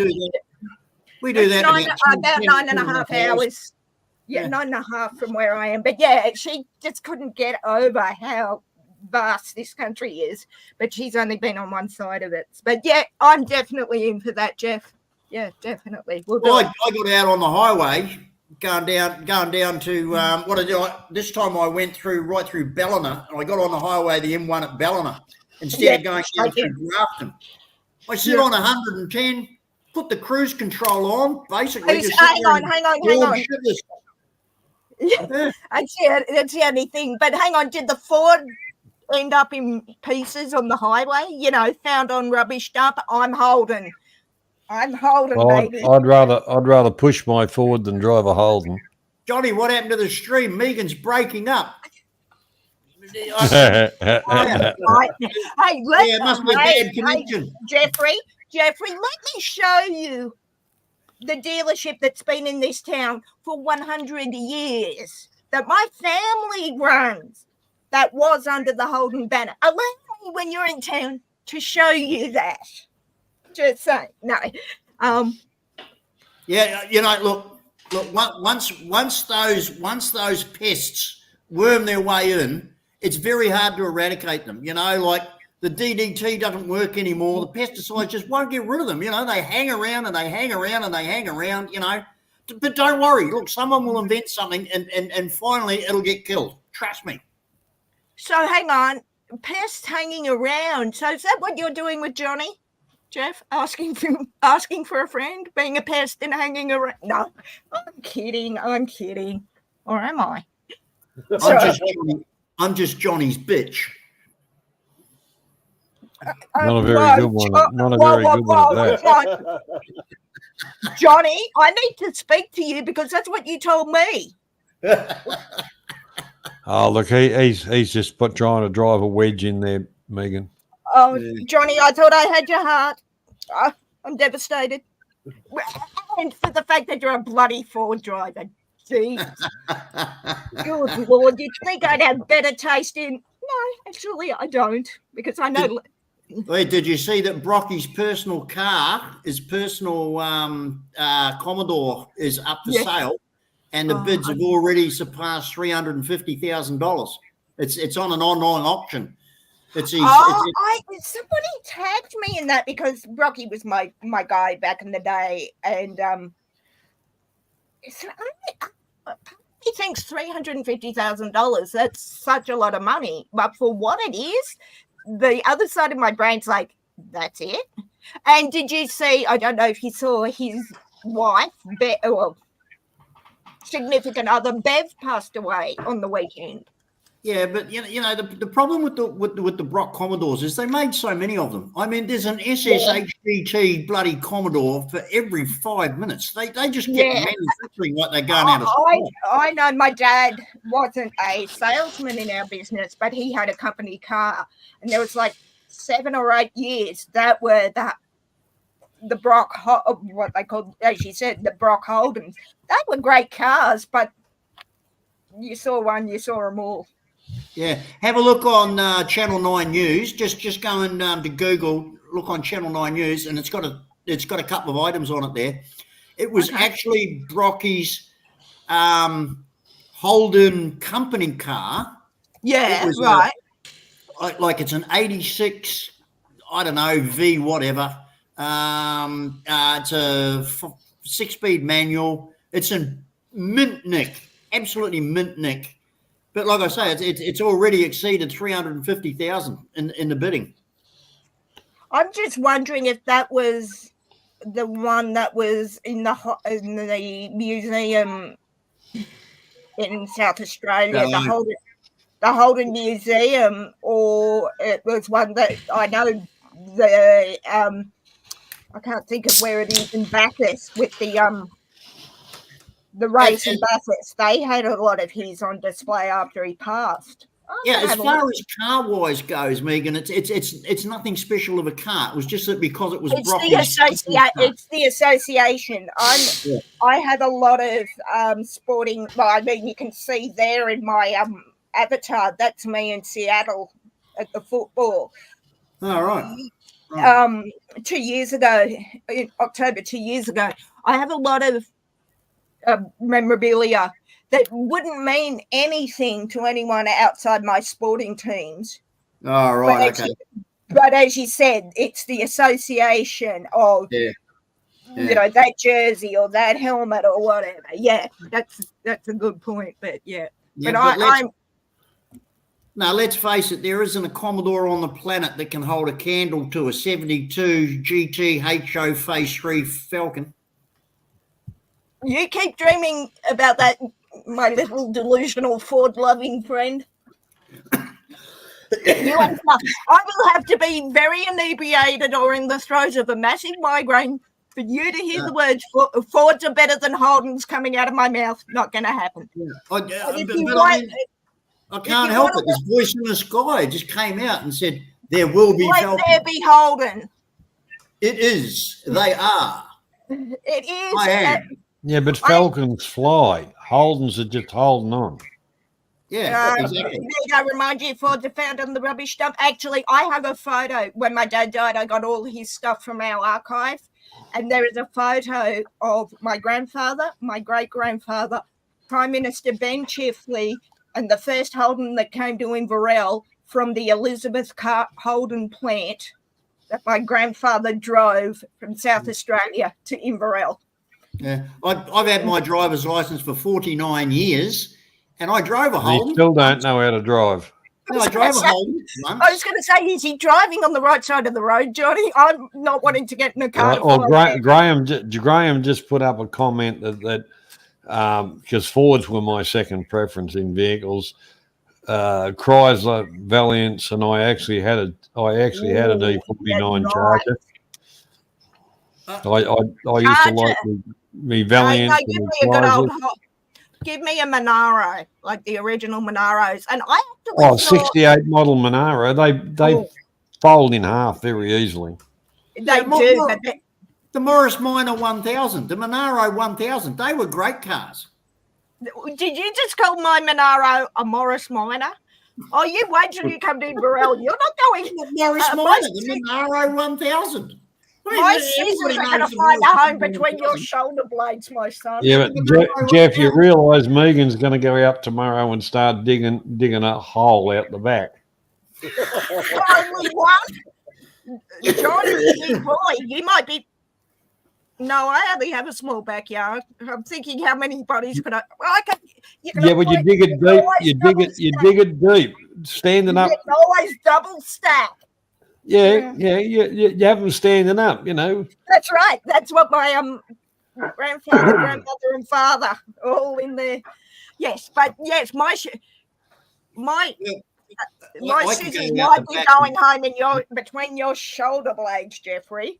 We do that about 9.5 hours. Yeah, 9.5 from where I am. But yeah, she just couldn't get over how vast this country is. But she's only been on one side of it. But yeah, I'm definitely in for that, Jeff. Yeah, definitely. I got out on the highway, going down to this time I went right through Ballina, and I got on the highway, the M1 at Ballina, instead of going down through Grafton. I sit on 110, put the cruise control on, basically. Hang on. Yeah, that's the only thing. But hang on, did the Ford end up in pieces on the highway? You know, found on rubbish dump? I'm holding, baby. I'd rather push my Ford than drive a Holden. Johnny, what happened to the stream? Megan's breaking up. Hey, it must be a bad connection. Jeffrey, let me show you the dealership that's been in this town for 100 years that my family runs, that was under the Holden banner. Allow me when you're in town to show you that. Just saying. No. Yeah, you know, look. Once those pests worm their way in, it's very hard to eradicate them. You know, like the DDT doesn't work anymore. The pesticides just won't get rid of them. You know, they hang around and they hang around and they hang around. You know, but don't worry. Look, someone will invent something and finally it'll get killed. Trust me. So hang on, pests hanging around. So is that what you're doing with Johnny? Jeff, asking for a friend, being a pest and hanging around. No, I'm kidding. Or am I? I'm just Johnny's bitch. Not a very good one. Not a very good one at that. Johnny, I need to speak to you because that's what you told me. Oh, look, he's just trying to drive a wedge in there, Megan. Oh, Johnny, I thought I had your heart. I'm devastated. And for the fact that you're a bloody Ford driver. Gee. Good Lord, you think I'd have better taste in? No, actually, I don't. Because I know... Wait, did you see that Brocky's personal car, his personal Commodore, is up for sale, and the bids have already surpassed $350,000. It's on an online auction. Somebody tagged me in that because Brocky was my guy back in the day, and he thinks $350,000. That's such a lot of money, but for what it is, the other side of my brain's like, that's it. And did you see? I don't know if you saw his wife, significant other Bev, passed away on the weekend. Yeah, but you know the problem with the Brock Commodores is they made so many of them. I mean, there's an SSHDT bloody Commodore for every 5 minutes. They just keep manufacturing like they're going out of stock. I know my dad wasn't a salesman in our business, but he had a company car, and there was like 7 or 8 years that were the Brock, what they called, as you said, the Brock Holdens. They were great cars, but you saw one, you saw them all. Yeah, have a look on Channel 9 News. Just go to Google, look on Channel 9 News, and it's got a couple of items on it there. It was actually Brocky's Holden company car. Yeah, right. Like it's an 86, I don't know, V whatever. It's a 6-speed manual. It's in mint nick, absolutely mint nick. But like I say, it's already exceeded 350,000 in the bidding. I'm just wondering if that was the one that was in the museum in South Australia, the Holden Museum, or it was one that I know I can't think of where it is in Bathurst with the race in Bathurst. They had a lot of his on display after he passed. Yeah, as far as car wise goes, Megan, it's nothing special of a car. It was just that because it was it's the association. I have a lot of sporting. Well, I mean, you can see there in my avatar. That's me in Seattle at the football. All right. 2 years ago, in October 2 years ago, I have a lot of memorabilia that wouldn't mean anything to anyone outside my sporting teams. Oh, right, okay. But as you said, it's the association of, you know, that jersey or that helmet or whatever. Yeah, that's a good point. But now, let's face it, there isn't a Commodore on the planet that can hold a candle to a 72 GT HO Phase 3 Falcon. You keep dreaming about that, my little delusional Ford-loving friend. I will have to be very inebriated or in the throes of a massive migraine for you to hear the words Fords are better than Holdens coming out of my mouth. Not going to happen. Yeah. I can't help it. This voice in the sky just came out and said, there will be Falcon. There be Holden. It is. They are. It is. I am. Yeah, but Falcons fly. Holdens are just holding on. Yeah, exactly. I remind you, Fords are found on the rubbish dump. Actually, I have a photo. When my dad died, I got all his stuff from our archive. And there is a photo of my grandfather, my great-grandfather, Prime Minister Ben Chifley, and the first Holden that came to Inverell from the Elizabeth Holden plant that my grandfather drove from South Australia to Inverell. Yeah, I've had my driver's license for 49 years, and I drove a Holden. You still don't know how to drive. No, I drove a Holden once. I was going to say, is he driving on the right side of the road, Johnny? I'm not wanting to get in a car. Graham just put up a comment that because Fords were my second preference in vehicles, Chrysler, Valiants, and I actually had a D49 Charger. I used to like me Valiant. Give me a Monaro, like the original Monaros, and I actually 68 model Monaro. They fold in half very easily. They do. But the Morris Minor 1000, the Monaro 1000, they were great cars. Did you just call my Monaro a Morris Minor? Oh, you wait till you come to Inverell. You're not going the Morris Minor, the Monaro 1000. My scissors are going to find a home between your shoulder blades, my son. Yeah, but Jeff, you realise Megan's going to go out tomorrow and start digging a hole out the back. Only one? Johnny, boy, you might be... No, I only have a small backyard. I'm thinking how many bodies could I... Well, but you dig it deep. You dig it deep. Standing up. It's always double stack. Yeah, you have them standing up, you know. That's right. That's what my grandfather, grandmother, and father all in there. Yes, but yes, my scissors might be going home in between your shoulder blades, Jeffrey.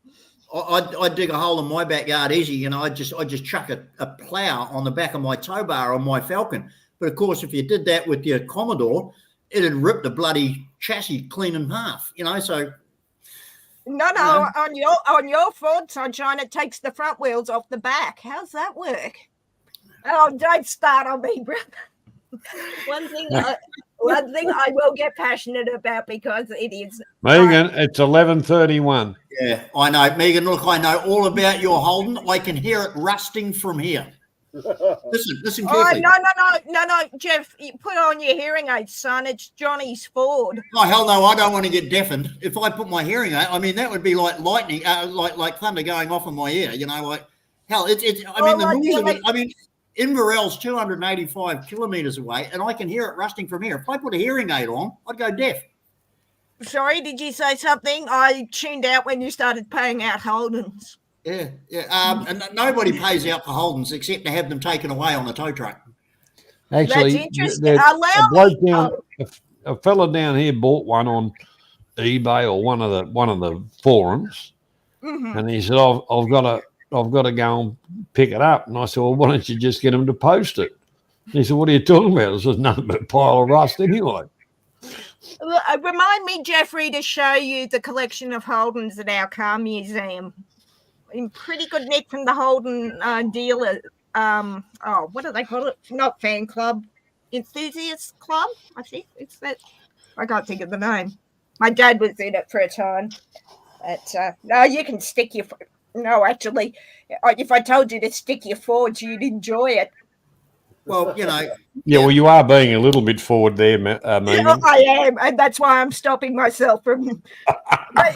I dig a hole in my backyard easy, you know. I just chuck a plough on the back of my tow bar on my Falcon. But of course, if you did that with your Commodore, it'd rip the bloody chassis clean in half, you know. So no, on your Ford Sunshine, it takes the front wheels off the back. How's that work? Oh, don't start on me, brother. One thing I will get passionate about because it is Megan. It's 11:31. Yeah, I know, Megan. Look, I know all about your Holden. I can hear it rusting from here. Listen carefully. Oh, no, Jeff, you put on your hearing aids, son. It's Johnny's Ford. Oh, hell no, I don't want to get deafened. If I put my hearing aid, I mean, that would be like lightning, like thunder going off in my ear, you know, like, hell, the noise of it, I mean, Inverell's 285 kilometres away, and I can hear it rusting from here. If I put a hearing aid on, I'd go deaf. Sorry, did you say something? I tuned out when you started paying out Holdens. Yeah, yeah. And nobody pays out for Holdens except to have them taken away on a tow truck. Actually, That's interesting. there- Allow a bloke me- down, a fella down here bought one on eBay or one of the forums, Mhm. and he said, I've got to go and pick it up. And I said, well, why don't you just get him to post it? He said, what are you talking about? It says nothing but a pile of rust anyway. Remind me, Jeffrey, to show you the collection of Holdens at our car museum. In pretty good nick from the Holden dealer. What do they call it? Not fan club, enthusiast club. I think it's that. I can't think of the name. My dad was in it for a time. But no, you can stick your. No, actually, if I told you to stick your Fords, you'd enjoy it. Well, you know, Yeah, well, you are being a little bit forward there, Megan. I am, and that's why I'm stopping myself from. But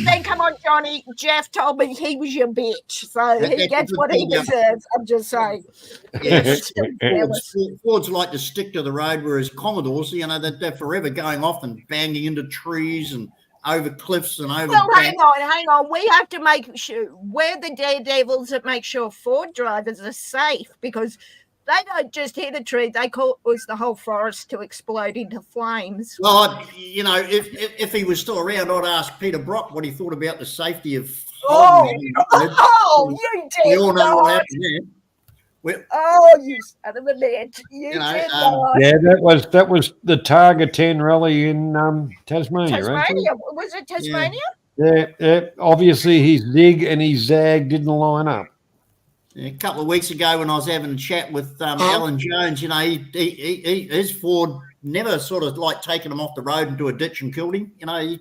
then come on, Johnny. Jeff told me he was your bitch, so he gets what he deserves. I'm just saying. yeah, Fords like to stick to the road, whereas Commodores, you know, they're forever going off and banging into trees and over cliffs and over. Well, hang on. We have to make sure we're the daredevils that make sure Ford drivers are safe, because they don't just hit a tree; they cause the whole forest to explode into flames. Well, you know, if he was still around, I'd ask Peter Brock what he thought about the safety of. You We did all know what not. happened there. You son of a bitch! You You know, did not. Yeah, that was the Targa 10 rally in Tasmania, right? Tasmania, was it Tasmania? Yeah, obviously his zig and his zag didn't line up. A couple of weeks ago, when I was having a chat with Alan Jones, you know, his Ford never sort of like taken him off the road into a ditch and killed him. You know, he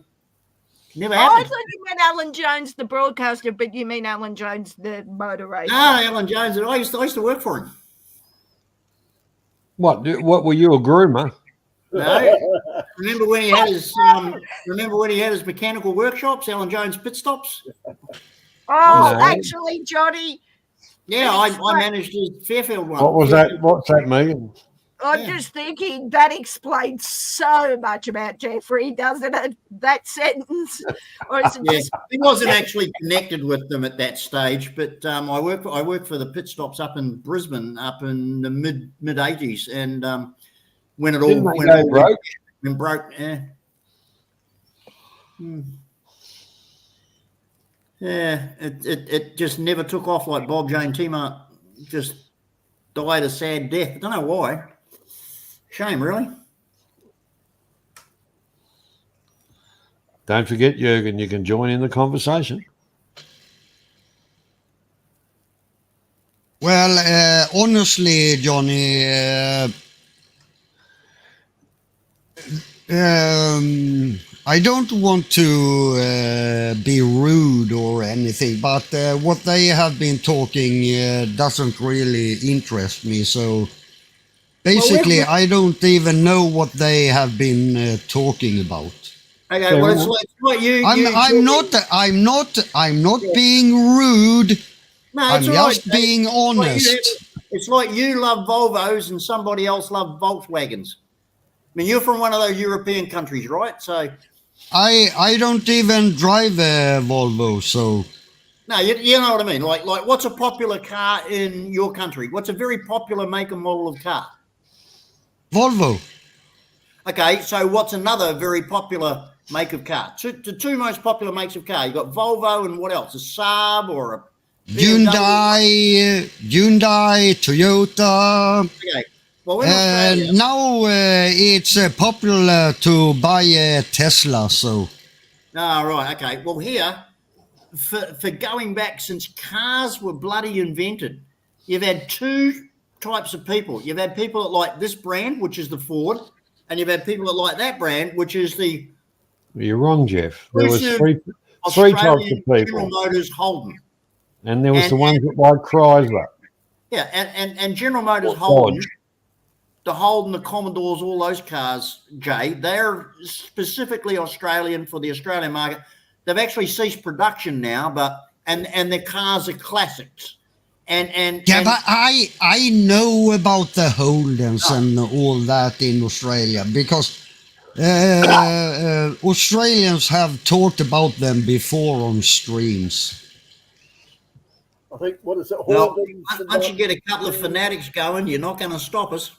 never I happened. thought you meant Alan Jones, the broadcaster, but you mean Alan Jones, the motor racer. No, Alan Jones. I used to work for him. What were you, a groomer? No, remember when he had his mechanical workshops, Alan Jones pit stops? Oh, No. actually, Johnny, Yeah, I managed his Fairfield one. What was that? What's that, Megan? I'm Yeah. just thinking that explains so much about Jeffrey, doesn't it? That sentence, or is it Yeah, just he wasn't actually connected with them at that stage, but I worked for the pit stops up in Brisbane, up in the mid '80s, and when it all Didn't they go broke? went broke, yeah. Yeah, it just never took off like Bob Jane T-Mart just died a sad death. I don't know why. Shame, really. Don't forget, Jürgen, you can join in the conversation. Well, honestly, Johnny, I don't want to be rude or anything, but what they have been talking doesn't really interest me. So basically, I don't even know what they have been talking about. Okay, well, it's like you. I'm not being rude. No, I'm it's all just right. being honest. It's like you love Volvos and somebody else loves Volkswagens. I mean, you're from one of those European countries, right? So, I don't even drive a Volvo, so no, you know what I mean. Like, what's a popular car in your country? What's a very popular make and model of car? Volvo. Okay, so what's another very popular make of car? The two most popular makes of car. You got Volvo and what else? A Saab or a BMW? Hyundai, Toyota. Okay. Well, in Australia, Now it's popular to buy a Tesla, so right. Okay. Well, here, for going back since cars were bloody invented, you've had two types of people. You've had people that like this brand, which is the Ford, and you've had people that like that brand, which is the You're wrong, Jeff. There was Exclusive three types Australian of General people, Motors Holden. and there was and- the ones that like Chrysler. Yeah, and General Motors Or Holden, Dodge. the Holden, the Commodores, all those cars, Jay, they're specifically Australian for the Australian market. They've actually ceased production now, but and their cars are classics. And yeah, but I know about the Holdens and all that in Australia because Australians have talked about them before on streams. I think, what is it? Well, Holden's and once you get a couple of fanatics going, you're not going to stop us.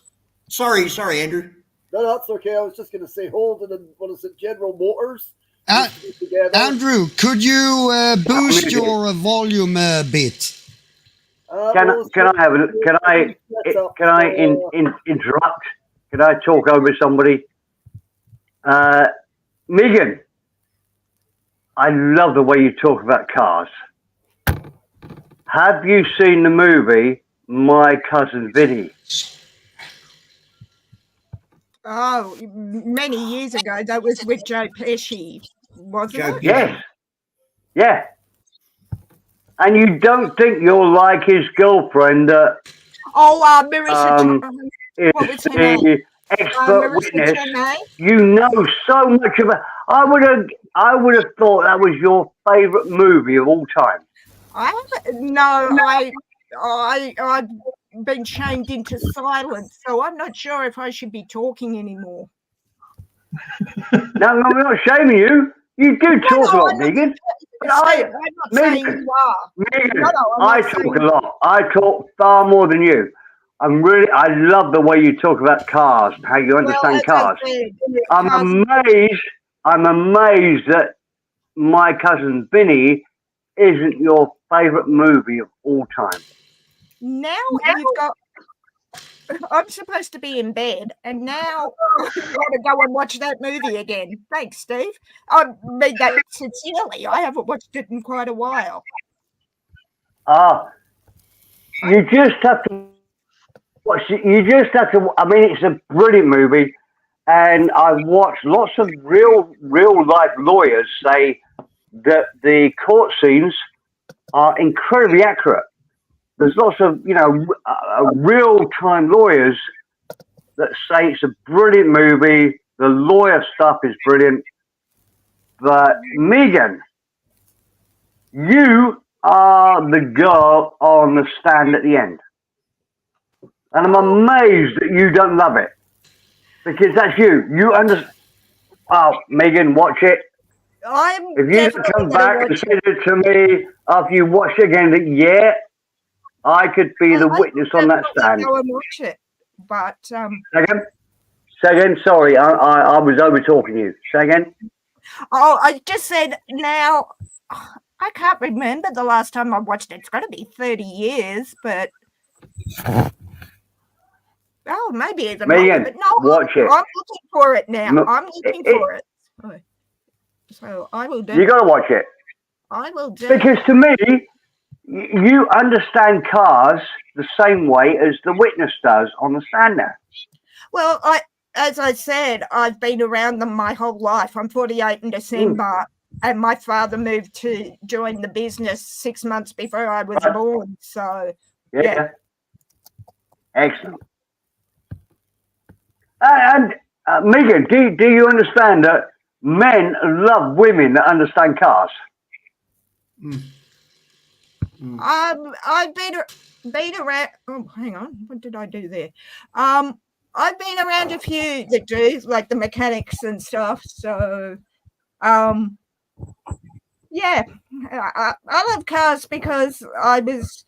Sorry, Andrew. No, that's okay. I was just going to say Holden and what is it? General Motors. Uh, used to be together. Andrew, could you boost your volume a bit? Can I interrupt? Can I talk over somebody? Megan, I love the way you talk about cars. Have you seen the movie My Cousin Vinny? Oh, many years ago, that was with Joe Pesci, wasn't Joe it? Yes. Yeah. And you don't think you're like his girlfriend that Oh, Marissa. is What was her name? the expert witness. Tomei? You know so much about. I would have thought that was your favourite movie of all time. I've been shamed into silence, so I'm not sure if I should be talking anymore. No, I'm not shaming you. You do talk a lot, Megan. But I'm not saying Megan, you are. Megan, I'm I not talk saying- a lot. I talk far more than you. I love the way you talk about cars and how you understand as I cars. said, I'm amazed that My Cousin Vinny isn't your favourite movie of all time. now you've got. I'm supposed to be in bed, and now I want to go and watch that movie again. Thanks, Steve. I mean that sincerely. I haven't watched it in quite a while. You just have to watch it. You just have to. I mean, it's a brilliant movie, and I've watched lots of real life lawyers say that the court scenes are incredibly accurate. There's lots of real time lawyers that say it's a brilliant movie. The lawyer stuff is brilliant, but Megan, you are the girl on the stand at the end. And I'm amazed that you don't love it. Because that's you. You understand. Oh, Megan, watch it. If you come back and say it to me after you watch it again, that I could be the witness on that stand. Go and watch it, but Say again. Sorry, I was over talking you. Say again. Oh, I just said now. I can't remember the last time I watched it. It's got to be 30 years, but maybe even Megan, longer. But no, watch it. I'm looking for it now. I'm looking for it. So I will do. You got to watch it. I will do. Because to me, you understand cars the same way as the witness does on the stand now. Well, as I said, I've been around them my whole life. I'm 48 in December, and my father moved to join the business 6 months before I was born. So, yeah. Excellent. And Megan, do you understand that men love women that understand cars? I've been around. Oh, hang on. What did I do there? I've been around a few that do, like the mechanics and stuff. So, yeah, I love cars because I was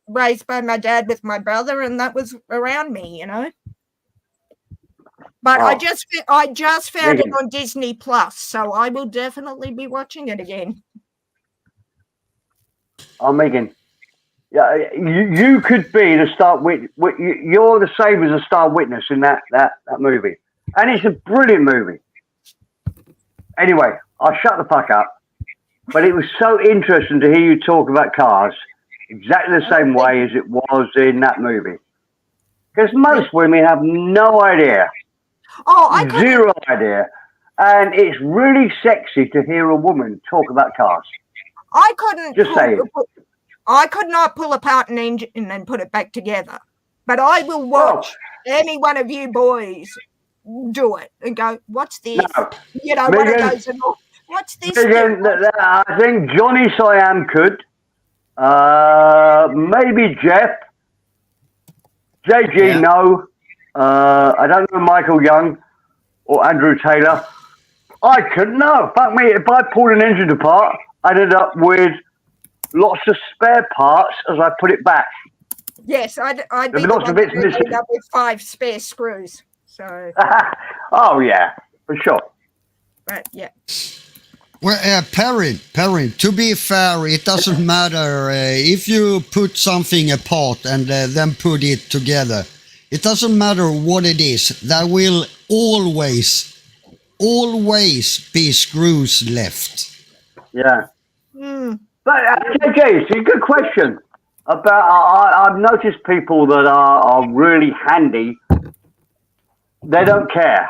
raised by my dad with my brother, and that was around me, But I just found it on Disney Plus, so I will definitely be watching it again. Oh, Megan, you could be the star witness. You're the same as a star witness in that movie, and it's a brilliant movie. Anyway, I'll shut the fuck up. But it was so interesting to hear you talk about cars exactly the same way as it was in that movie. Because most women have no idea. Zero idea. And it's really sexy to hear a woman talk about cars. I couldn't. Just saying. I could not pull apart an engine and put it back together. But I will watch any one of you boys do it and go, "What's this?" No. Megan, one of those. What's this? Megan, I think Johnny Siam could. Maybe Jeff. JG, no. I don't know Michael Young or Andrew Taylor. I couldn't know. Fuck me. If I pulled an engine apart, I ended up with lots of spare parts as I put it back. Yes, I'd be There'll be the lots one of bits that would end missing. up with 5 spare screws. So, Oh yeah, for sure. but yeah. Well, Perry, to be fair, it doesn't matter if you put something apart and then put it together. It doesn't matter what it is. There will always be screws left. Yeah. Mm. But JJ, it's a good question. I've noticed people that are really handy. They don't care.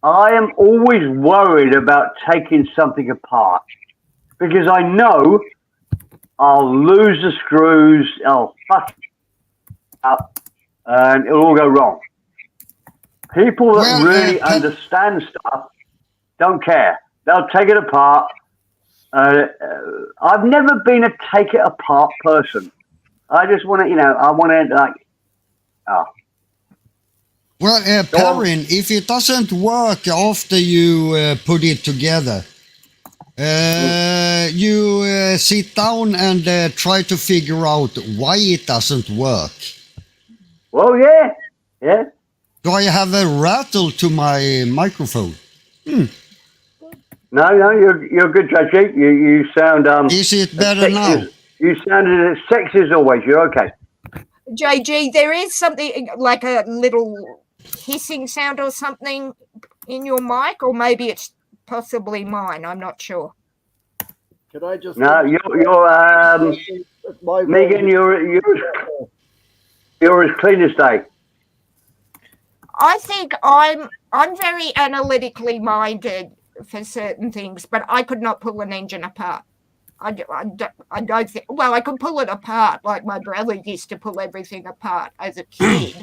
I am always worried about taking something apart because I know I'll lose the screws, I'll fuck it up, and it'll all go wrong. People that Well, really understand stuff don't care. They'll take it apart. I've never been a take it apart person. I just want to, I want to like, oh. Well, Perrin, if it doesn't work after you put it together, you sit down and try to figure out why it doesn't work. Well, yeah. Do I have a rattle to my microphone? No, you're good, JG. You sound Is it better sexy now? You sounded as sexy as always. You're okay. JG, there is something like a little hissing sound or something in your mic, or maybe it's possibly mine. I'm not sure. Can I just? No, you're Megan. You're as clean as day. I think I'm very analytically minded for certain things, but I could not pull an engine apart. I don't think. Well, I could pull it apart like my brother used to pull everything apart as a kid,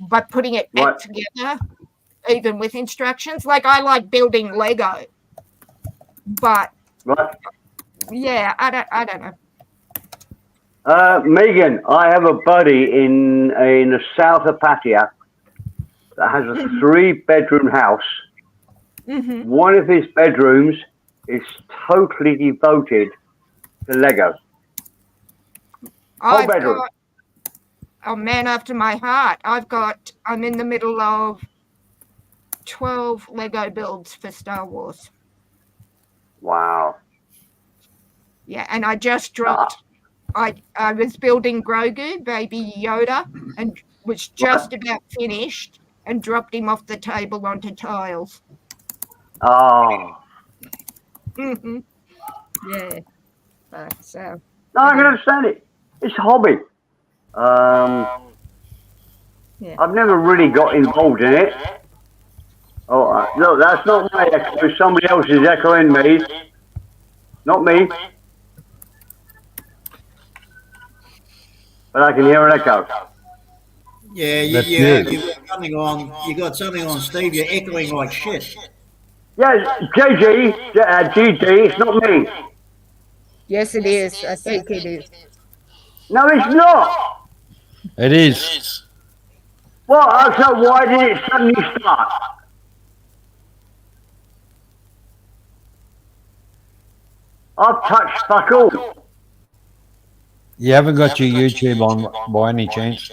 but putting it back together, even with instructions, like I like building Lego, but yeah, I don't know. Megan, I have a buddy in the south of Pattaya that has a 3-bedroom house. Mm-hmm. One of his bedrooms is totally devoted to Lego. Whole bedroom. A man after my heart. I'm in the middle of 12 Lego builds for Star Wars. Wow. Yeah, and I just dropped. I was building Grogu, Baby Yoda, and was just about finished and dropped him off the table onto tiles. Oh. Mm-hmm. Yeah. So. No, I can understand it. It's a hobby. Yeah. I've never really got involved in it. Oh, look, that's not my echo. Somebody else is echoing me. Not me. But I can hear an echo. Yeah, you've got something on. You got something on, Steve. You're echoing like shit. Yeah, JG, GG, it's not me. Yes, it is. I think it is. No, it's not. It is. Well, so why did it suddenly start? I've touched fuck all. You haven't got your YouTube on by any chance?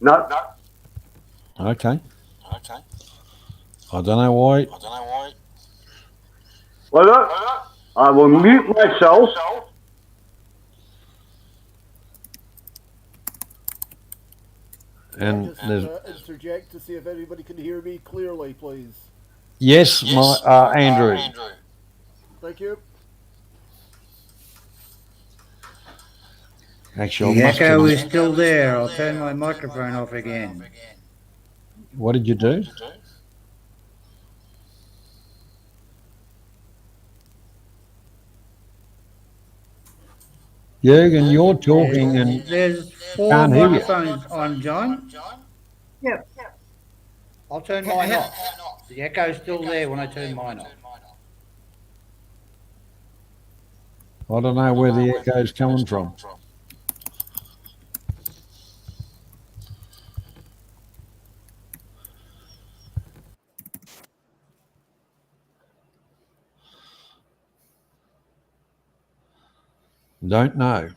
No. Okay. I don't know why. Well, look, I will mute myself. And Just there's interject to see if anybody can hear me clearly, please. yes, my Andrew. Thank you. Actually, The I must echo turn- is still there. I'll turn my microphone off again. What did you do? Jürgen, you're talking and There's 4 Can't hear you. microphones on, John. Yep. I'll turn mine off. The echo's still there when I turn mine off. I don't know where the echo's coming from. Don't know.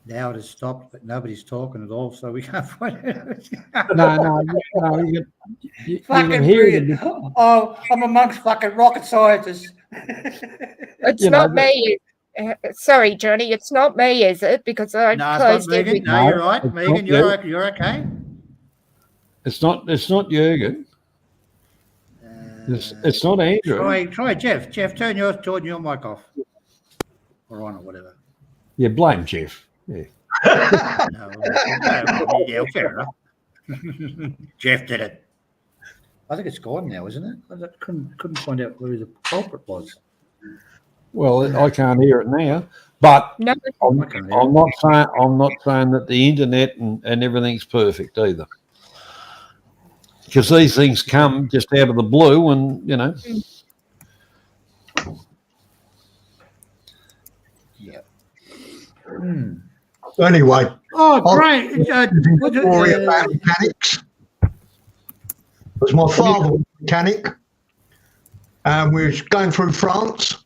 Now it has stopped, but nobody's talking at all, so we can't find it. No. You Fucking can hear it. brilliant. Oh, I'm amongst fucking rocket scientists. It's You know, not me. Sorry, Johnny, it's not me, is it? Because I No, it's not closed Megan. everything. No, you're right. it's Megan, not you're okay. It's not Jürgen. It's not Andrew. Try Jeff. Jeff, turn your mic off. Or on or whatever. Yeah, blame Jeff. Yeah. No, yeah, fair enough. Jeff did it. I think it's gone now, isn't it? I couldn't find out who the culprit was. Well, I can't hear it now, but No, I'm not saying that the internet and everything's perfect either, because these things come just out of the blue, and you know. Yeah. Anyway, Oh, great. story about mechanics. Because my father was a mechanic, and we was going through France.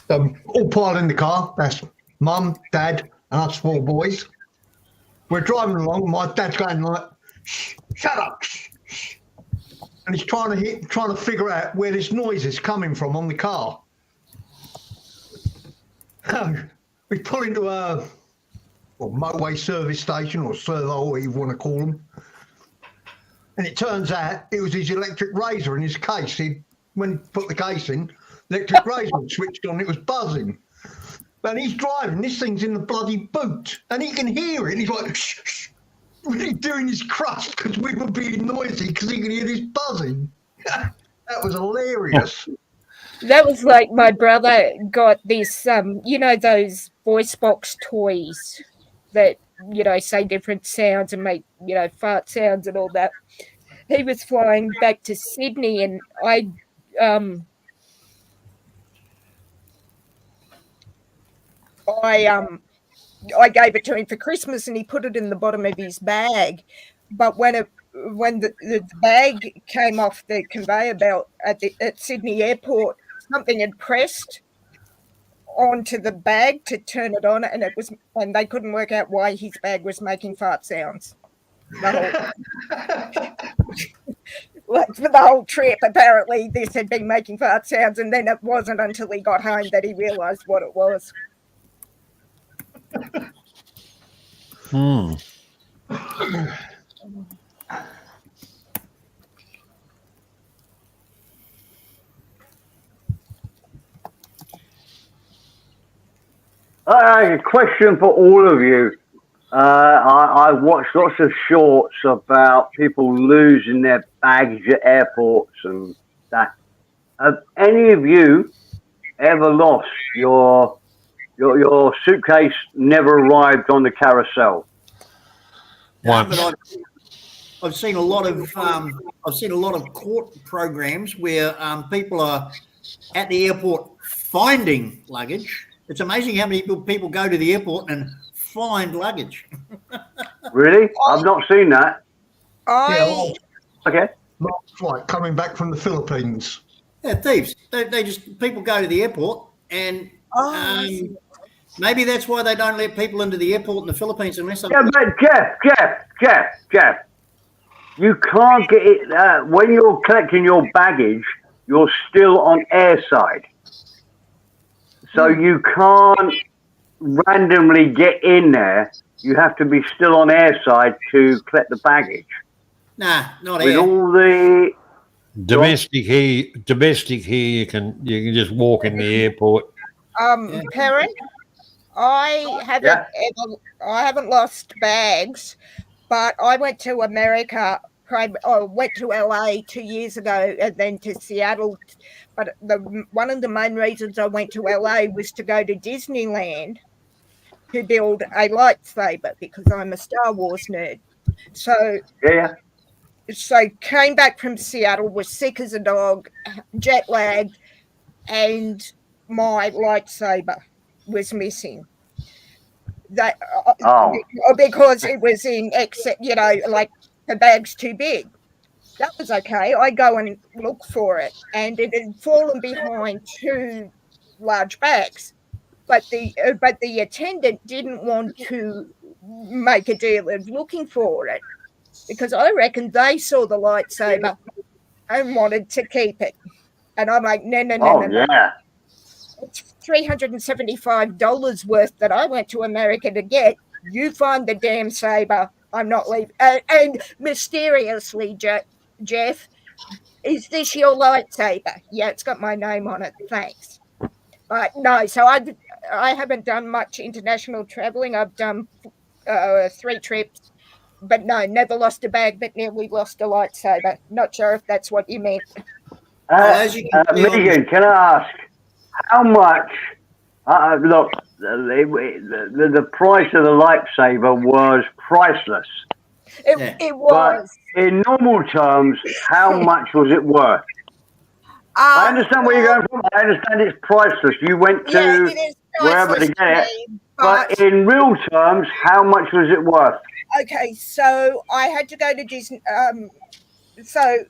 All piled in the car. That's mum, dad, and us 4 boys. We're driving along. My dad's going like, "Shut up!" And he's trying to figure out where this noise is coming from on the car. We pull into a motorway service station or servo, whatever you want to call them. And it turns out it was his electric razor in his case. When he put the case in, electric razor switched on, it was buzzing. And he's driving, this thing's in the bloody boot, and he can hear it. He's like, shh, shh, really doing his crust because we were being noisy because he could hear this buzzing. That was hilarious. that was like my brother got this, those voice box toys that, say different sounds and make, fart sounds and all that. He was flying back to Sydney, and I gave it to him for Christmas, and he put it in the bottom of his bag. But when the bag came off the conveyor belt at Sydney Airport, something had pressed onto the bag to turn it on, and they couldn't work out why his bag was making fart sounds. Like for the whole trip, apparently this had been making fart sounds, and then it wasn't until he got home that he realised what it was. A question for all of you. I watched lots of shorts about people losing their baggage at airports and that. Have any of you ever lost your suitcase? Never arrived on the carousel. Once. But I've seen a lot of court programs where people are at the airport finding luggage. It's amazing how many people go to the airport and find luggage. Really? I've not seen that. Okay. Last flight coming back from the Philippines. Yeah, thieves. They just people go to the airport, and maybe that's why they don't let people into the airport in the Philippines unless. Yeah, but Jeff, you can't get it when you're collecting your baggage. You're still on airside, so you can't randomly get in there. You have to be still on airside to collect the baggage. Nah, not with air. all the Domestic here, you can just walk in the airport. Perrin, I haven't lost bags, but I went to America. I went to LA 2 years ago and then to Seattle. But one of the main reasons I went to LA was to go to Disneyland to build a lightsaber because I'm a Star Wars nerd. So came back from Seattle, was sick as a dog, jet lagged, and my lightsaber was missing. That because it was in like the bag's too big. That was okay. I go and look for it, and it had fallen behind 2 large bags. But the attendant didn't want to make a deal of looking for it because I reckon they saw the lightsaber and wanted to keep it. And I'm like, no. yeah. It's $375 worth that I went to America to get. You find the damn saber. I'm not leaving. And mysteriously, Jeff, is this your lightsaber? Yeah, it's got my name on it. Thanks. But no, so I haven't done much international traveling. I've done 3 trips, but no, never lost a bag, but nearly lost a lightsaber. Not sure if that's what you meant. Megan, can I ask how much? Look, the price of the lightsaber was priceless. It was. But in normal terms, how much was it worth? I understand where you're going from. I understand it's priceless. You went to wherever to get it. But in real terms, how much was it worth? Okay, so I had to go to Disney. So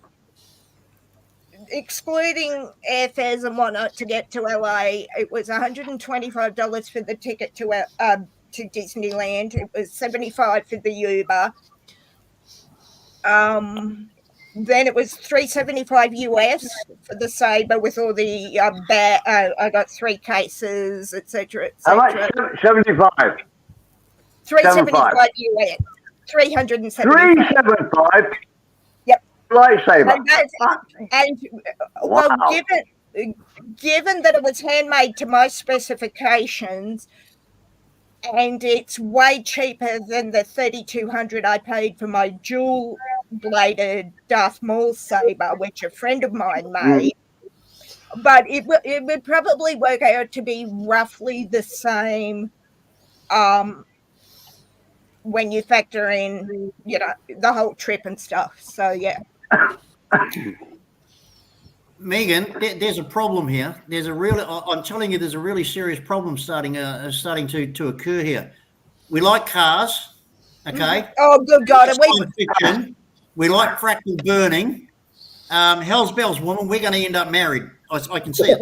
excluding airfares and whatnot to get to LA, it was $125 for the ticket to Disneyland. It was $75 for the Uber. Then it was $375 US for the saber with all the I got 3 cases, etc. How much? 75. $375 US. $375. 375. Yep. Lightsaber. And well, given that it was handmade to my specifications, and it's way cheaper than the $3,200 I paid for my dual-bladed Darth Maul saber, which a friend of mine made. But it would probably work out to be roughly the same when you factor in, the whole trip and stuff. So, yeah. Megan, there's a problem here. I'm telling you, there's a really serious problem starting to occur here. We like cars, okay? Oh, good God. Fiction. We like fractal burning. Hell's bells, woman. We're going to end up married. I can see it.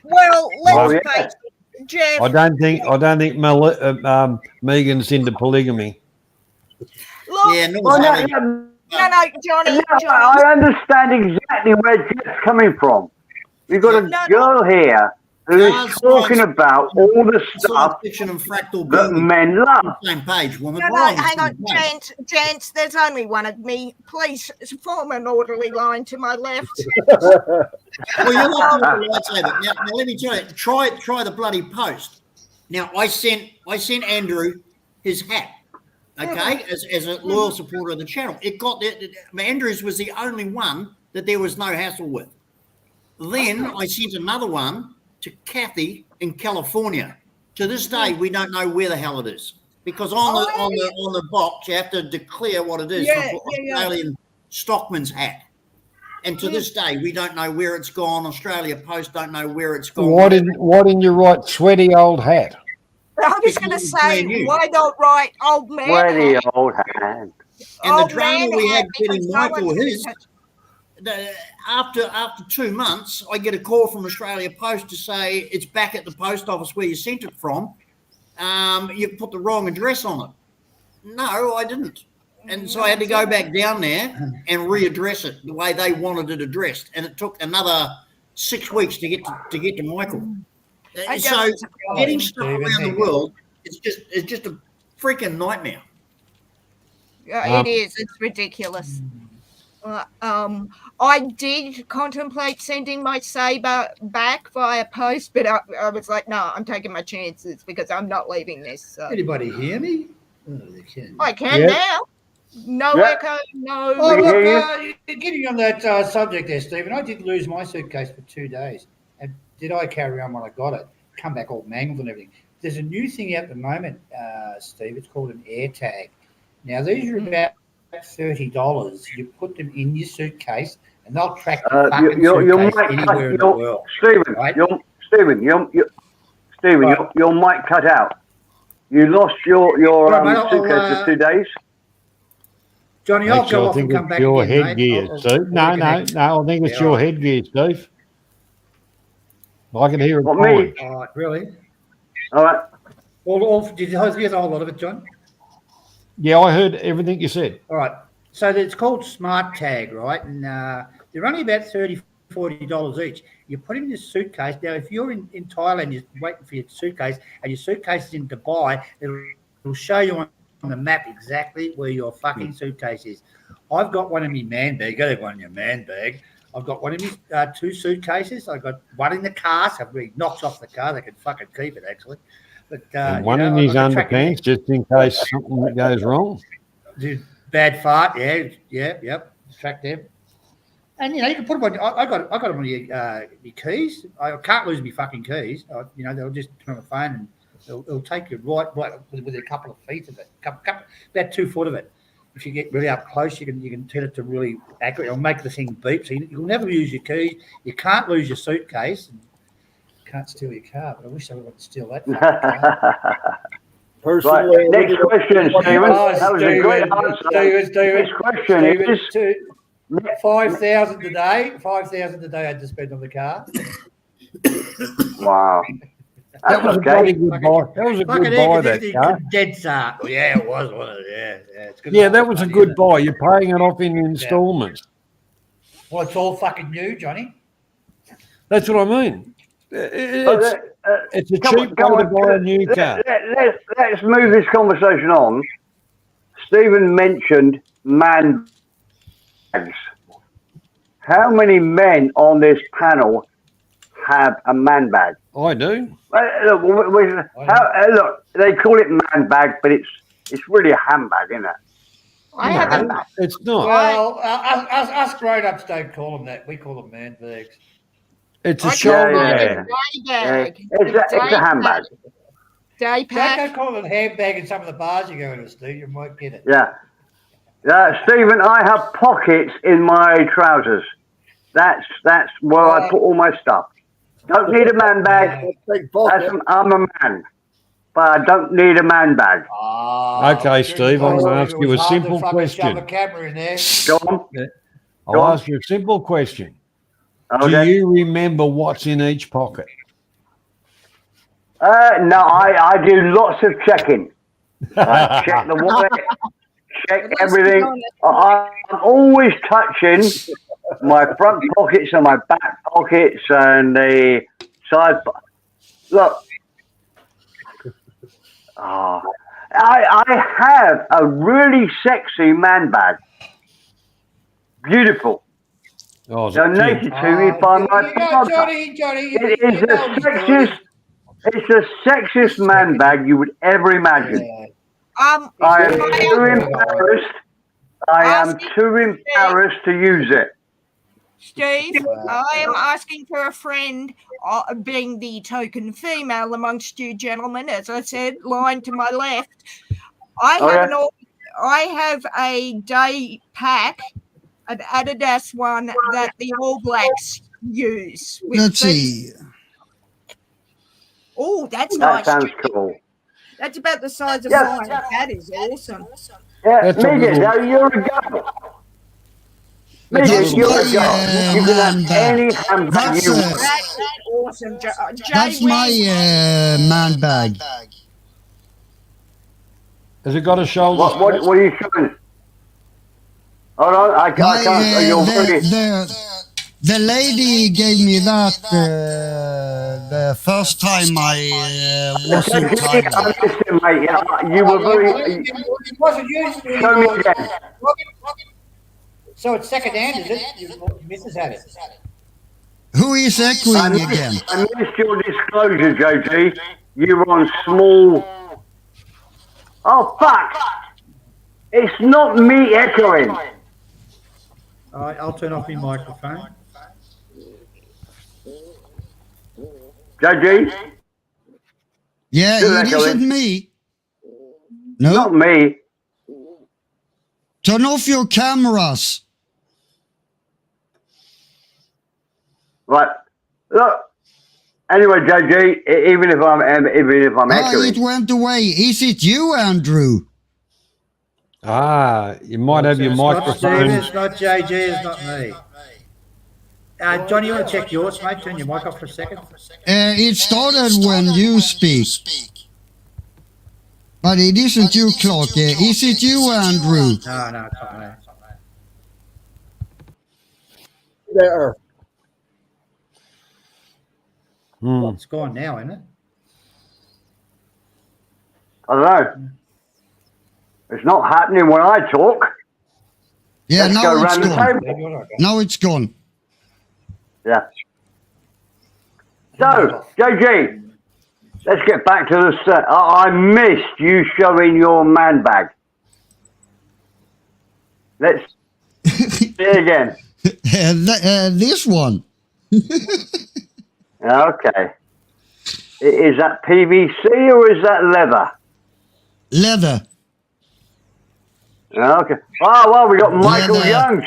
Well, let's face it, Jeff. I don't think Megan's into polygamy. Look, Yeah, no, Johnny. I understand exactly where Jeff's coming from. You've got a girl here who's talking about all the stuff fiction and fractal that burning. men love. Same page, woman. No, hang on, gents, there's only one of me. Please form an orderly line to my left. Well, you're not doing the lightsaber. Now, let me tell you, try the bloody post. Now, I sent Andrew his hat, okay, as a loyal supporter of the channel. It got there. Andrews was the only one that there was no hassle with. Then I sent another one to Kathy in California. To this day, we don't know where the hell it is because on the box you have to declare what it is. Australian stockman's hat. And to this day, we don't know where it's gone. Australia Post don't know where it's gone. Why didn't you write sweaty old hat? I was going to say, why not write old man? Sweaty old hat. And the drama we had getting Michael his. After 2 months, I get a call from Australia Post to say it's back at the post office where you sent it from. You put the wrong address on it. No, I didn't. And so I had to go back down there and readdress it the way they wanted it addressed. And it took another 6 weeks to get to Michael. So getting stuff around the world, it's just a freaking nightmare. It is. It's ridiculous. I did contemplate sending my saber back via post, but I was like, no, I'm taking my chances because I'm not leaving this. So. Anybody hear me? Oh, they can. I can now. No echo, no. Oh, look, getting on that subject there, Stephen, I did lose my suitcase for 2 days. And did I carry on when I got it? Come back all mangled and everything. There's a new thing out at the moment, Steve. It's called an AirTag. Now, these are about $30. You put them in your suitcase, and they'll track the fucking suitcase anywhere in the world. Stephen, right? your mic cut out. You lost your suitcase for 2 days. Johnny, I'll Actually, go I off and think come it's back your again, mate. headgear, I'll Steve. No, reconnect. I think it's Yeah, your all right. headgear, Steve. I can hear it What, fine. me? All right, really? All right. Did you hear the whole lot of it, John? Yeah, I heard everything you said. All right. So it's called Smart Tag, right? And they're only about $30-$40 each. You put them in your suitcase. Now, if you're in Thailand, you're waiting for your suitcase, and your suitcase is in Dubai, it'll show you on the map exactly where your fucking suitcase is. I've got one in my man bag. You got to have one in your man bag. I've got one in my 2 suitcases. I've got one in the car, so if he knocks off the car, they can fucking keep it, actually. But And one in his underpants, just in case something goes wrong. Dude, bad fart, yep. Track them. And you can put them on. I got them on your keys. I can't lose my fucking keys. They'll just turn on the phone and it'll take you right with a couple of feet of it, about 2 foot of it. If you get really up close, you can turn it to really accurate. It'll make the thing beep. So you'll never lose your keys. You can't lose your suitcase. And can't steal your car, but I wish I would steal that. Right. Next question, Stephen. That was a great answer. Steven. Next question is 5,000 a day. 5,000 a day I had to spend on the car. wow. That was a bloody good buy. That was a good buy, that car. Dead start. Oh, yeah, it was, wasn't it? Yeah. It's good. Yeah, that was a good buy. You're paying it off in installments. Well, it's all fucking new, Johnny. That's what I mean. It's a cheap way to buy a new car. Let's move this conversation on. Stephen mentioned man bags. How many men on this panel have a man bag? I do. Look, they call it man bag, but it's really a handbag, isn't it? I haven't. It's not. Well, us grown-ups don't call them that. We call them man bags. It's a I shoulder call it bag. a day bag. It's a handbag. Day pack. Don't call it a handbag in some of the bars you go to, Steve. You might get it. Yeah. Stephen, I have pockets in my trousers. That's where I put all my stuff. Don't need a man bag. I'm a man, but I don't need a man bag. Okay, Steve, I'm going to ask you a simple question. Shove a camera in there. Go on. I'll ask you a simple question. Okay. Do you remember what's in each pocket? No, I do lots of checking. I check the wallet, check everything. I'm always touching my front pockets and my back pockets and the side. Look, I have a really sexy man bag. Beautiful. Oh, is it Donated pink? to me by my father. Johnny, It's the sexiest man bag you would ever imagine. I am too embarrassed. I am too embarrassed to use it. Steve, I am asking for a friend, being the token female amongst you gentlemen, as I said, lying to my left. I have a day pack, an Adidas one that the All Blacks use. Let's see. Oh, that's That nice. sounds cool. That's about the size of Yes. mine. That is awesome. Yeah, That's a Midget, little- you're a girl. That's Midget, you're a my, girl. You can have man bag. any handbag That's, you want. That's awesome. Jay, That's my man bag. Has it got a shoulder? What are you showing? Hold on, I can't. You're very... The lady gave me that the first time I was in Thailand. Listen, mate, you were very... It wasn't used. Show me again. So it's second hand, is it? Your missus had it. Who is echoing again? I missed your disclosure, JG. You were on small... Oh, fuck! It's not me echoing. All right, I'll turn off my microphone. JG? Yeah, Still it echoing. isn't me. No, Not me. turn off your cameras. Right. Look. Anyway, JG, even if I'm Ah, echoing... it went away. Is it you, Andrew? You might have your It's not microphone. Steve, it's not JG, it's not me. Johnny, you want to check yours, mate? Turn your mic off for a second. It started when you speak. But it isn't you, Clark. Is it you, Andrew? No, it's not me. There. It's gone now, isn't it? I don't know. It's not happening when I talk. Yeah, Let's now go it's round the gone. table. Maybe you're not. Now it's gone. Yeah. So, JG, let's get back to the set. I missed you showing your man bag. Let's see it again. This one. Okay. Is that PVC or is that leather? Leather. Okay. Oh, well, we got Michael Leather. Young.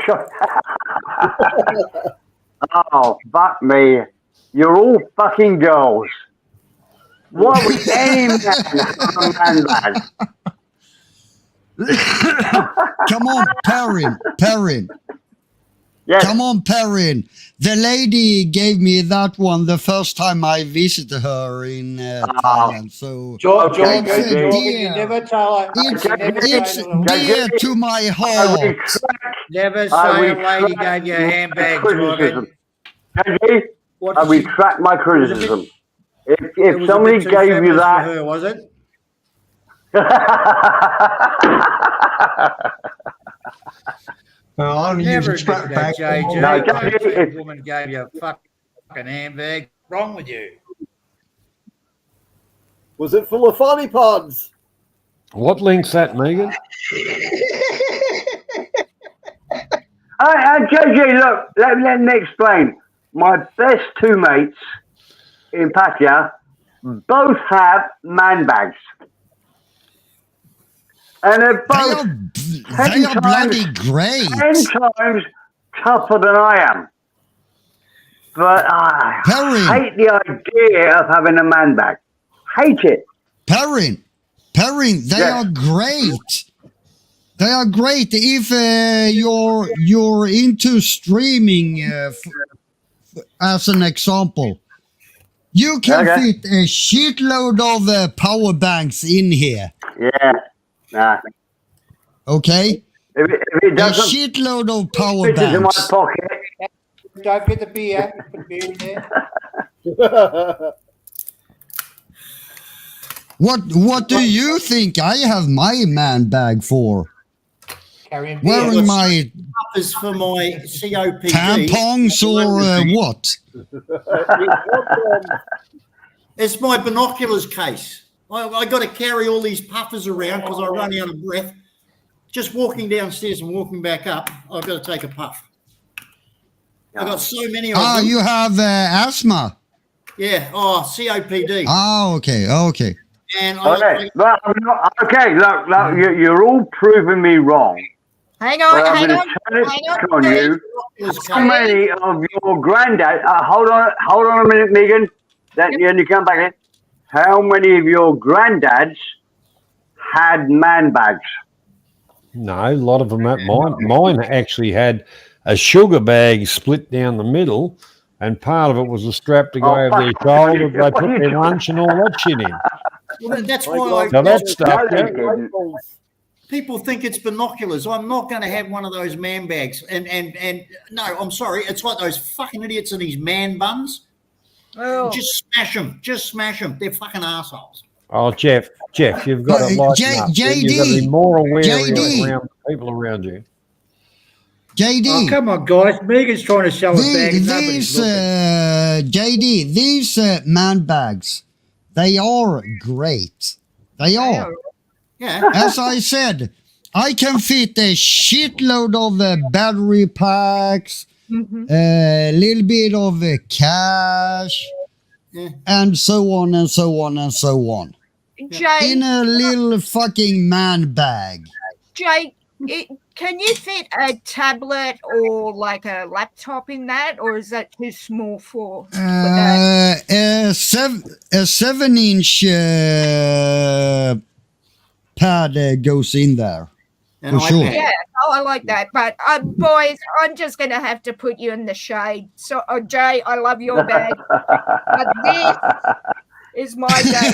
Oh, fuck me. You're all fucking girls. What would any man have a man bag? Come on, Perrin. Yes. Come on, Perrin. The lady gave me that one the first time I visited her in Thailand. So George, Okay, it's JG. you never tell her. it's you never it's say to them, dear to my I heart. retract never I say a lady retract gave you a handbag, my criticism. Jordan. JG, What I did she- retract my criticism. it If was a somebody bit too gave you feminist for that, her, was it? I only Never use a strap admit that, bag. JJ. No, Don't JJ, say a if- woman gave you a fucking handbag. What's wrong with you? Was it full of funny puns? What link's that, Megan? JJ, look, let me explain. My best two mates in Pattaya both have man bags. And they're both They are bloody great. 10 times tougher than I am. But I Perry. hate the idea of having a man bag. Hate it. Perrin, they Yeah. are great. They are great if you're into streaming, as an example. You can Okay. fit a shitload of power banks in here. Yeah. Nah. Okay, If it a doesn't shitload of power fit into my banks. pocket, Don't forget the beer. Put beer in there. What do you think I have my man bag for? Carrying beer. Wearing my Is for my COPD. tampons or what? It's my binoculars case. I got to carry all these puffers around because I run out of breath. Just walking downstairs and walking back up, I've got to take a puff. I've got so many of them. You have asthma. Yeah. Oh, COPD. Okay. And okay. Well, okay, look, you're all proving me wrong. Hang But on, I'm hang going on. to turn it hang back on, on Steve. you. binoculars How case. many of your granddad? Hold on a minute, Megan. Then you come back in. How many of your granddads had man bags? No, a lot of them. Mine actually had a sugar bag split down the middle, and part of it was a strap to go Oh, over their fuck. shoulder. They What put are you their doing? lunch and all that shit in. Well, that's My why God. Now that stuff, No, they yeah. didn't. people think it's binoculars. I'm not going to have one of those man bags. And no, I'm sorry. It's like those fucking idiots in these man buns. Oh. Just smash them. They're fucking assholes. Oh, Jeff, you've got to lighten up. You've got to be more aware JD. around people around you. JD. Oh, come on, guys. Megan's trying to show us bags. Nobody's These looking. JD, these man bags, they are great. They are. Yeah. As I said, I can fit a shitload of battery packs, Mhm. a little bit of cash, Yeah. and so on and so on and so on. Jay, In a little fucking man bag. Jay, can you fit a tablet or like a laptop in that, or is that too small for that? A 7-inch pad goes in there. An For sure. iPad. Yeah, oh, I like that. But boys, I'm just going to have to put you in the shade. So, Jay, I love your bag. But this is my bag.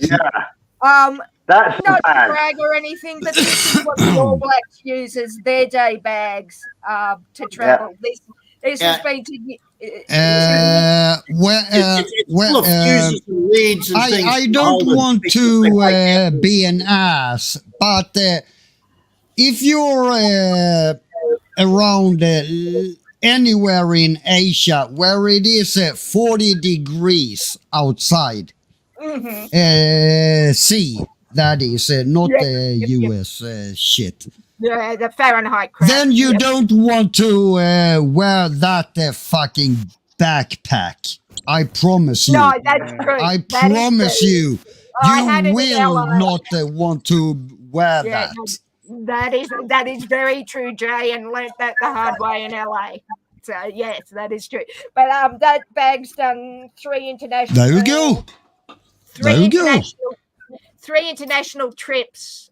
Yeah, that's the Not to bag. brag or anything, but this is what the All Blacks use as their day bags to travel. This has been to. It's full of fuses and leads and things. I to don't hold it. want to be an ass, but if you're around anywhere in Asia where it is 40 degrees outside, sea, that is not US shit. Yeah, the Fahrenheit crap. Then you don't want to wear that fucking backpack. I promise you. No, that's true. I That is promise true. you. I had it You in will LA. not want to wear Yeah, that. that is very true, Jay, and learnt that the hard way in LA. So yes, that is true. But that bag's done 3 international. There you go. There you go. Three international trips.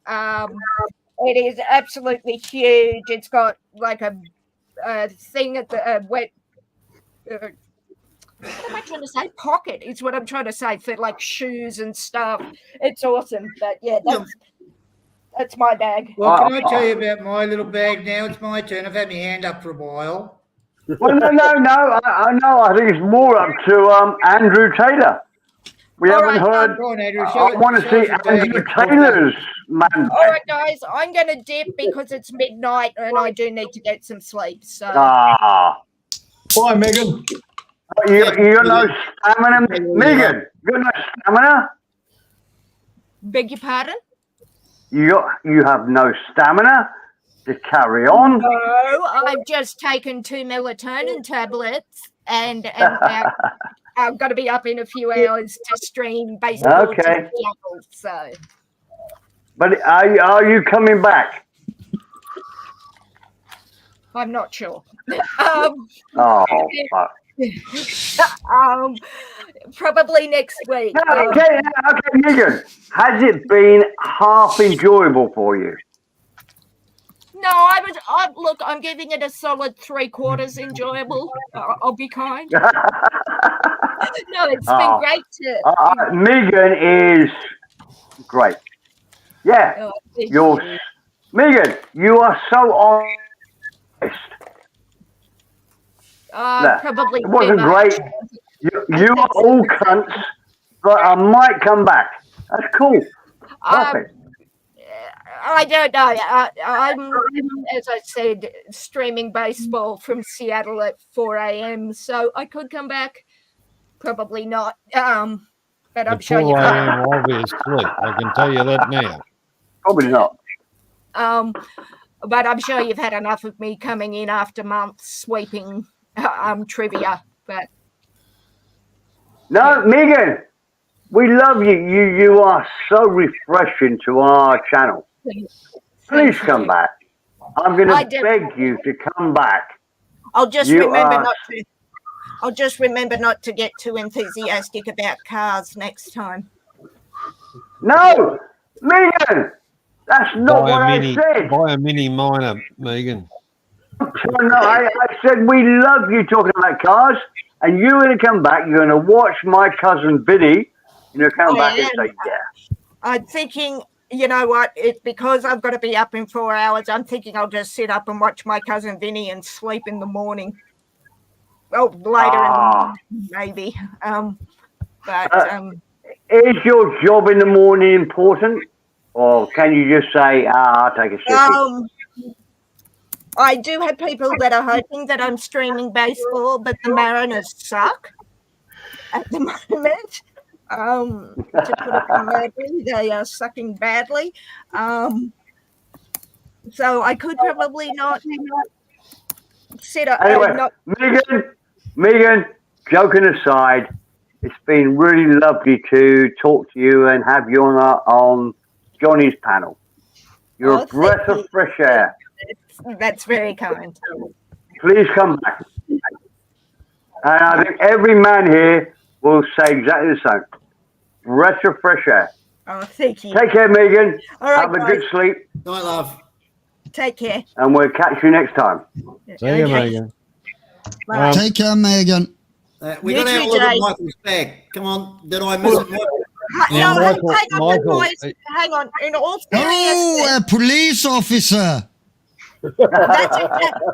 It is absolutely huge. It's got like a thing at the wet. What am I trying to say? Pocket is what I'm trying to say for like shoes and stuff. It's awesome. But yeah, that's my bag. Well, can I tell you about my little bag now? It's my turn. I've had my hand up for a while. Well, no. I know. I think it's more up to Andrew Taylor. We All haven't right, heard. Go on, Andrew. I want to see Andrew Taylor's man. All right, guys, I'm going to dip because it's midnight and I do need to get some sleep. So Ah, Bye, Megan. you got no stamina, Megan. You got no stamina. beg your pardon? You have no stamina to carry on. No, I've just taken 2 melatonin tablets and I've got to be up in a few hours to stream baseball. Okay. So But are you coming back? I'm not sure. Oh, fuck. Probably next week. No, okay, Megan. Has it been half enjoyable for you? No, look, I'm giving it a solid 3/4 enjoyable. I'll be kind. No, it's been great to. Megan is great. Yeah, Megan. You are so honest. Probably it wasn't too much. great. You are all cunts, but I might come back. That's cool. Perfect. I don't know. I'm, as I said, streaming baseball from Seattle at 4 a.m. So I could come back. Probably not. But I'm At sure 4 you can. a.m. I'll be asleep. I can tell you that now. Probably not. But I'm sure you've had enough of me coming in after months sweeping trivia. But No, Megan, we love you. You are so refreshing to our channel. Please come back. I'm going to beg you to come back. I'll just You remember are- not to. I'll just remember not to get too enthusiastic about cars next time. No, Megan, that's not what I said. Buy a mini miner, Megan. No, I said we love you talking about cars, and you're going to come back. You're going to watch my cousin Vinny. You're going to come back and say, yeah. I'm thinking, you know what? It's because I've got to be up in 4 hours. I'm thinking I'll just sit up and watch my cousin Vinny and sleep in the morning. Well, later in the morning, maybe. Is your job in the morning important? Or can you just say, I'll take a shit? I do have people that are hoping that I'm streaming baseball, but the Mariners suck at the moment. To put it mildly, they are sucking badly. So I could probably not sit up. Anyway, Megan, joking aside, it's been really lovely to talk to you and have you on Johnny's panel. You're a breath of fresh air. That's very kind. Please come back. And I think every man here will say exactly the same. Breath of fresh air. Oh, thank you. Take care, Megan. All right, Have a guys. good sleep, Night, love. Take care. and we'll catch you next time. See you, Megan. Bye. Take care, Megan. We You got to have too, a look at Jay. Michael's bag. Come on. Did I miss it? Now, No, Michael- hang on, Michael, boys. Hang on. In all Oh, seriousness, a police officer. that's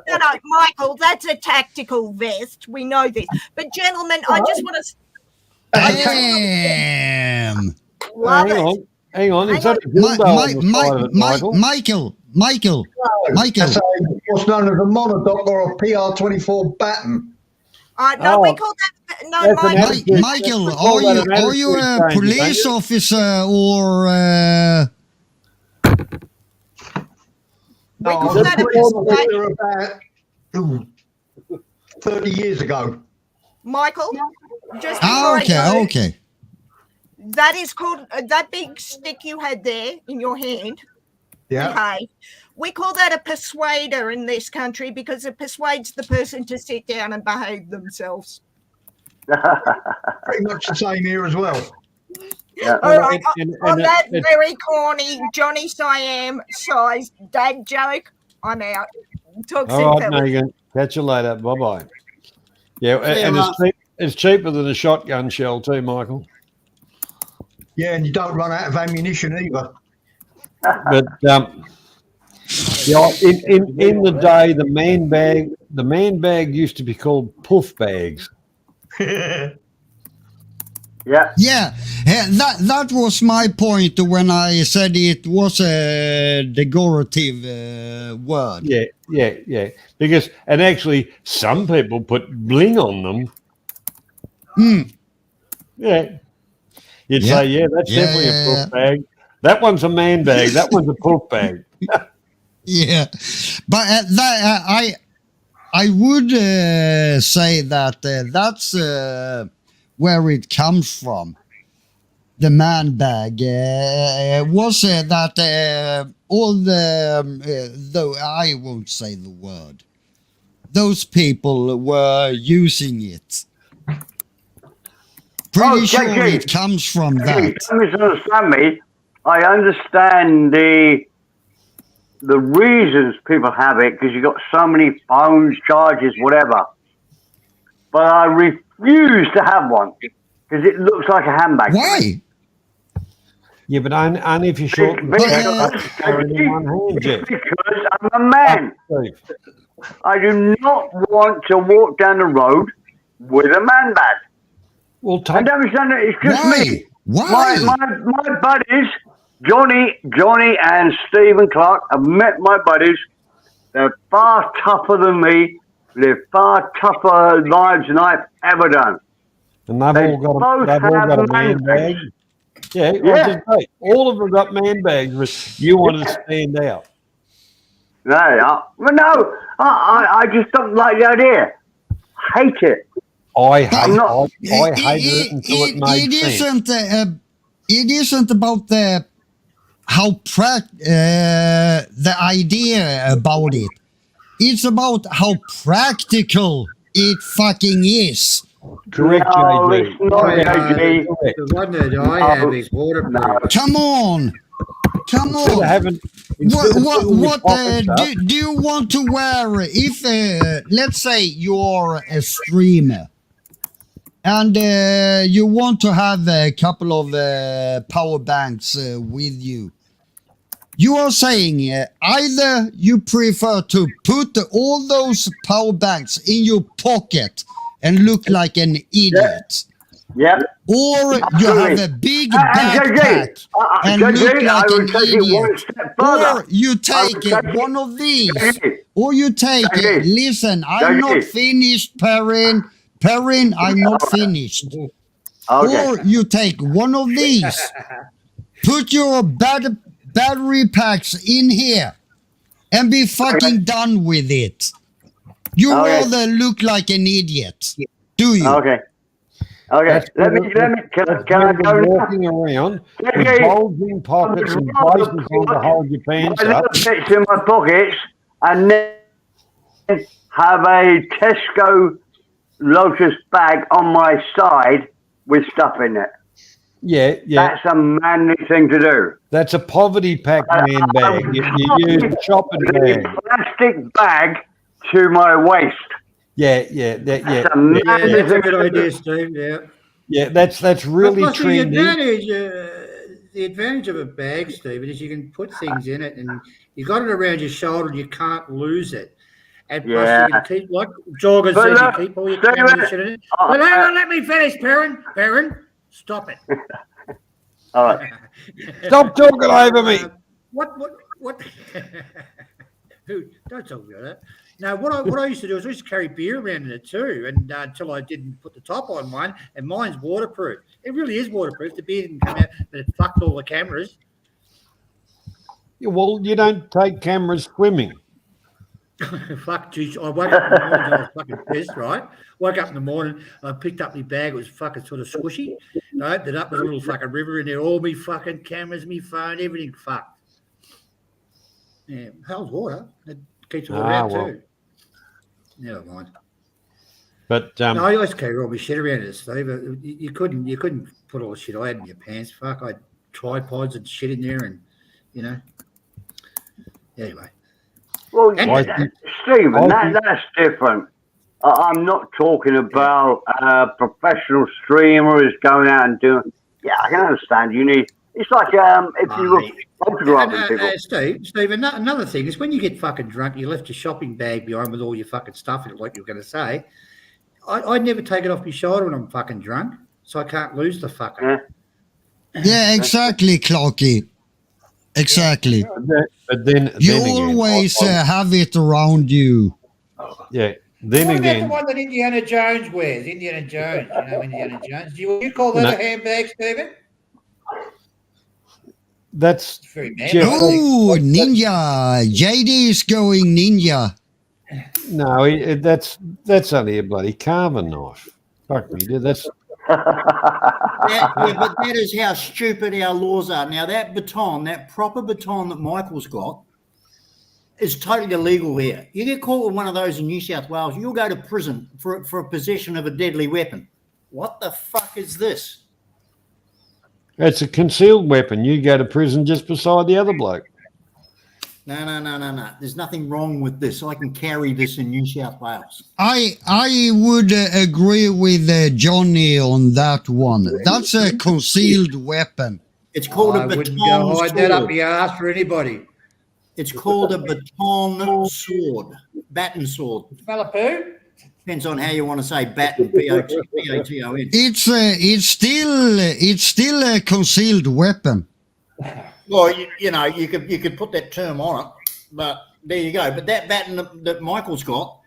no, Michael, that's a tactical vest. We know this. But gentlemen, I just want to Damn. love hang it. on. Hang on. Is Hang that a Mi- dildo on the side of it, Michael? Michael. That's what's known as a monodoc or a PR24 baton. No, we Oh. call that no, That's an Michael. attitude- Michael, we call that an are you a attitude change, police don't you? officer or We No, call I was that a police persuade- officer about 30 years ago. Michael, just before I okay, go, okay. that is called that big stick you had there in your hand. Yeah. Okay. We call that a persuader in this country because it persuades the person to sit down and behave themselves. Pretty much the same here as well. Yeah. All right. And- On and that it- very corny Johnny Siam sized dad joke, I'm out. Talk soon, All right, fellas. Megan. Catch you later. Bye bye. Yeah, See you, and Mark. it's cheaper than a shotgun shell too, Michael. Yeah, and you don't run out of ammunition either. But yeah, in the day, the man bag used to be called puff bags. Yeah. Yeah, that was my point when I said it was a decorative word. Yeah. Because and actually, some people put bling on them. Hmm. Yeah. You'd Yeah. say, yeah, that's Yeah, definitely yeah, a puff bag. That one's a man bag. That one's a puff bag. Yeah, but I would say that that's where it comes from. The man bag was that all the though I won't say the word. Those people were using it. Pretty sure JG. it comes from Hey, that. don't misunderstand me. I understand the reasons people have it because you've got so many phones, chargers, whatever. But I refuse to have one because it looks like a handbag. Why? Yeah, but only if you're short and Because, fat, carrying in one hand, Jeff. because I'm a man. Steve. I do not want to walk down the road with a man bag. Well, I take don't understand it. It's just Why? me. Why? My buddies, Johnny and Stephen Clark, have met my buddies. They're far tougher than me. Live far tougher lives than I've ever done. and they've They all got both a have man man bag. bags. Yeah, Yeah. I just say, all of them got man bags, but you wanted to stand out. No, I just don't like the idea. Hate it. I hate, I'm not- I hated it until it made sense. It isn't about the idea about it. It's about how practical it fucking is. Correct, No, JG. it's not, JG. Correct. The one that I have is waterproof. No. Come on, come Instead of on. having, instead of filling your What pockets up, do you want to wear if let's say you're a streamer and you want to have a couple of power banks with you? You are saying either you prefer to put all those power banks in your pocket and look like an idiot, Yep. or you Absolutely. have a big And backpack and look JG, I like would an take it one idiot, step further. or you take would take one of these, JG, or you take JG, listen, I'm not JG. finished, Perrin, I'm not finished. Okay. Or you take one of these, put your battery packs in here, and be fucking done with it. You Okay. rather look like an idiot, do you? Okay. Okay. that's Let me. that's Can I better go than now? walking around with JG, bulging pockets and braces on to hold your pants my up. little bits in my pockets and then have a Tesco Lotus bag on my side with stuff in it. Yeah, yeah. That's a manly thing to do. That's a poverty pack man bag. You use a shopping bag. A plastic bag to my waist. Yeah, yeah, That's a Yeah, manly that's a thing good to idea, do. Steve. Yeah. yeah. That's really Plus, trendy. the advantage of a bag, Stephen, is you can put things in it, and you got it around your shoulder, and you can't lose it. And plus, Yeah. you can keep, like Jorgen But says, look, you keep all your Stephen, cameras and shit in it. uh, But hang uh, on, let me finish, Perrin. Stop it. All right. Stop talking over me. What? Who? Don't talk about that. No, what I used to do is I used to carry beer around in it too, and until I didn't put the top on mine, and mine's waterproof. It really is waterproof. The beer didn't come out, but it fucked all the cameras. Yeah, well, you don't take cameras swimming. Fuck, geez, I woke up in the morning, I was fucking pissed, right? Woke up in the morning, I picked up my bag, it was fucking sort of squishy. I opened it up, there's a little fucking river in there, all me fucking cameras, me phone, everything fucked. Yeah, hell's water. It keeps water out well. too. Never mind. But No, I used to carry all my shit around it, Steve. You couldn't put all the shit I had in your pants. Fuck, I had tripods and shit in there, and you know. Anyway. Well, I Stephen, think- that's different. I'm not talking about a professional streamer who's going out and doing. Yeah, I can understand. You need. It's like if you were photographing people. Steve, another thing is when you get fucking drunk, you left your shopping bag behind with all your fucking stuff in it, like you were going to say. I never take it off my shoulder when I'm fucking drunk, so I can't lose the fucker. Yeah. Yeah, exactly, Clarky. Exactly. but then You then again, always have it around you. yeah. Then What about the again, one that Indiana Jones wears? Indiana Jones, Indiana Jones. Do you call that No. a handbag, Stephen? that's It's very manly. Jeff, Oh, ninja. JD is going ninja. no. That's only a bloody carving knife. Fuck me, dude. That's But that is how stupid our laws are. Now, that baton, that proper baton that Michael's got, is totally illegal here. You get caught with one of those in New South Wales, you'll go to prison for possession of a deadly weapon. What the fuck is this? it's a concealed weapon. You go to prison just beside the other bloke. No. There's nothing wrong with this. I can carry this in New South Wales. I would agree with Johnny on that one. That's a concealed weapon. It's called I a wouldn't baton go hide that up sword. the ass for anybody. It's called a baton sword. Baton sword. Smell a poo? Depends on how you want to say baton, B-A-T-O-N. It's still a concealed weapon. Well, you could put that term on it, but there you go. But that baton that Michael's got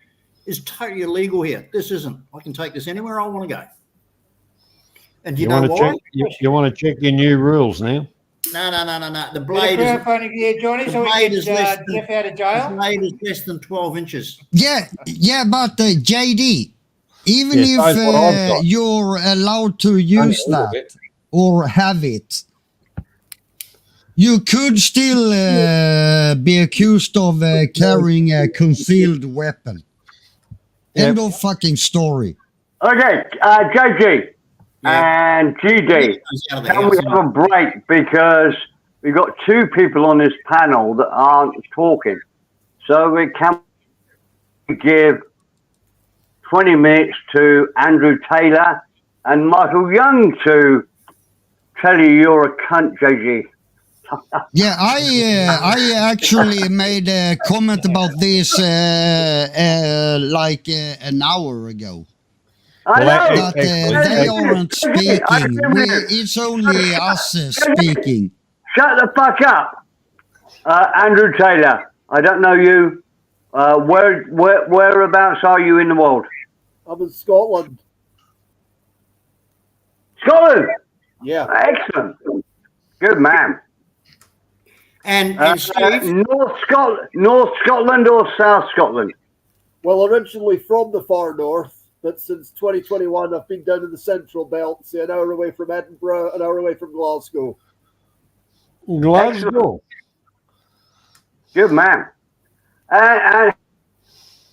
is totally illegal here. This isn't. I can take this anywhere I want to go. And do you know want to why? check? You want to check your new rules now? No. The Bit blade of is crowdfunding here, Johnny, so we blade can is less get than- Jeff out of the jail. blade is less than 12 inches. Yeah, but JD, even Yeah, that's what I've if got. you're allowed to use that or have it, you could still be accused of carrying a concealed weapon. End of fucking story. Okay, JG and GD. Out of the Can house, we have a break because we've got two people on this panel that aren't talking. So we can give 20 minutes to Andrew Taylor and Michael Young to tell you you're a cunt, JG. Yeah, I actually made a comment about this like an hour ago. I Well, know. But they aren't speaking. It's only us speaking. Shut the fuck up. Andrew Taylor, I don't know you. Whereabouts are you in the world? I'm in Scotland. Scotland. Yeah. Excellent. Good man. And Steve, North Scotland or South Scotland? Well, originally from the far north, but since 2021, I've been down in the central belt, say an hour away from Edinburgh, an hour away from Glasgow. Glasgow. Good man. And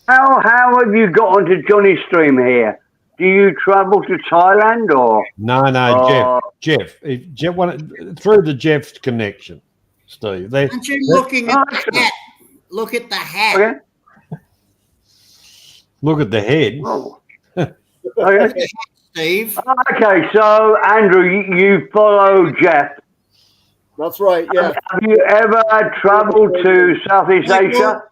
how have you got onto Johnny's stream here? Do you travel to Thailand or? No, Jeff. Jeff. Through the Jeff connection, Steve. Aren't you looking at the hat? Look at the hat. Okay. Look at the head. Oh. Okay. Steve. Okay, so Andrew, you follow Jeff. That's right. Yeah. Have you ever travelled to Southeast Asia?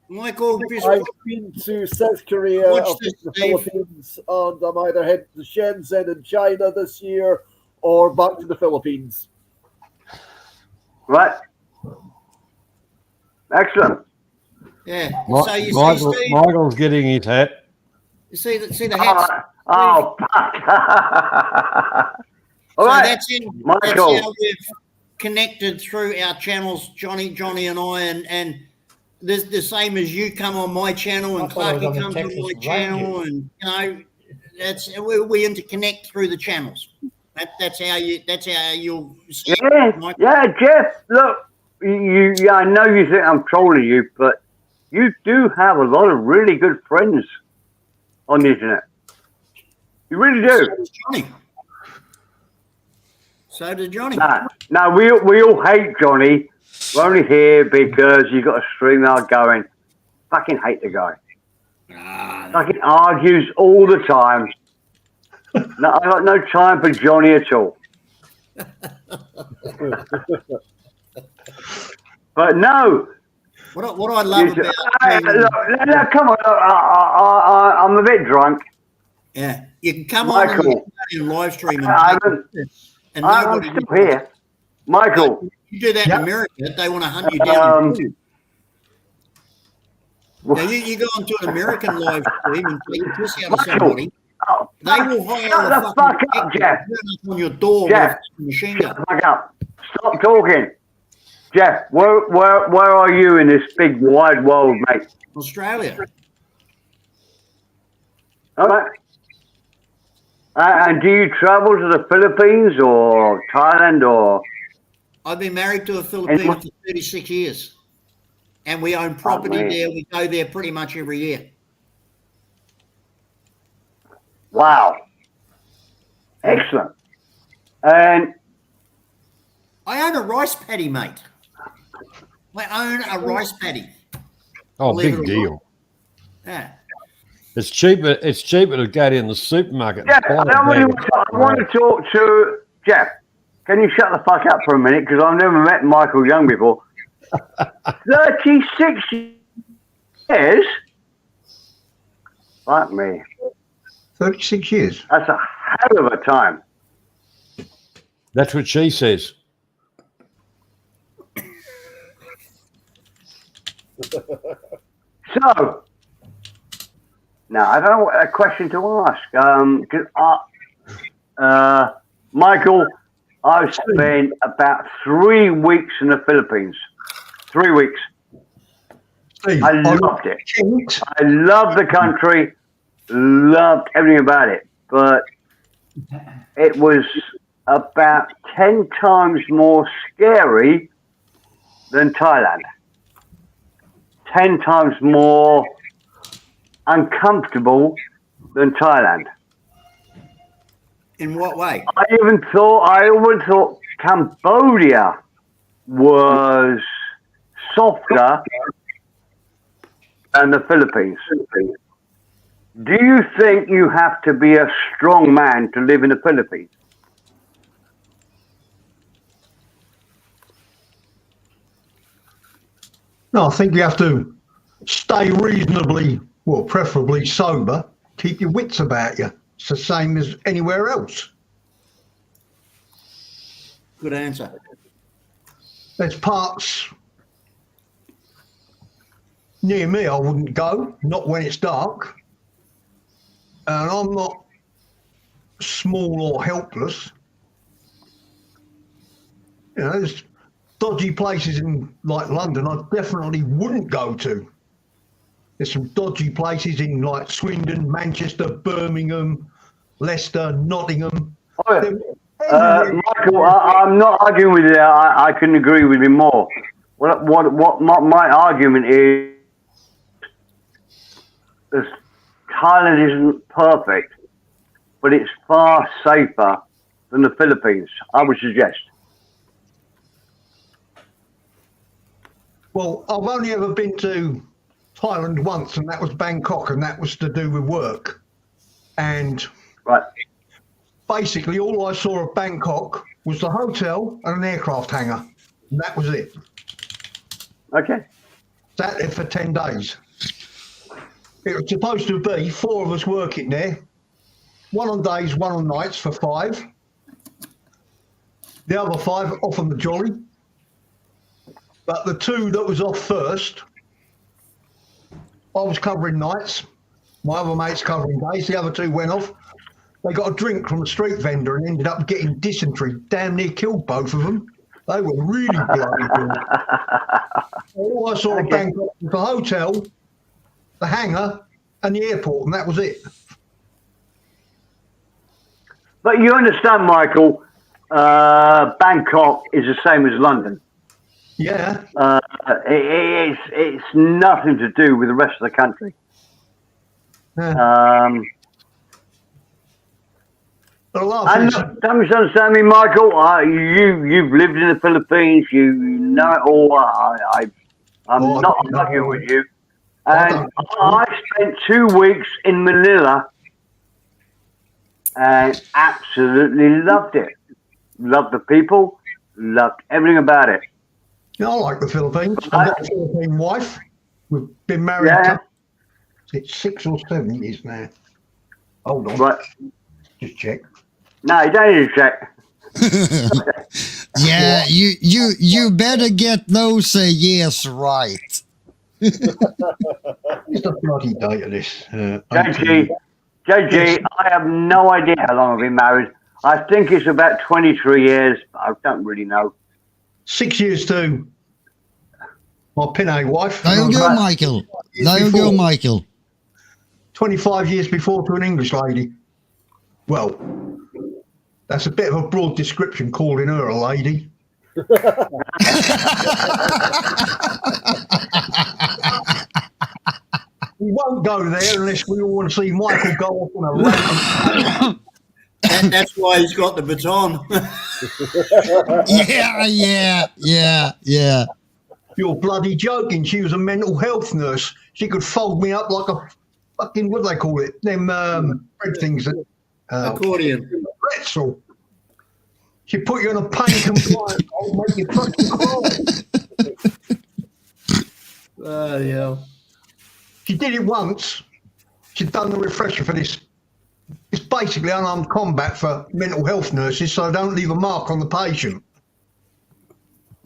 Michael, I've been to South Korea, Watch I've been this, to the Dave. Philippines, and I'm either heading to Shenzhen in China this year or back to the Philippines. Right. Excellent. Yeah. Mi- So you Michael, see, Steve, Michael's getting his hat. you see the hat. Oh, fuck. All So right. that's Michael. how we've connected through our channels, Johnny and I, and the same as you come on my channel and I thought I was Clarky on the comes on Texas my Rangers. channel, and that's we interconnect through the channels. That's how you'll see it, Yeah, Michael. yeah, Jeff. Look, yeah, I know you think I'm trolling you, but you do have a lot of really good friends on the internet. You really do. So does Johnny. So did Johnny. No, we all hate Johnny. We're only here because you got a StreamYard going. Fucking hate the guy. Fucking argues all the time. No, I got no time for Johnny at all. But no. What I love about Look, come on. I'm a bit drunk. yeah, you can come Michael. on live stream I'm and nobody still here. Michael. You do that Yep. in America, they want to hunt you down. Now you go onto an American live stream and take a piss out of somebody. Oh, They will hire shut a the fuck fucking up, detective Jeff. to turn up on your door Jeff. with a machine Shut gun. the fuck up. Stop talking. Jeff, where are you in this big wide world, mate? Australia. All right. And do you travel to the Philippines or Thailand or? I've been married to a Filipino for 36 years. And we own property man. there. We go there pretty much every year. Wow. Excellent. And I own a rice paddy, mate. I own a rice paddy. Oh, Believe big it or deal. Yeah. It's cheaper to go to the supermarket. and Jeff, buy a I bag want to talk to Jeff. Can you shut the fuck up for a minute? Because I've never met Michael Young before. 36 years? Fuck me. 36 years. That's a hell of a time. That's what she says. So, now I don't know what a question to ask. 'Cause Michael, I've spent about 3 weeks in the Philippines. 3 weeks. Steve, I loved it. Kent, I loved the country, loved everything about it, but it was about 10 times more scary than Thailand. 10 times more uncomfortable than Thailand. In what way? I always thought Cambodia was softer than the Philippines. Do you think you have to be a strong man to live in the Philippines? no, I think you have to stay reasonably, well, preferably sober. Keep your wits about you. It's the same as anywhere else. Good answer. There's parts near me I wouldn't go, not when it's dark. And I'm not small or helpless. You know, there's dodgy places in like London I definitely wouldn't go to. There's some dodgy places in like Swindon, Manchester, Birmingham, Leicester, Nottingham. Oh, yeah. Michael, I'm not arguing with you. I couldn't agree with you more. What my argument is Thailand isn't perfect, but it's far safer from the Philippines, I would suggest. Well, I've only ever been to Thailand once, and that was Bangkok, and that was to do with work. And Right. basically, all I saw of Bangkok was the hotel and an aircraft hangar. And that was it. Okay. Sat there for 10 days. It was supposed to be 4 of us working there. 1 on days, 1 on nights for 5. The other 5 off on the jolly. But the 2 that was off first, I was covering nights. My other mate's covering days. The other 2 went off. They got a drink from a street vendor and ended up getting dysentery. Damn near killed both of them. They were really bloody good. All I saw in Bangkok was the hotel, the hangar, and the airport, and that was it. But you understand, Michael, Bangkok is the same as London. Yeah. It's nothing to do with the rest of the country. And don't misunderstand me, Michael. You've lived in the Philippines. You know it all. I'm not arguing with you. And I spent 2 weeks in Manila and absolutely loved it. Loved the people. Loved everything about it. Yeah, I like the Philippines. I've got a Philippine wife. We've been married. It's 6 or 7 years now. Hold on. Right. Just check. No, you don't need to check. Yeah, you better get those years right. It's the bloody date of this. JG, I have no idea how long I've been married. I think it's about 23 years. I don't really know. 6 years to my Pinay wife. There you go, Michael. There you go, Michael. 25 years before to an English lady. Well, that's a bit of a broad description calling her a lady. We won't go there unless we all want to see Michael go off on a rant. And that's why he's got the baton. Yeah. You're bloody joking. She was a mental health nurse. She could fold me up like a fucking, what do they call it? Them bread things that Accordion. pretzel. She put you on a pain compliant. I'll make you fucking cry. Yeah. She did it once. She'd done the refresher for this. It's basically unarmed combat for mental health nurses, so don't leave a mark on the patient.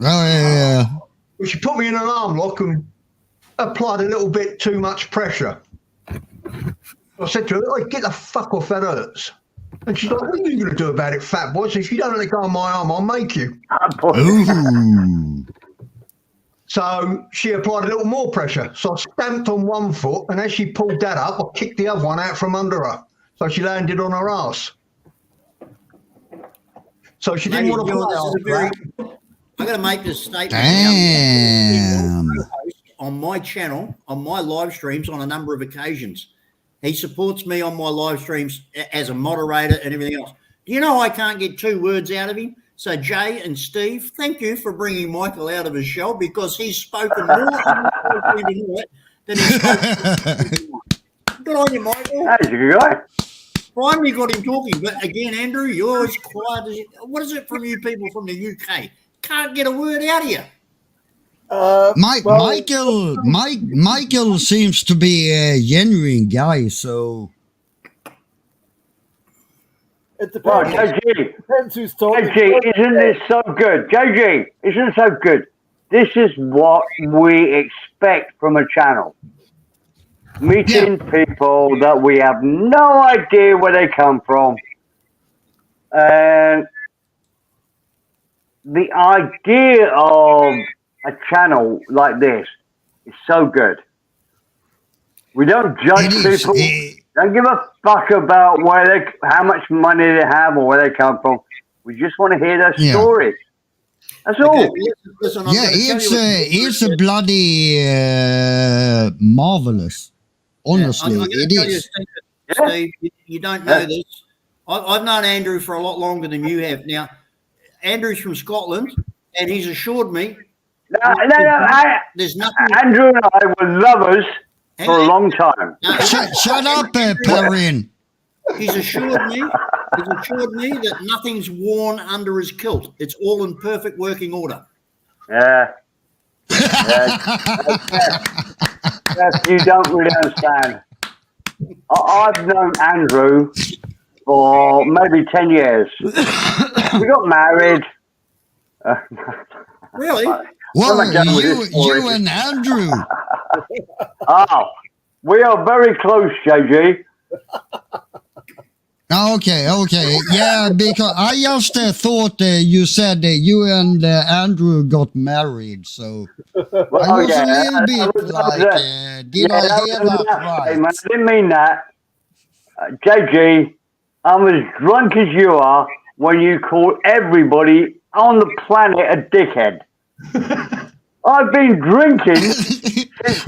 Oh, yeah. Well, she put me in an arm lock and applied a little bit too much pressure. I said to her, "Oh, get the fuck off, that hurts." And she's like, "What are you going to do about it, fat boy?" So if you don't let go of my arm, I'll make you. Ooh. So she applied a little more pressure. So I stamped on one foot, and as she pulled that up, I kicked the other one out from under her. So she landed on her ass. So she didn't want to play after that. I'm going to make this statement. Damn. On my channel, on my live streams, on a number of occasions. He supports me on my live streams as a moderator and everything else. Do you know I can't get 2 words out of him? So Jay and Steve, thank you for bringing Michael out of his shell, because he's spoken more than he spoke. Good on you, Michael. He's a good guy. Finally got him talking. But again, Andrew, you're as quiet as what is it from you people from the UK? Can't get a word out of you. Michael seems to be a genuine guy, so It depends. Depends who's talking. JG, isn't this so good? JG, isn't it so good? This is what we expect from a channel. Meeting people that we have no idea where they come from. And the idea of a channel like this is so good. We don't judge people. Don't give a fuck about how much money they have or where they come from. We just want to hear their stories. That's all. Listen, it's a bloody marvelous. Honestly, I'm it tell is. you, Steve, you don't know this. I've known Andrew for a lot longer than you have. Now, Andrew's from Scotland, and he's assured me there's nothing. Andrew and I were lovers for a long time. Shut up, Perrin. He's assured me that nothing's worn under his kilt. It's all in perfect working order. Yeah. Yes, you don't really understand. I've known Andrew for maybe 10 years. We got married. Really? Well, you and Andrew. Oh, we are very close, JG. Okay. Yeah, because I just thought you said that you and Andrew got married, so I was a little bit like, did I hear that right? Man, I didn't mean that. JG, I'm as drunk as you are when you call everybody on the planet a dickhead. I've been drinking.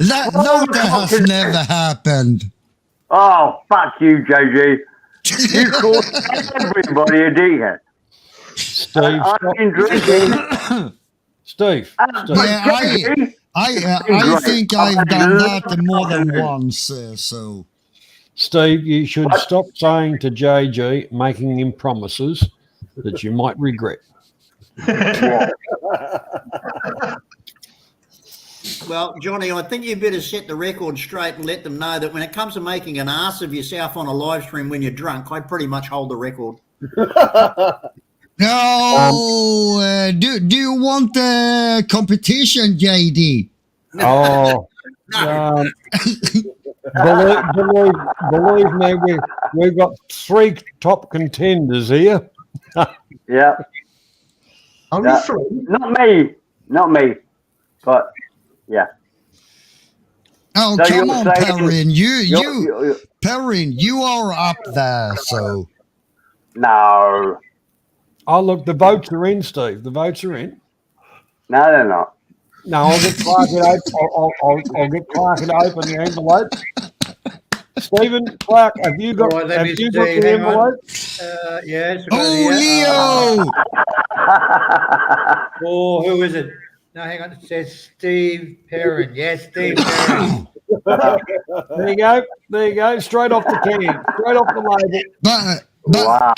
that has never happened. Oh, fuck you, JG. You call everybody a dickhead. Steve, I've been drinking. Steve. Yeah, I think I've done that more than once, so. Steve, you should stop saying to JG, making him promises that you might regret. Well, Johnny, I think you better set the record straight and let them know that when it comes to making an ass of yourself on a live stream when you're drunk, I pretty much hold the record. No, do you want the competition, JD? Oh, believe me, we've got 3 top contenders here. Yeah. Only 3? Not me, but yeah. Oh, So come you're on, saying- Perrin, you are up there, so. No, Oh, look, the votes are in, Steve. The votes are in. no, they're not. No, I'll get Clark to open. I'll get Clark to open the envelope. Stephen, Clark, have you got, Right, let me see, the hang on. envelope? Yes. Oh, Leo! Oh, who is it? No, hang on. It says Steve Perrin. Yes, Steve Perrin. There you go. Straight off the can. Straight off the label. But Wow.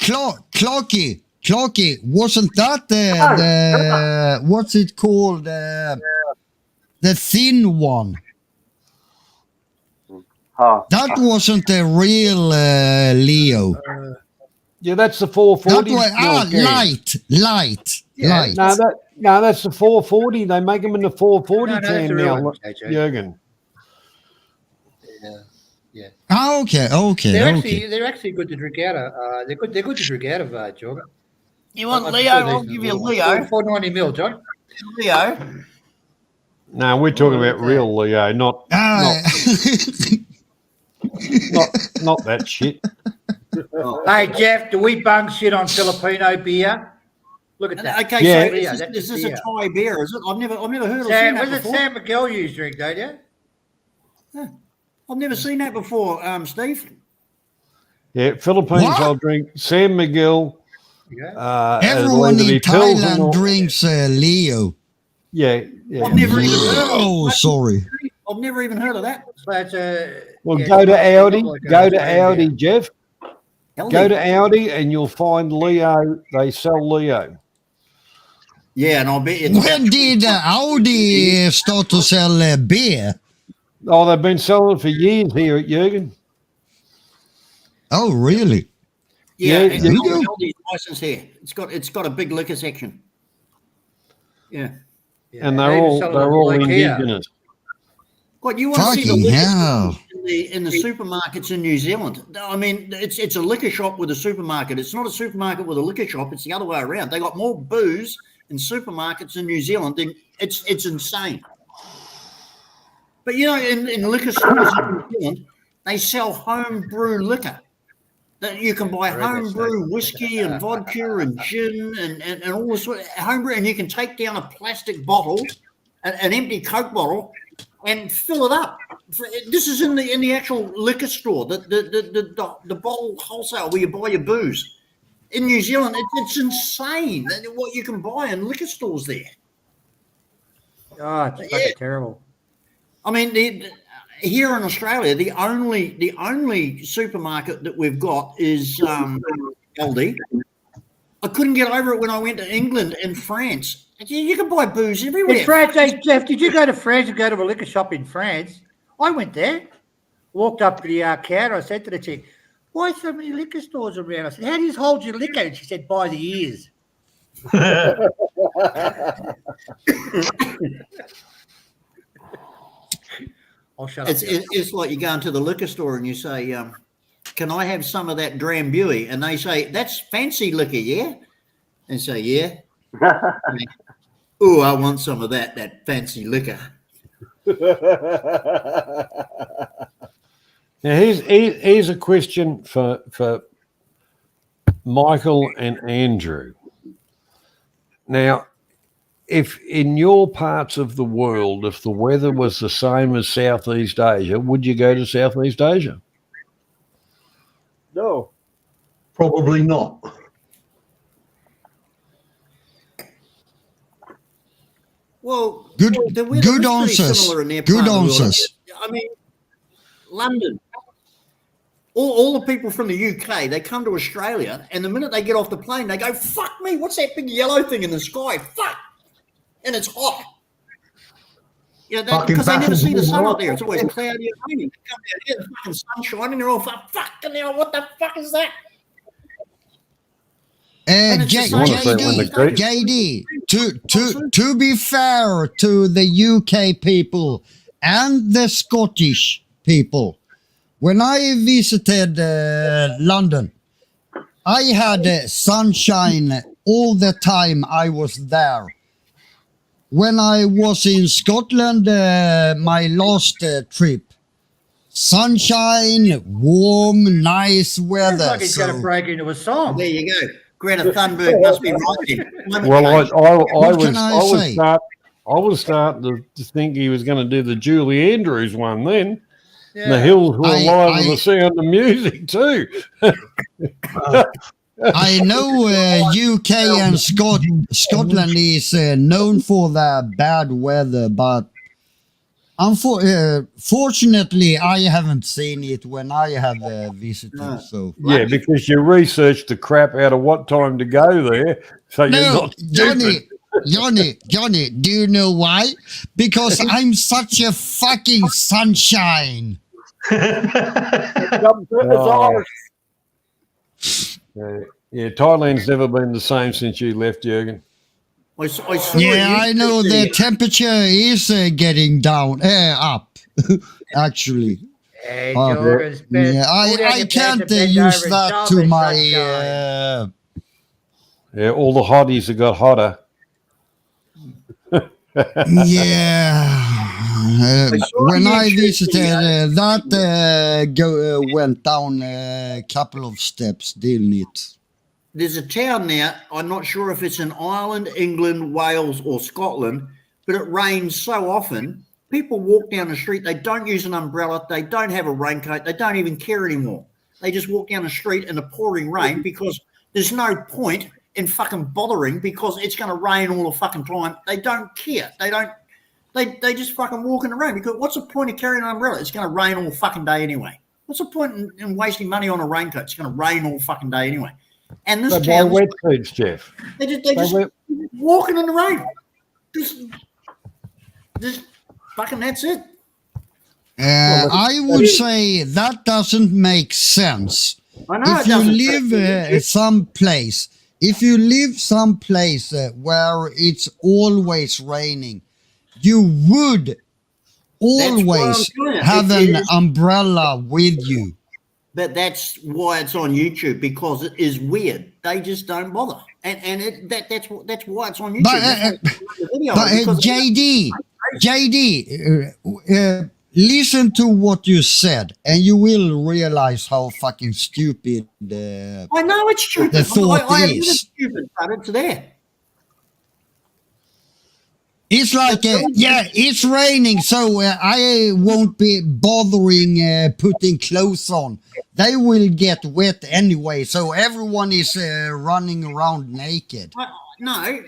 Clocky, wasn't that the what's it called? The thin one. Oh. That wasn't the real Leo. Yeah, that's the 440. That was light. No, that's the 440. They make them in the 440 No, that's can the real now, one, JJ. Jurgen. Yeah. Ah, okay. They're actually good to drink out of. They're good to drink out of, Jorgen. You want Leo? I'll give you Leo. 490 mil, John. Leo. No, we're talking about real Leo, not that shit. Hey, Jeff, do we bung shit on Filipino beer? Look at that. Okay, Yeah. so is this a Thai beer? Is it? I've never heard of Sam, that was it before. Sam McGill drink, don't you? I've never seen that before, Steve. Yeah, Philippines, What? I'll drink Sam McGill. Yeah. Everyone it'll either in be Pilsen Thailand or- drinks Leo. Yeah. I've never even heard of Oh, sorry. I've never even heard of that. So it's Well, yeah, go to it Audi. looks like Go a to Australian Audi, beer. Jeff. Healthy. Go to Audi, and you'll find Leo. They sell Leo. Yeah, and I'll bet it's When did Audi start to sell beer? Oh, they've been selling it for years here at Jurgen. Oh, really? yeah, Yeah, it's you got do. Aldi's license here. It's got a big liquor section. Yeah. Yeah, And they they're even all sell it they're on all IKEA. indigenous. What you want to see the Fucking liquor hell. in the supermarkets in New Zealand? I mean, it's a liquor shop with a supermarket. It's not a supermarket with a liquor shop. It's the other way around. They got more booze in supermarkets in New Zealand than it's insane. But you know, in liquor stores in New Zealand, they sell home brew liquor. That you can buy home brew whiskey and vodka and gin and all this sort of home brew, and you can take down a plastic bottle, an empty Coke bottle, and fill it up. This is in the actual liquor store, the bottle wholesale where you buy your booze. In New Zealand, it's insane what you can buy in liquor stores there. Oh, it's fucking terrible. I mean, here in Australia, the only supermarket that we've got is Aldi. I couldn't get over it when I went to England and France. You can buy booze everywhere. In France, Jeff, did you go to France and go to a liquor shop in France? I went there, walked up to the counter. I said to the chick, "Why so many liquor stores around?" I said, "How do you hold your liquor?" And she said, "By the ears." I'll shut up. It's like you go into the liquor store and you say, "Can I have some of that Drambuie?" And they say, "That's fancy liquor, yeah?" And say, "Yeah." Oh, I want some of that fancy liquor. Now, here's a question for Michael and Andrew. Now, if in your parts of the world, if the weather was the same as Southeast Asia, would you go to Southeast Asia? No. Probably not. Well, Good the weather is pretty answers. similar in their Good part of the world. answers. I mean, London. All the people from the UK, they come to Australia, and the minute they get off the plane, they go, "Fuck me, what's that big yellow thing in the sky? Fuck!" And it's hot. Yeah, because they never see the sun up there. It's always cloudy and rainy. They come down here, the fucking sun shining, they're all fucking hell, what the fuck is that? JD, to be fair to the UK people and the Scottish people, when I visited London, I had sunshine all the time I was there. When I was in Scotland, my last trip, sunshine, warm, nice weather. Looks like he's going to break into a song. There you go. Greta Thunberg must be right. Well, I What was starting to think he was going to do the Julie Andrews one then. Yeah. The hills were alive with the sound of music too. I know UK and Scotland is known for their bad weather, but fortunately, I haven't seen it when I have visited. So yeah, because you researched the crap out of what time to go there, so you're not stupid. Johnny, do you know why? Because I'm such a fucking sunshine. Yeah, Thailand's never been the same since you left, Jürgen. I know the temperature is getting down, up, actually. Hey, I can't use that to my... yeah, all the hotties have got hotter. When I visited, that went down a couple of steps, didn't it? There's a town now, I'm not sure if it's in Ireland, England, Wales, or Scotland, but it rains so often, people walk down the street, they don't use an umbrella, they don't have a raincoat, they don't even care anymore. They just walk down the street in the pouring rain because there's no point in fucking bothering because it's going to rain all the fucking time. They don't care. They just fucking walk in the rain because what's the point of carrying an umbrella? It's going to rain all fucking day anyway. What's the point in wasting money on a raincoat? It's going to rain all fucking day anyway. And this town, wetsuits, Jeff. They just walking in the rain. Just fucking that's it. I would say that doesn't make sense. I know if you live someplace, where it's always raining, you would always have an umbrella with you. But that's why it's on YouTube, because it is weird. They just don't bother, and that's why it's on YouTube. But JD, listen to what you said, and you will realize how fucking stupid. I know it's stupid. The thought I is stupid, but it's there. It's like, it's raining, so I won't be bothering putting clothes on. They will get wet anyway, so everyone is running around naked. No,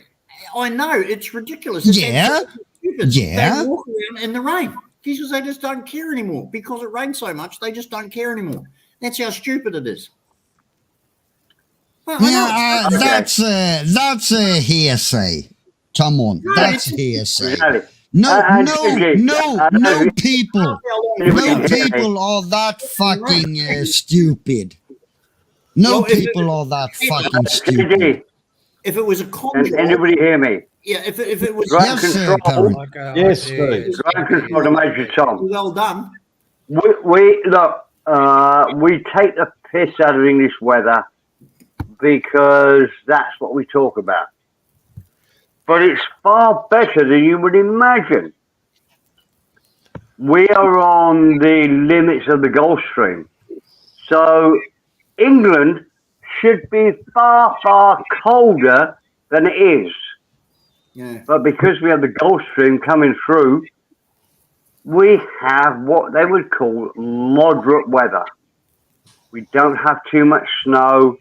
I know it's ridiculous. It's Yeah, stupid. yeah. They walk around in the rain because they just don't care anymore. Because it rains so much, they just don't care anymore. That's how stupid it is. Well, I know it's- That's a hearsay. Come on, No, that's it's- hearsay. Really. No Gigi, people. No people are that fucking stupid. No Well, if it- people are that fucking stupid. Gigi, if it was a can conjure, anybody hear me? yeah, if it was Ground Yes, control. Perrin. Yes, Steve. Steve. Ground control to Major Tom. well done. We look. We take the piss out of English weather because that's what we talk about. But it's far better than you would imagine. We are on the limits of the Gulf Stream. So England should be far, far colder than it is. Yeah. But because we have the Gulf Stream coming through, we have what they would call moderate weather. We don't have too much snow.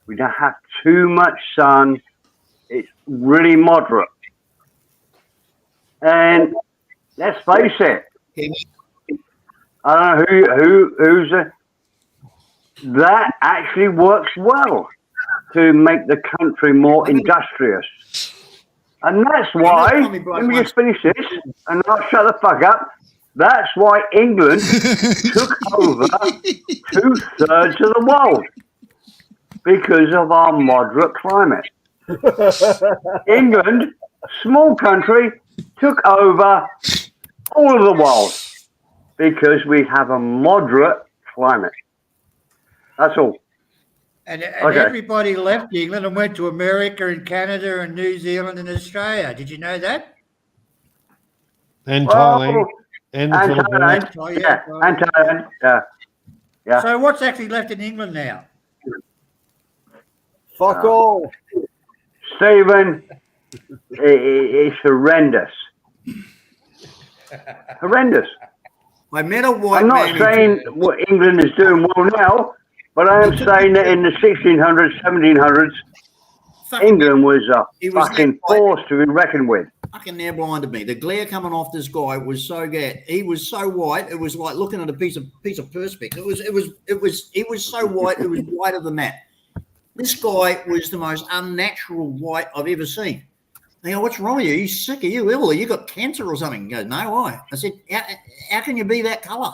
We don't have too much sun. It's really moderate. And let's face it, I don't know who's that actually works well to make the country more industrious. And that's why, let me just finish this and I'll shut the fuck up. That's why England took over 2/3 of the world because of our moderate climate. England, small country, took over all of the world because we have a moderate climate. That's all. And Okay. everybody left England and went to America and Canada and New Zealand and Australia. Did you know that? And Well, Thailand. And the and Philippines. Thailand, Oh, yeah, yeah. and Thailand, yeah. Yeah. So what's actually left in England now? Fuck all. Stephen, it's horrendous. Horrendous. I met a white I'm man. not saying what England is doing well now, but I am saying that in the 1600s, 1700s, England was He a was fucking that white. force to be reckoned with. Fucking now blinded me. The glare coming off this guy was so bad. He was so white. It was like looking at a piece of perspex. He was so white. It was whiter than that. This guy was the most unnatural white I've ever seen. I go, what's wrong with you? Are you sick? Are you ill? Are you got cancer or something? He goes, no, why? I said, how can you be that color?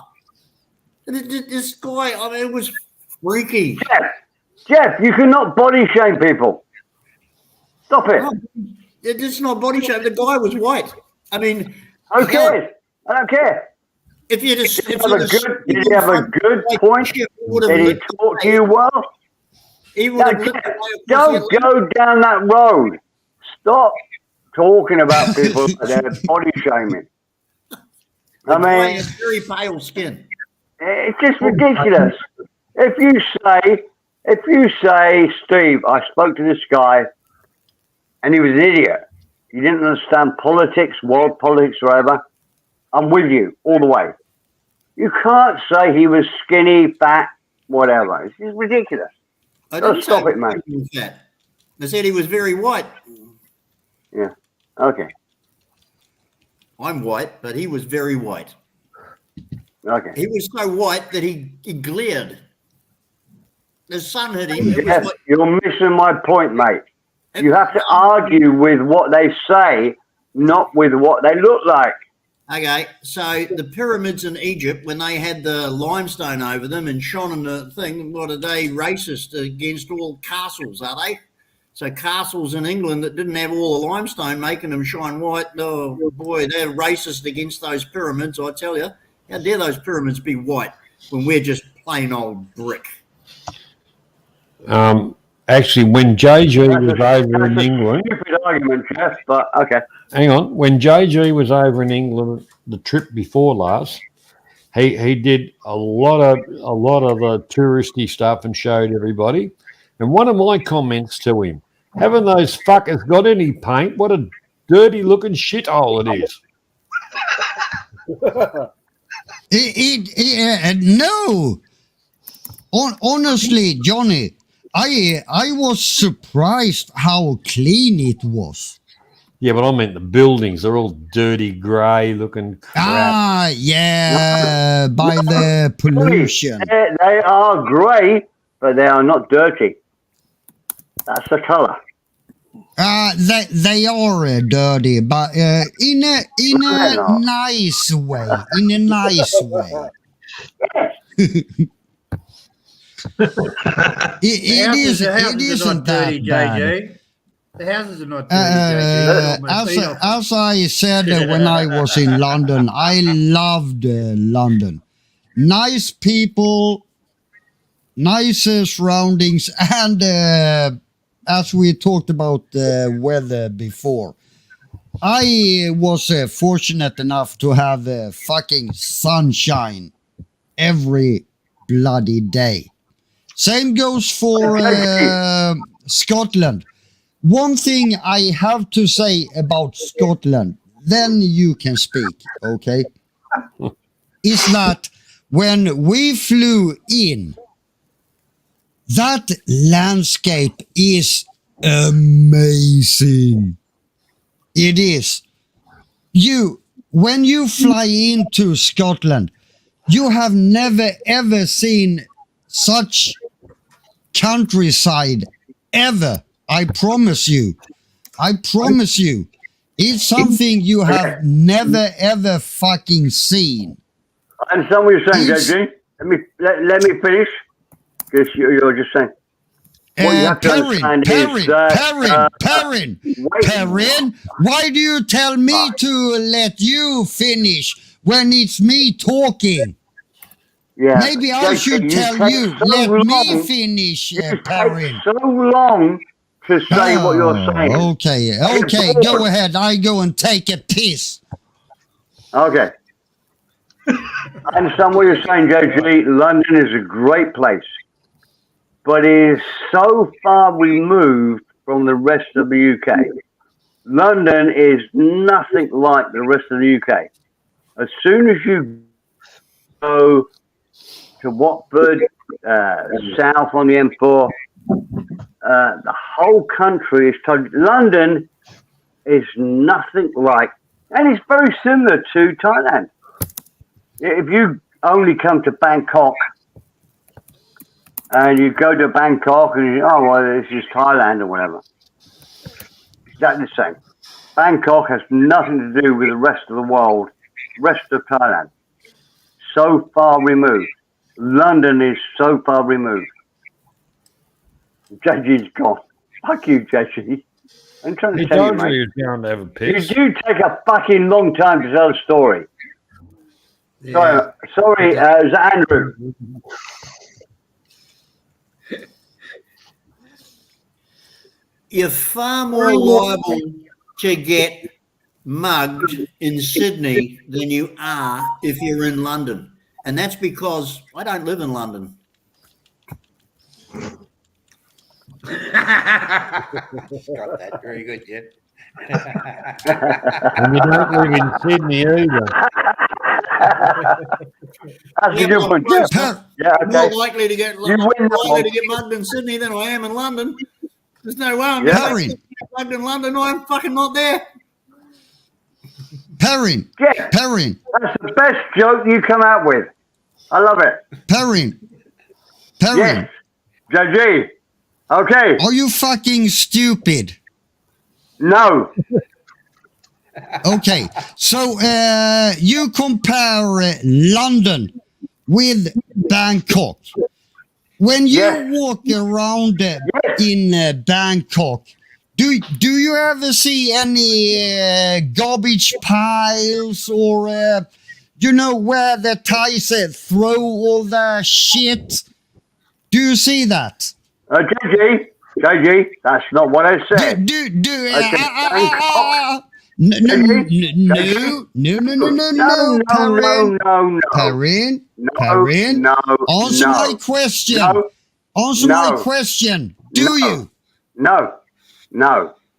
This guy, I mean, it was freaky. Jeff, you cannot body shame people. Stop it. No, it's not body shape. The guy was white. I mean, Who cares? I don't care. if you just, Did he have a good point? Did he talk to you well? He would have Jeff, don't go down that road. Stop talking about people that they're body shaming. I mean, has very pale skin. it's just ridiculous. If you say, Steve, I spoke to this guy and he was an idiot. He didn't understand politics, world politics, or whatever. I'm with you all the way. You can't say he was skinny, fat, whatever. It's just ridiculous. I Oh, didn't stop say it, mate. he was fat. I said he was very white. Yeah. Okay. I'm white, but he was very white. Okay. He was so white that he glared. The sun hit him. It was Yes, like, you're missing my point, mate. You have to argue with what they say, not with what they look like. okay, so the pyramids in Egypt, when they had the limestone over them and shone in the thing, what are they racist against all castles, are they? So castles in England that didn't have all the limestone making them shine white, oh boy, they're racist against those pyramids, I tell you. How dare those pyramids be white when we're just plain old brick? Actually, when JG was over in That's a England, stupid argument, Jeff, but okay. hang on, when JG was over in England the trip before last, he did a lot of the touristy stuff and showed everybody. And one of my comments to him, haven't those fuckers got any paint? What a dirty looking shithole it is. No. Honestly, Johnny, I was surprised how clean it was. Yeah, but I meant the buildings. They're all dirty, grey looking crap. Ah, yeah, by the pollution. They are grey, but they are not dirty. That's the colour. They are dirty, but in a nice way. In a nice way. It isn't that bad. The houses are not dirty, as I said when I was in London, I loved London. Nice people, nice surroundings, and as we talked about the weather before, I was fortunate enough to have fucking sunshine every bloody day. Same goes for Scotland. One thing I have to say about Scotland, then you can speak, okay? Is that when we flew in, that landscape is amazing. It is. When you fly into Scotland, you have never ever seen such countryside ever. I promise you. It's something you have never ever fucking seen. I understand what you're saying, JG. Let me finish. Because you're just saying. What you have to understand is Perrin, why do you tell me to let you finish when it's me talking? Yeah. Maybe I should tell you, let me finish, Perrin. So long to say what you're saying. Okay, go ahead. I go and take a piss. Okay. I understand what you're saying, JG. London is a great place, but it is so far removed from the rest of the UK. London is nothing like the rest of the UK. As soon as you go to Watford, south on the M4, the whole country is London is nothing like, and it's very similar to Thailand. If you only come to Bangkok and you go to Bangkok and you, oh, well, this is Thailand or whatever, exactly the same. Bangkok has nothing to do with the rest of the world, rest of Thailand. So far removed. London is so far removed. JG's gone. Fuck you, JG. I'm trying to tell you, mate. He was going to have a piss. You do take a fucking long time to tell a story. Yeah. Sorry, it's Andrew. You're far more liable to get mugged in Sydney than you are if you're in London. And that's because I don't live in London. Got that. Very good, Jen. And you don't live in Sydney either. That's a good one, Jeff. Yeah, okay. More likely to get You win that one. mugged in Sydney than I am in London. There's no way I'm Yeah. getting mugged in London. I'm fucking not there. Perrin, Yeah. Perrin, That's the best joke you come out with. I love it. Perrin, Yes. JG. Okay. are you fucking stupid? No. Okay, so you compare London with Bangkok. When you Yes. walk around in Bangkok, do you ever see any garbage piles or where the Thais throw all the shit? Do you see that? JG, that's not what I said. No, Perrin, answer my question. No. Answer No. my question. Do No. you? No.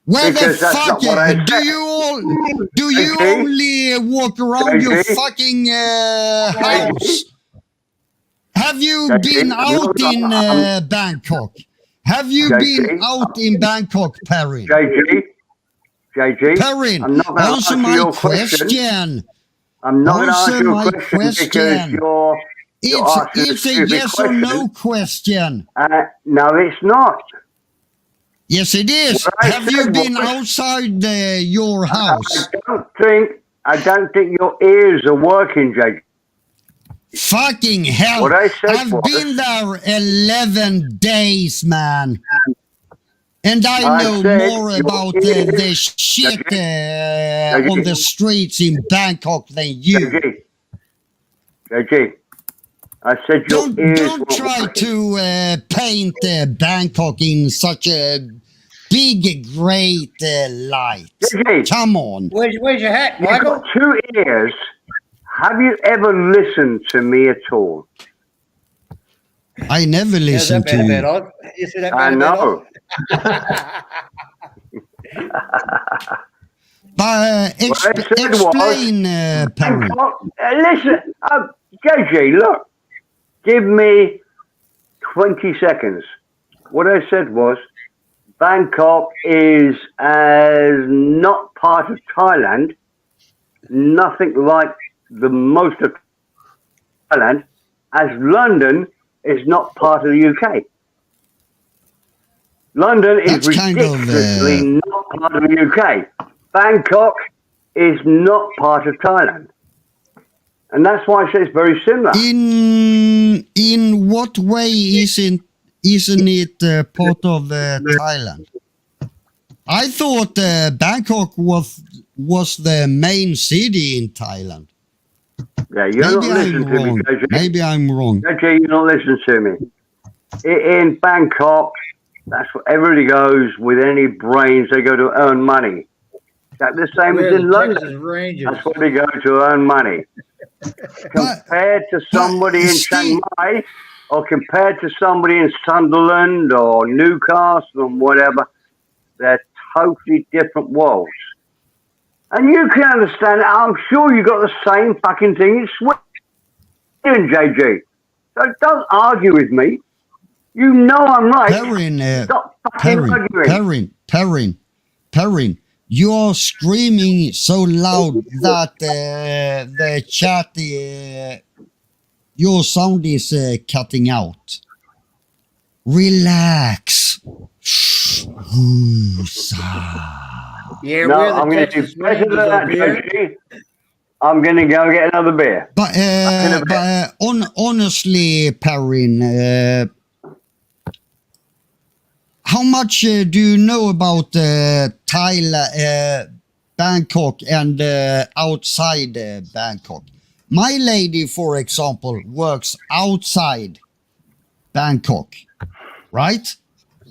Where the Because that's fuck not what I do said. you JG? only walk around your JG? fucking house? Have you JG? been out in Bangkok? Have you JG? been out in Bangkok, Perrin? JG, Perrin, I'm not going to answer answer my your question. question. I'm not going to Answer answer your my question because question. you're asking It's a stupid yes or question. no question. No, it's not. Yes, it is. What I Have you said been was- outside your house? I don't think your ears are working, JG. Fucking hell. What I said I've was- been there 11 days, man. And I I know said more your about ears- the shit JG. on the streets in Bangkok than you. JG, I said your ears Don't were try working. to paint Bangkok in such a big, great light. JG, Come on. Where's your hat, you've Michael? got 2 ears. Have you ever listened to me at all? I never How's listen that to been you. about, Oz? You see that I been about, know. But What I said explain, Perry. Listen, JG, look. Give me 20 seconds. What I said was, Bangkok is as not part of Thailand, nothing like the most of Thailand, as London is not part of the UK. London is That's kind of, ridiculously not part of the UK. Bangkok is not part of Thailand. And that's why I say it's very similar. In what way isn't it part of Thailand? I thought Bangkok was the main city in Thailand. Yeah, you're Maybe not listening I'm to me, wrong. JG. Maybe I'm wrong. JG, you're not listening to me. In Bangkok, that's where everybody goes with any brains. They go to earn money. That's the same as in London. Rangers. That's where they go to earn money. Compared to somebody in Steve- Shanghai or compared to somebody in Sunderland or Newcastle or whatever, they're totally different worlds. And you can understand it. I'm sure you got the same fucking thing in Sweden, JG. So don't argue with me. You know I'm right. Perrin, Stop fucking arguing. Perrin, you're screaming so loud that the chat, your sound is cutting out. Relax. Yeah, No, we're the I'm going to Texas do better than Rangers that, up here. JG. I'm going to go get another beer. But honestly, Perrin, how much do you know about Thailand, Bangkok, and outside Bangkok? My lady, for example, works outside Bangkok, right?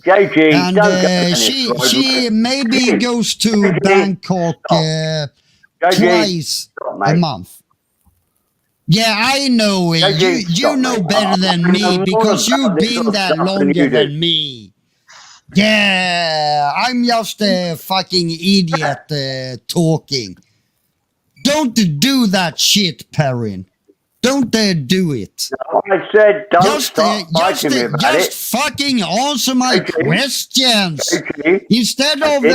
JG, And don't go down she this road. maybe goes to JG, Bangkok JG, twice stop, a mate. month. Yeah, I know it. JG, You stop, know mate. better I than know me more because about you've this been sort of there stuff than longer you do. than me. Yeah, I'm just a fucking idiot talking. Don't do that shit, Perrin. Don't do it. I said don't stop fighting me about just it. fucking answer my JG, questions JG, instead I of just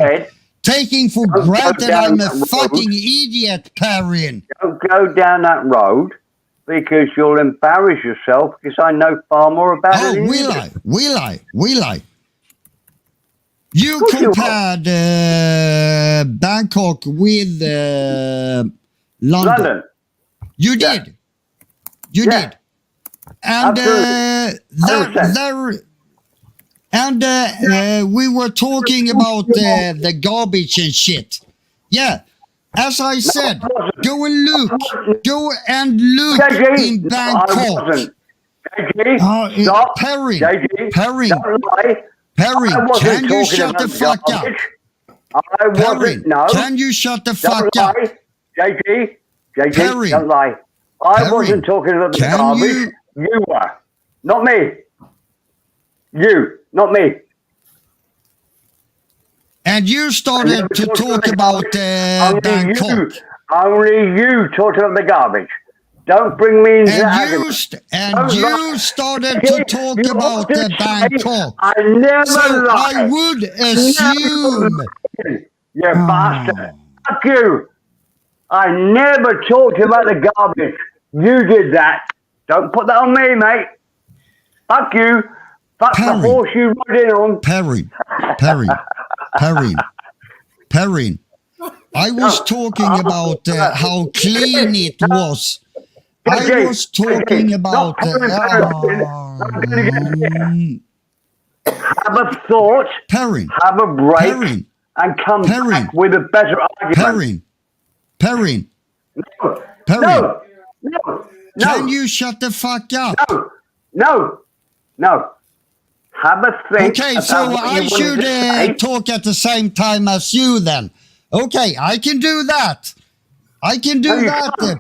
said, taking for Don't go granted down I'm a that road. fucking idiot, Perrin. don't go down that road because you'll embarrass yourself because I know far more about Oh, it than you will do. I? Will I? Will I? You course you will. compared Bangkok with London. London. You Yeah. did. You Yeah. did. And we were talking about the garbage and shit. Yeah. As I said, go and look. Go and look JG, in no, I Bangkok. wasn't. JG, stop. Perrin, JG, Perrin, don't lie. Perrin, I wasn't can you talking shut about the fuck up? garbage. I Perrin, wasn't. No. can you shut the Don't fuck up? lie. JG, Perrin, don't lie. I Perrin, wasn't talking about the can garbage. You were. Not me. You, not me. And you started to talk about Bangkok. Only you talked about the garbage. Don't bring me into that. You started to talk about Bangkok. I never So lied. I would assume. You bastard. Fuck you. I never talked about the garbage. You did that. Don't put that on me, mate. Fuck you. Fuck the horse you rode in on. Perrin. I was talking about how clean it was. I was talking about. Have a thought. Perrin. Have a break. Perrin. And come back with a better argument. Perrin. No. Can you shut the fuck up? No. Have a think. Okay, so I should talk at the same time as you then. Okay, I can do that.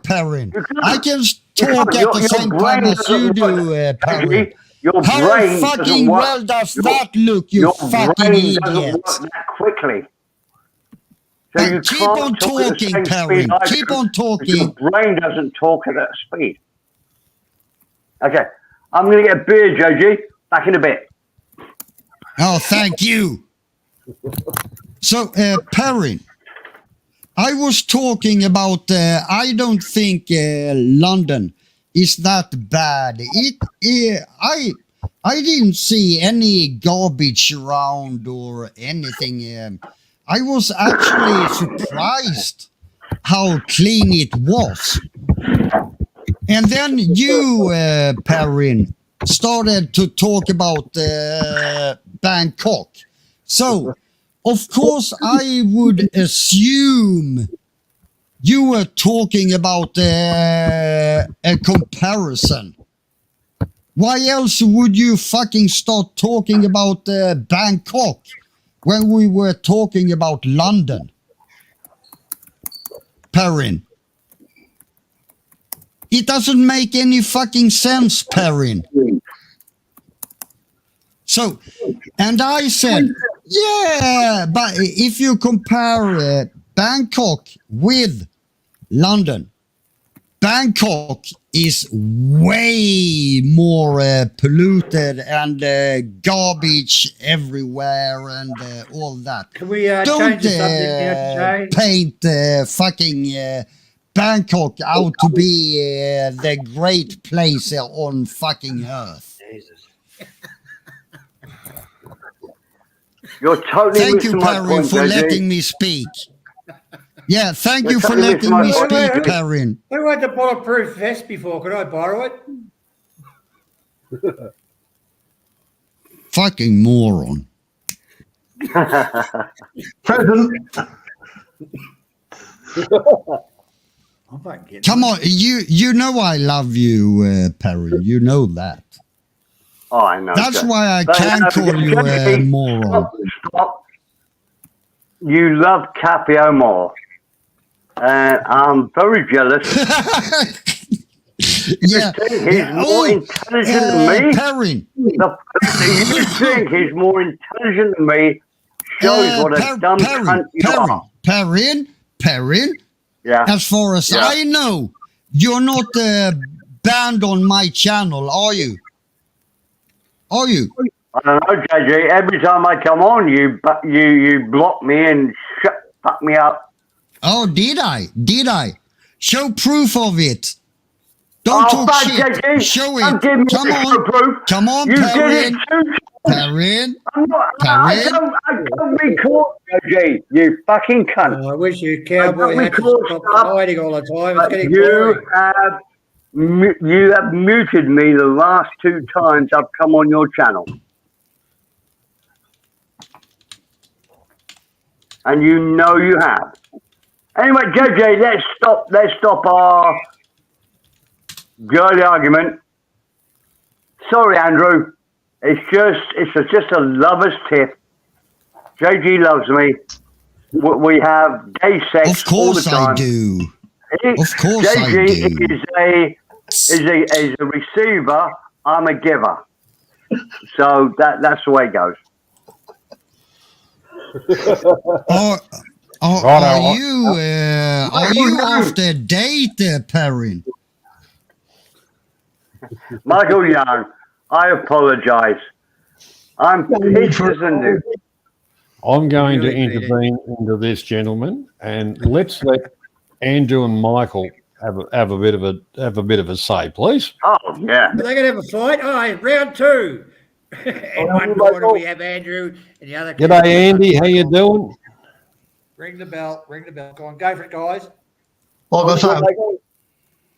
Perrin. I can talk at the same time as you do, Perrin. How fucking well does that look, you fucking idiot? That quickly. So you keep on talking, Perrin. Keep on talking. Your brain doesn't talk at that speed. Okay, I'm going to get a beer, Joji. Back in a bit. Oh, thank you. So, Perrin, I was talking about, I don't think London is that bad. I didn't see any garbage around or anything. I was actually surprised how clean it was. And then you, Perrin, started to talk about Bangkok. So, of course, I would assume you were talking about a comparison. Why else would you fucking start talking about Bangkok when we were talking about London? Perrin. It doesn't make any fucking sense, Perrin. So, and I said, yeah, but if you compare Bangkok with London, Bangkok is way more polluted and garbage everywhere and all that. Can we Don't change the subject now, Jay? paint fucking Bangkok out to be the great place on fucking earth. Jesus. You're totally Thank you, missing my Perrin, point, for Joji. letting me speak. Yeah, thank you for totally letting missing me my point. speak, Perrin. Who had the bulletproof vest before? Could I borrow it? Fucking moron. Present. I'm fucking kidding. Come on, you know I love you, Perrin. You know that. Oh, I know. That's Joe. why I But, can't call you a Joji, moron. Stop. You love Capio more. I'm very jealous. Yeah. He's more intelligent than me. Perrin. The fact that you think he's more intelligent than me shows what a dumb cunt you are. Perrin. Yeah. As far as I know, you're not banned on my channel, are you? Are you? I don't know, JJ. Every time I come on, you block me and fuck me up. Oh, did I? Show proof of it. Don't talk fuck, shit. JJ. Show Don't it. give me Come extra on. proof. Come on, You did Perrin. it too. Perrin. I don't be caught, JJ. You fucking cunt. Oh, I wish you cowboy we had to call stop stuff, hiding all the time. It's But getting you boring. have muted me the last 2 times I've come on your channel. And you know you have. Anyway, JJ, let's stop our girly argument. Sorry, Andrew. It's just a lover's tip. JG loves me. We have gay sex Of all the course time. I do. Of course JG I do. is a receiver. I'm a giver. So that's the way it goes. Are you off the date, Perrin? Michael Young, I apologise. I'm pissed as a new. I'm going to Really, Peter. intervene into this, gentlemen, and let's let Andrew and Michael have a bit of a say, please. Oh, yeah. Are they going to have a fight? Oh, round two. In one corner we have Andrew, and the other. G'day, Andy. How you doing? Ring the bell. Ring the bell. Go on, go for it, guys. Like I say,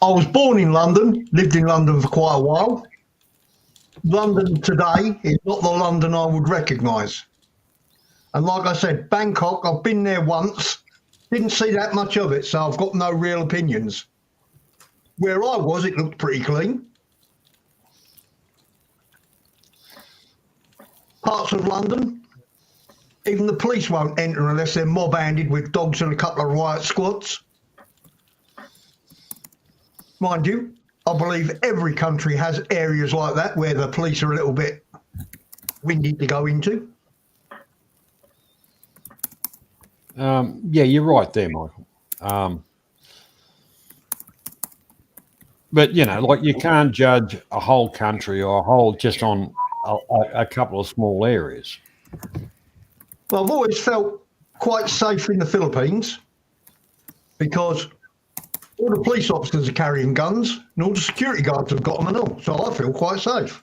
I was born in London, lived in London for quite a while. London today is not the London I would recognise. And like I said, Bangkok, I've been there once, didn't see that much of it, so I've got no real opinions. Where I was, it looked pretty clean. Parts of London, even the police won't enter unless they're mob-handed with dogs and a couple of riot squads. Mind you, I believe every country has areas like that where the police are a little bit windy to go into. Yeah, you're right there, Michael. But, you know, like you can't judge a whole country or a whole just on a couple of small areas. Well, I've always felt quite safe in the Philippines because all the police officers are carrying guns and all the security guards have got them and all. So I feel quite safe.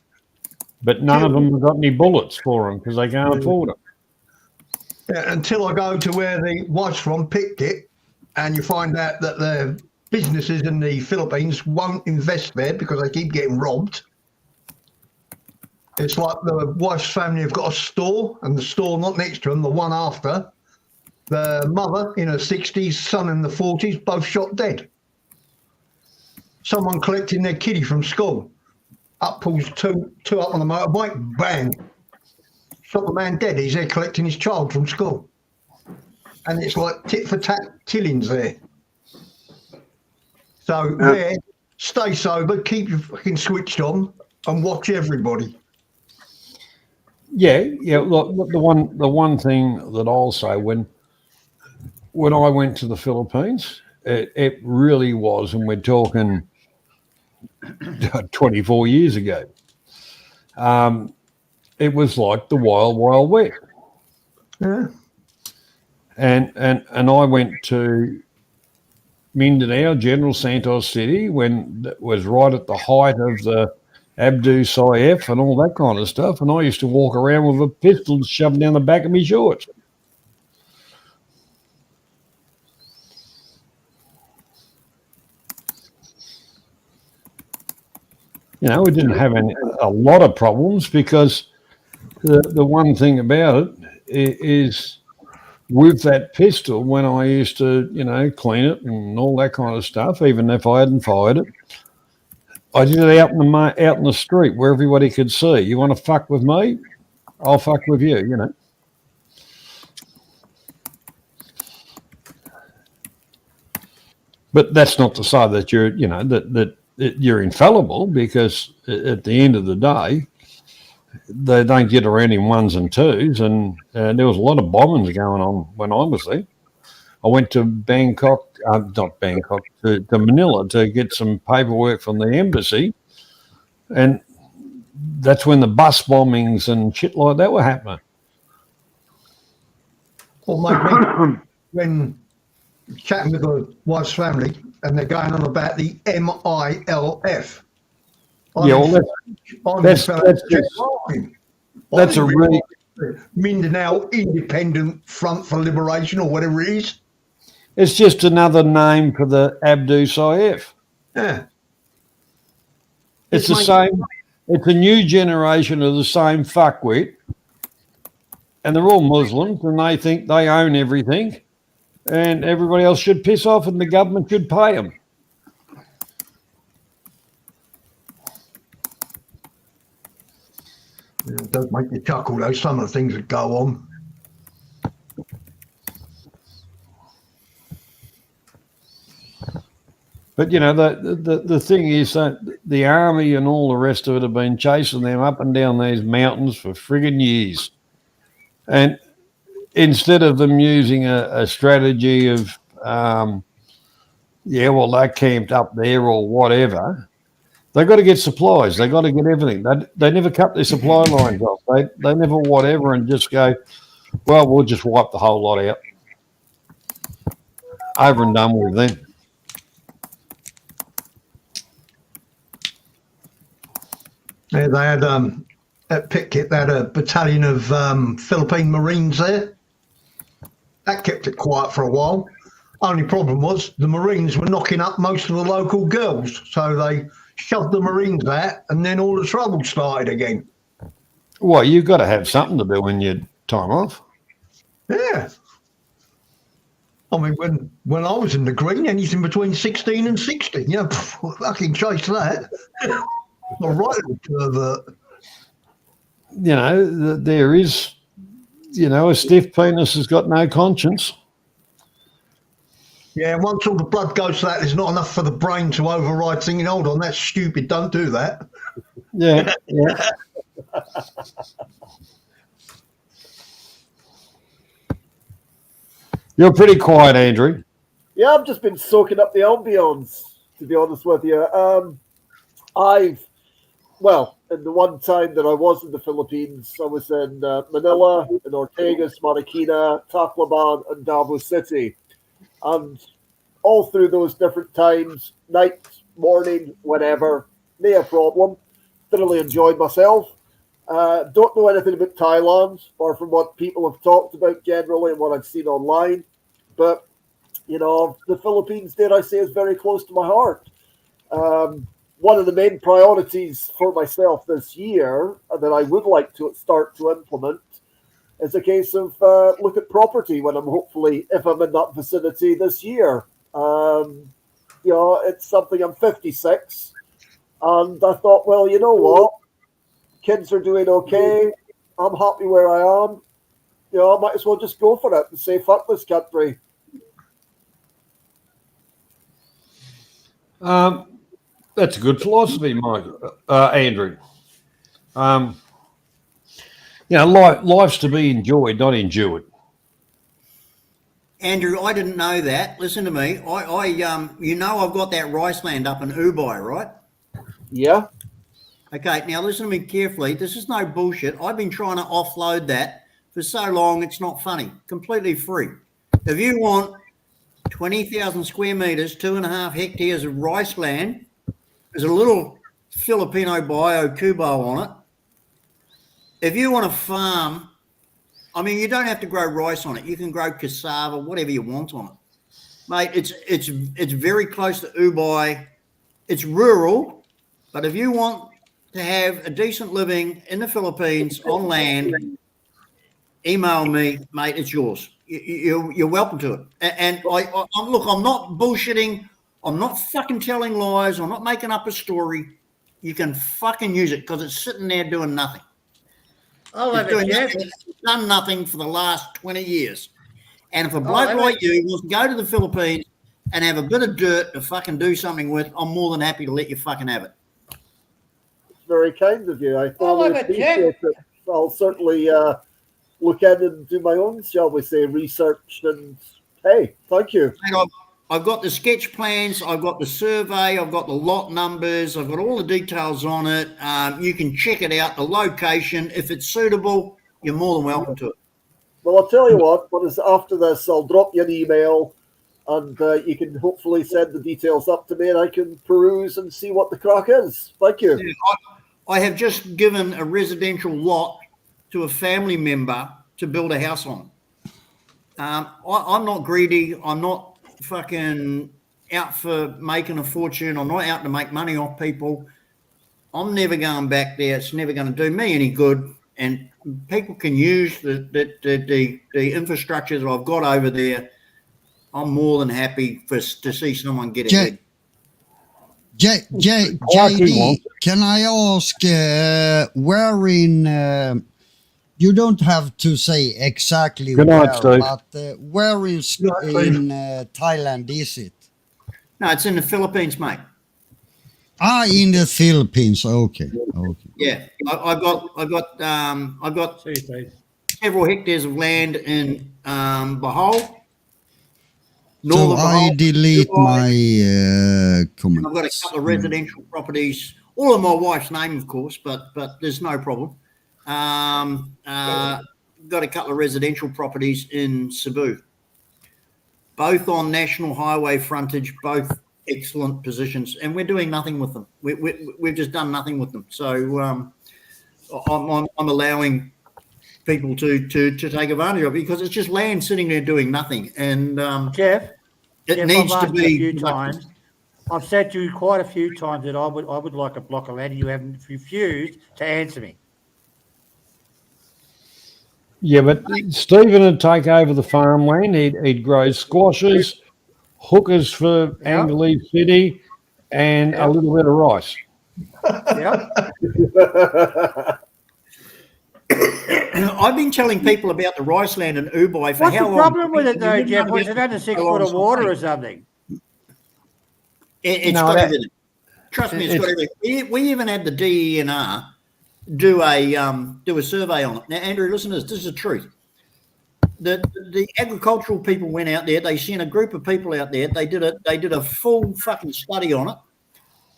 But none of them have got any bullets for them because they can't afford them. Yeah, until I go to where the wife's from, Pitkit, and you find out that the businesses in the Philippines won't invest there because they keep getting robbed. It's like the wife's family have got a store, and the store not next to them, the one after, the mother in her 60s, son in the 40s, both shot dead. Someone collecting their kiddie from school. Up pulls two up on the motorbike, bang. Shot the man dead. He's there collecting his child from school. And it's like tit for tat killings there. So there, stay sober, keep your fucking switched on and watch everybody. Yeah. Look, the one thing that I'll say when I went to the Philippines, it really was, and we're talking 24 years ago. It was like the wild, wild west. Yeah. And I went to Mindanao, General Santos City, when it was right at the height of the Abdu Saif and all that kind of stuff. And I used to walk around with a pistol shoved down the back of my shorts. You know, we didn't have a lot of problems because the one thing about it is with that pistol, when I used to, you know, clean it and all that kind of stuff, even if I hadn't fired it, I did it out in the street where everybody could see. You want to fuck with me? I'll fuck with you, you know. But that's not to say that you're, you know, that you're infallible, because at the end of the day, they don't get around in ones and twos, and there was a lot of bombings going on when I was there. I went to to Manila to get some paperwork from the embassy, and that's when the bus bombings and shit like that were happening. Well, mate, when chatting with the wife's family, and they're going on about the MILF. Yeah, well, that's a really Mindanao Independent Front for Liberation, or whatever it is. It's just another name for the Abdu Saif. Yeah. It's the same. It's a new generation of the same fuckwit, and they're all Muslims, and they think they own everything, and everybody else should piss off, and the government should pay them. It does make you chuckle, though, some of the things that go on. But, you know, the thing is that the army and all the rest of it have been chasing them up and down these mountains for friggin' years. And instead of them using a strategy of, yeah, well, they're camped up there or whatever, they've got to get supplies. They've got to get everything. They never cut their supply lines off. They never whatever and just go, well, we'll just wipe the whole lot out. Over and done with them. Yeah, they had at Pitkit, they had a battalion of Philippine Marines there. That kept it quiet for a while. Only problem was the Marines were knocking up most of the local girls, so they shoved the Marines out, and then all the trouble started again. Well, you've got to have something to do in your time off. Yeah. I mean, when I was in the Green, anything between 16 and 60, you know, fucking chase that. All right, pervert. You know, there is, you know, a stiff penis has got no conscience. Yeah, once all the blood goes to that, there's not enough for the brain to override thinking, hold on, that's stupid, don't do that. Yeah, yeah. You're pretty quiet, Andrew. Yeah, I've just been soaking up the ambience, to be honest with you. In the one time that I was in the Philippines, I was in Manila, in Ortegas, Marikina, Tacloban, and Davao City. And all through those different times, night, morning, whatever, no problem. Thoroughly enjoyed myself. Don't know anything about Thailand, apart from what people have talked about generally and what I've seen online. But, you know, the Philippines, dare I say, is very close to my heart. One of the main priorities for myself this year that I would like to start to implement is a case of look at property when I'm hopefully, if I'm in that vicinity this year. You know, it's something, I'm 56, and I thought, well, you know what? Kids are doing okay. I'm happy where I am. You know, I might as well just go for it and say, fuck this country. That's a good philosophy, Mike, Andrew. You know, life's to be enjoyed, not endured. Andrew, I didn't know that. Listen to me. I you know, I've got that rice land up in Ubai, right? Yeah. Okay, now listen to me carefully. This is no bullshit. I've been trying to offload that for so long, it's not funny. Completely free. If you want 20,000 square meters, 2.5 hectares of rice land, there's a little Filipino bio Kubo on it. If you want to farm, I mean, you don't have to grow rice on it. You can grow cassava, whatever you want on it. Mate, it's very close to Ubai. It's rural, but if you want to have a decent living in the Philippines on land, email me, mate, it's yours. You're welcome to it. And I'm look, I'm not bullshitting. I'm not fucking telling lies. I'm not making up a story. You can fucking use it because it's sitting there doing nothing. It's done nothing for the last 20 years. And if a bloke like you wants to go to the Philippines and have a bit of dirt to fucking do something with, I'm more than happy to let you fucking have it. It's very kind of you. I thoroughly appreciate it. I'll certainly look at it and do my own, shall we say, research. And hey, thank you. I've got the sketch plans, I've got the survey, I've got the lot numbers, I've got all the details on it. You can check it out, the location. If it's suitable, you're more than welcome to it. Well, I'll tell you what, after this, I'll drop you an email and you can hopefully send the details up to me and I can peruse and see what the crack is. Thank you. I have just given a residential lot to a family member to build a house on. I'm not greedy. I'm not fucking out for making a fortune. I'm not out to make money off people. I'm never going back there. It's never going to do me any good. And people can use the infrastructure that I've got over there. I'm more than happy to see someone get ahead. JD, can I ask where in? You don't have to say exactly Good night, where, Steve. but where in Thailand is it? No, it's in the Philippines, mate. In the Philippines. Okay. Yeah, I've got several hectares of land in Bohol. So Northern I Bohol, delete Dubai, my and I've got a comments. couple of residential properties, all in my wife's name, of course, but there's no problem. Got a couple of residential properties in Cebu, both on national highway frontage, both excellent positions, and we're doing nothing with them. We've just done nothing with them. So I'm allowing people to take advantage of it because it's just land sitting there doing nothing, and Jeff, it needs I've to asked you a be few times. I've said to you quite a few times that I would like a block of land, and you haven't refused to answer me. Yeah, but Stephen would take over the farmland. He'd grow squashes, hookers for Yeah. Angley City, and Yeah. a little bit of rice. Yeah. I've been telling people about the rice land in Ubay for What's how the long? problem with it though, You Jeff? know Was about it under 6 how foot long of water or it's something? It's No, got that- everything. Trust me, it's got everything. We even had the DENR do a survey on it. Now, Andrew, listen to this. This is the truth. The agricultural people went out there. They sent a group of people out there. They did a full fucking study on it,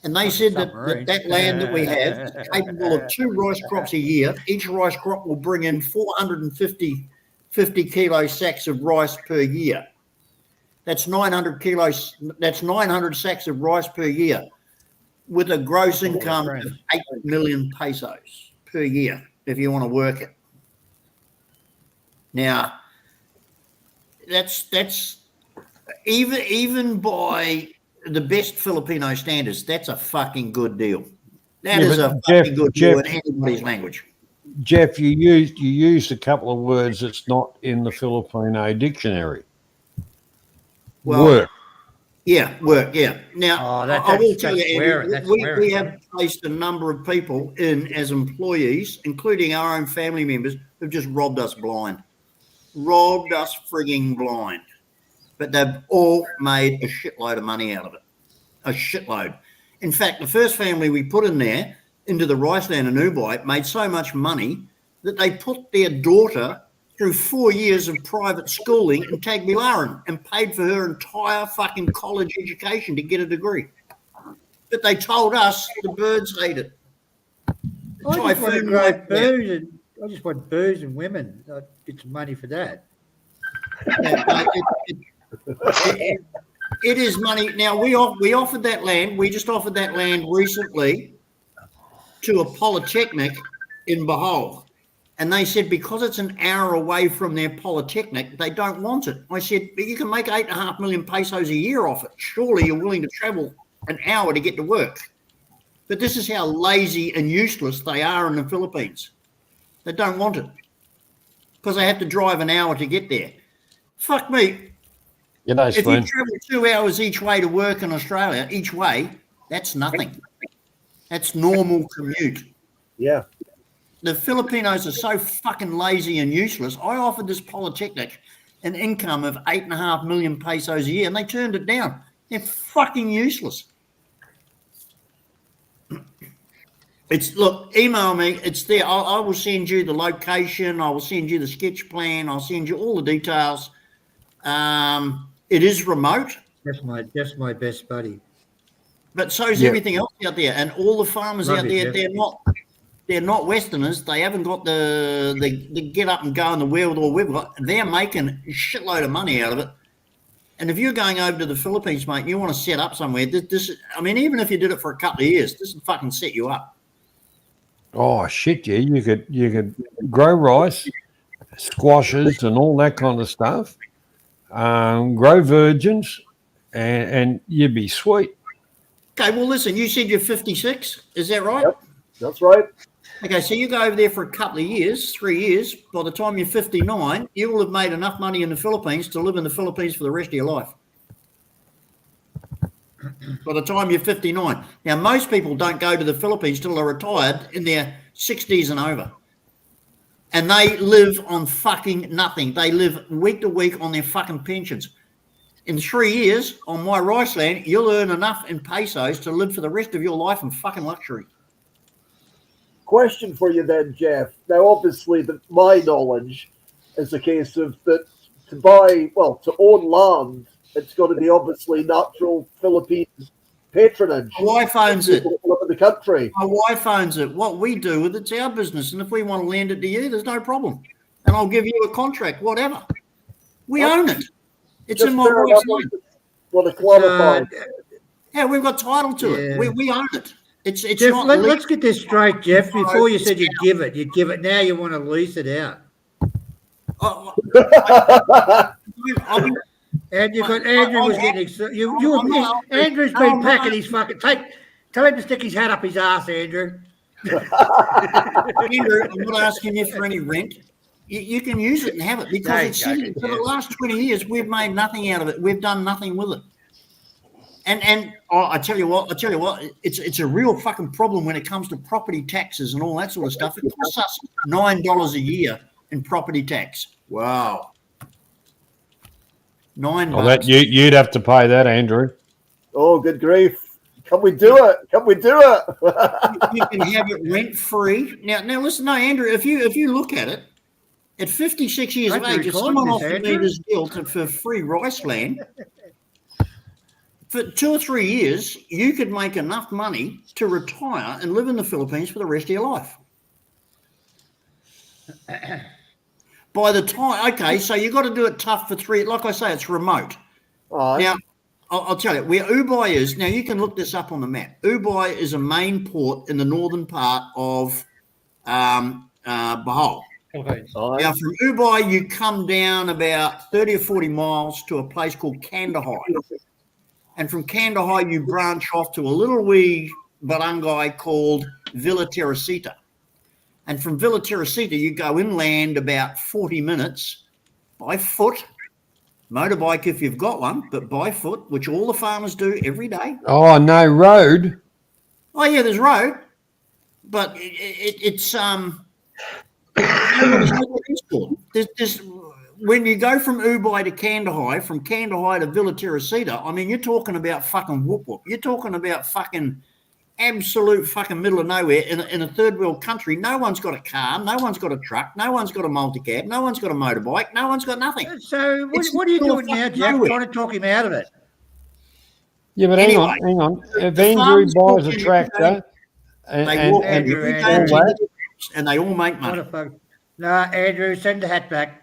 and they said that land that we have is capable of 2 rice crops a year. Each rice crop will bring in 450 kilo sacks of rice per year. That's 900 kilos. That's 900 sacks of rice per year, with a gross income of 8 million pesos per year, if you want to work it. Now, that's even by the best Filipino standards, that's a fucking good deal. That Yeah, is but a Jeff- fucking good deal Jeff- in anybody's language. Jeff, you used a couple of words that's not in the Filipino dictionary. Well, Work. Yeah, work. Yeah. Now, Oh, I will tell you, that's Andrew, swearing, that's we swearing. have placed a number of people in as employees, including our own family members, who've just robbed us blind. Robbed us frigging blind. But they've all made a shitload of money out of it. A shitload. In fact, the first family we put in there, into the rice land in Ubay, made so much money that they put their daughter through 4 years of private schooling in Tagbilaran and paid for her entire fucking college education to get a degree. But they told us the birds ate it. I just want to Typhoon grow wiped it out. booze and I just want booze and women. I'd get some money for that. It is money. Now, we offered that land. We just offered that land recently to a polytechnic in Bohol. And they said because it's an hour away from their polytechnic, they don't want it. I said, but you can make 8.5 million pesos a year off it. Surely you're willing to travel an hour to get to work. But this is how lazy and useless they are in the Philippines. They don't want it because they have to drive an hour to get there. Fuck me. You know, If you Spoon. travel 2 hours each way to work in Australia, each way, that's nothing. That's normal commute. Yeah. The Filipinos are so fucking lazy and useless. I offered this polytechnic an income of 8.5 million pesos a year, and they turned it down. They're fucking useless. Look, email me. It's there. I will send you the location. I will send you the sketch plan. I'll send you all the details. It is remote, That's my best buddy. but so is Yeah. everything else out there. And all the farmers out Rubbish, there, yeah. they're not Westerners. They haven't got the get up and go in the world or we've got. They're making a shitload of money out of it. And if you're going over to the Philippines, mate, and you want to set up somewhere, I mean, even if you did it for a couple of years, this will fucking set you up. Oh shit! Yeah, you could grow rice, squashes, and all that kind of stuff. Grow virgins, and you'd be sweet. Okay, well, listen, you said you're 56. Is that right? Yep. That's right. Okay, so you go over there for a couple of years, 3 years. By the time you're 59, you will have made enough money in the Philippines to live in the Philippines for the rest of your life. By the time you're 59. Now, most people don't go to the Philippines till they're retired in their 60s and over. And they live on fucking nothing. They live week to week on their fucking pensions. In 3 years on my rice land, you'll earn enough in pesos to live for the rest of your life in fucking luxury. Question for you then, Jeff. Now, obviously, my knowledge It's a case of that to own land, it's got to be obviously natural Philippine patronage. My wife owns it. People live in the country. My wife owns it. What we do with it's our business. And if we want to lend it to you, there's no problem. And I'll give you a contract, whatever. We own it. It's Just in my fair wife's enough, name. want to clarify. Yeah, we've got title to it. Yeah. We own it. It's Jeff, not let's get this straight, Jeff. Before you said you'd give it. Now you want to lease it out. And you've got Andrew was getting Andrew's been packing his fucking tell him to stick his hat up his ass, Andrew. Andrew, I'm not asking you for any rent. You can use it and have it because it's sitting for the last 20 years. We've made nothing out of it. We've done nothing with it. And I tell you what, it's a real fucking problem when it comes to property taxes and all that sort of stuff. It costs us $9 a year in property tax. Wow. $9. Well, that you'd have to pay that, Andrew. Oh, good grief. Can we do it? You can have it rent free. Now listen, no, Andrew, if you look at it, at 56 years of age, if someone offered me this deal for free rice land, for 2 or 3 years, you could make enough money to retire and live in the Philippines for the rest of your life. By the time, okay, so you've got to do it tough for 3. Like I say, it's remote. Now, I'll tell you, where Ubay is, now you can look this up on the map. Ubay is a main port in the northern part of Bohol. Now, from Ubay, you come down about 30 or 40 miles to a place called Kandahar. And from Kandahar, you branch off to a little wee barangay called Villa Teresita. And from Villa Teresita, you go inland about 40 minutes by foot, motorbike if you've got one, but by foot, which all the farmers do every day. Oh, no road. Oh, yeah, there's road, but it's there's when you go from Ubay to Kandahar, from Kandahar to Villa Teresita, I mean, you're talking about fucking whoop whoop. You're talking about fucking absolute fucking middle of nowhere in a third world country. No one's got a car, no one's got a truck, no one's got a multi-cab, no one's got a motorbike, no one's got nothing. So what are you doing now, Jeff? Trying to talk him out of it. Yeah, but hang on. If Andrew buys a tractor and they all make money. No, Andrew, send the hat back.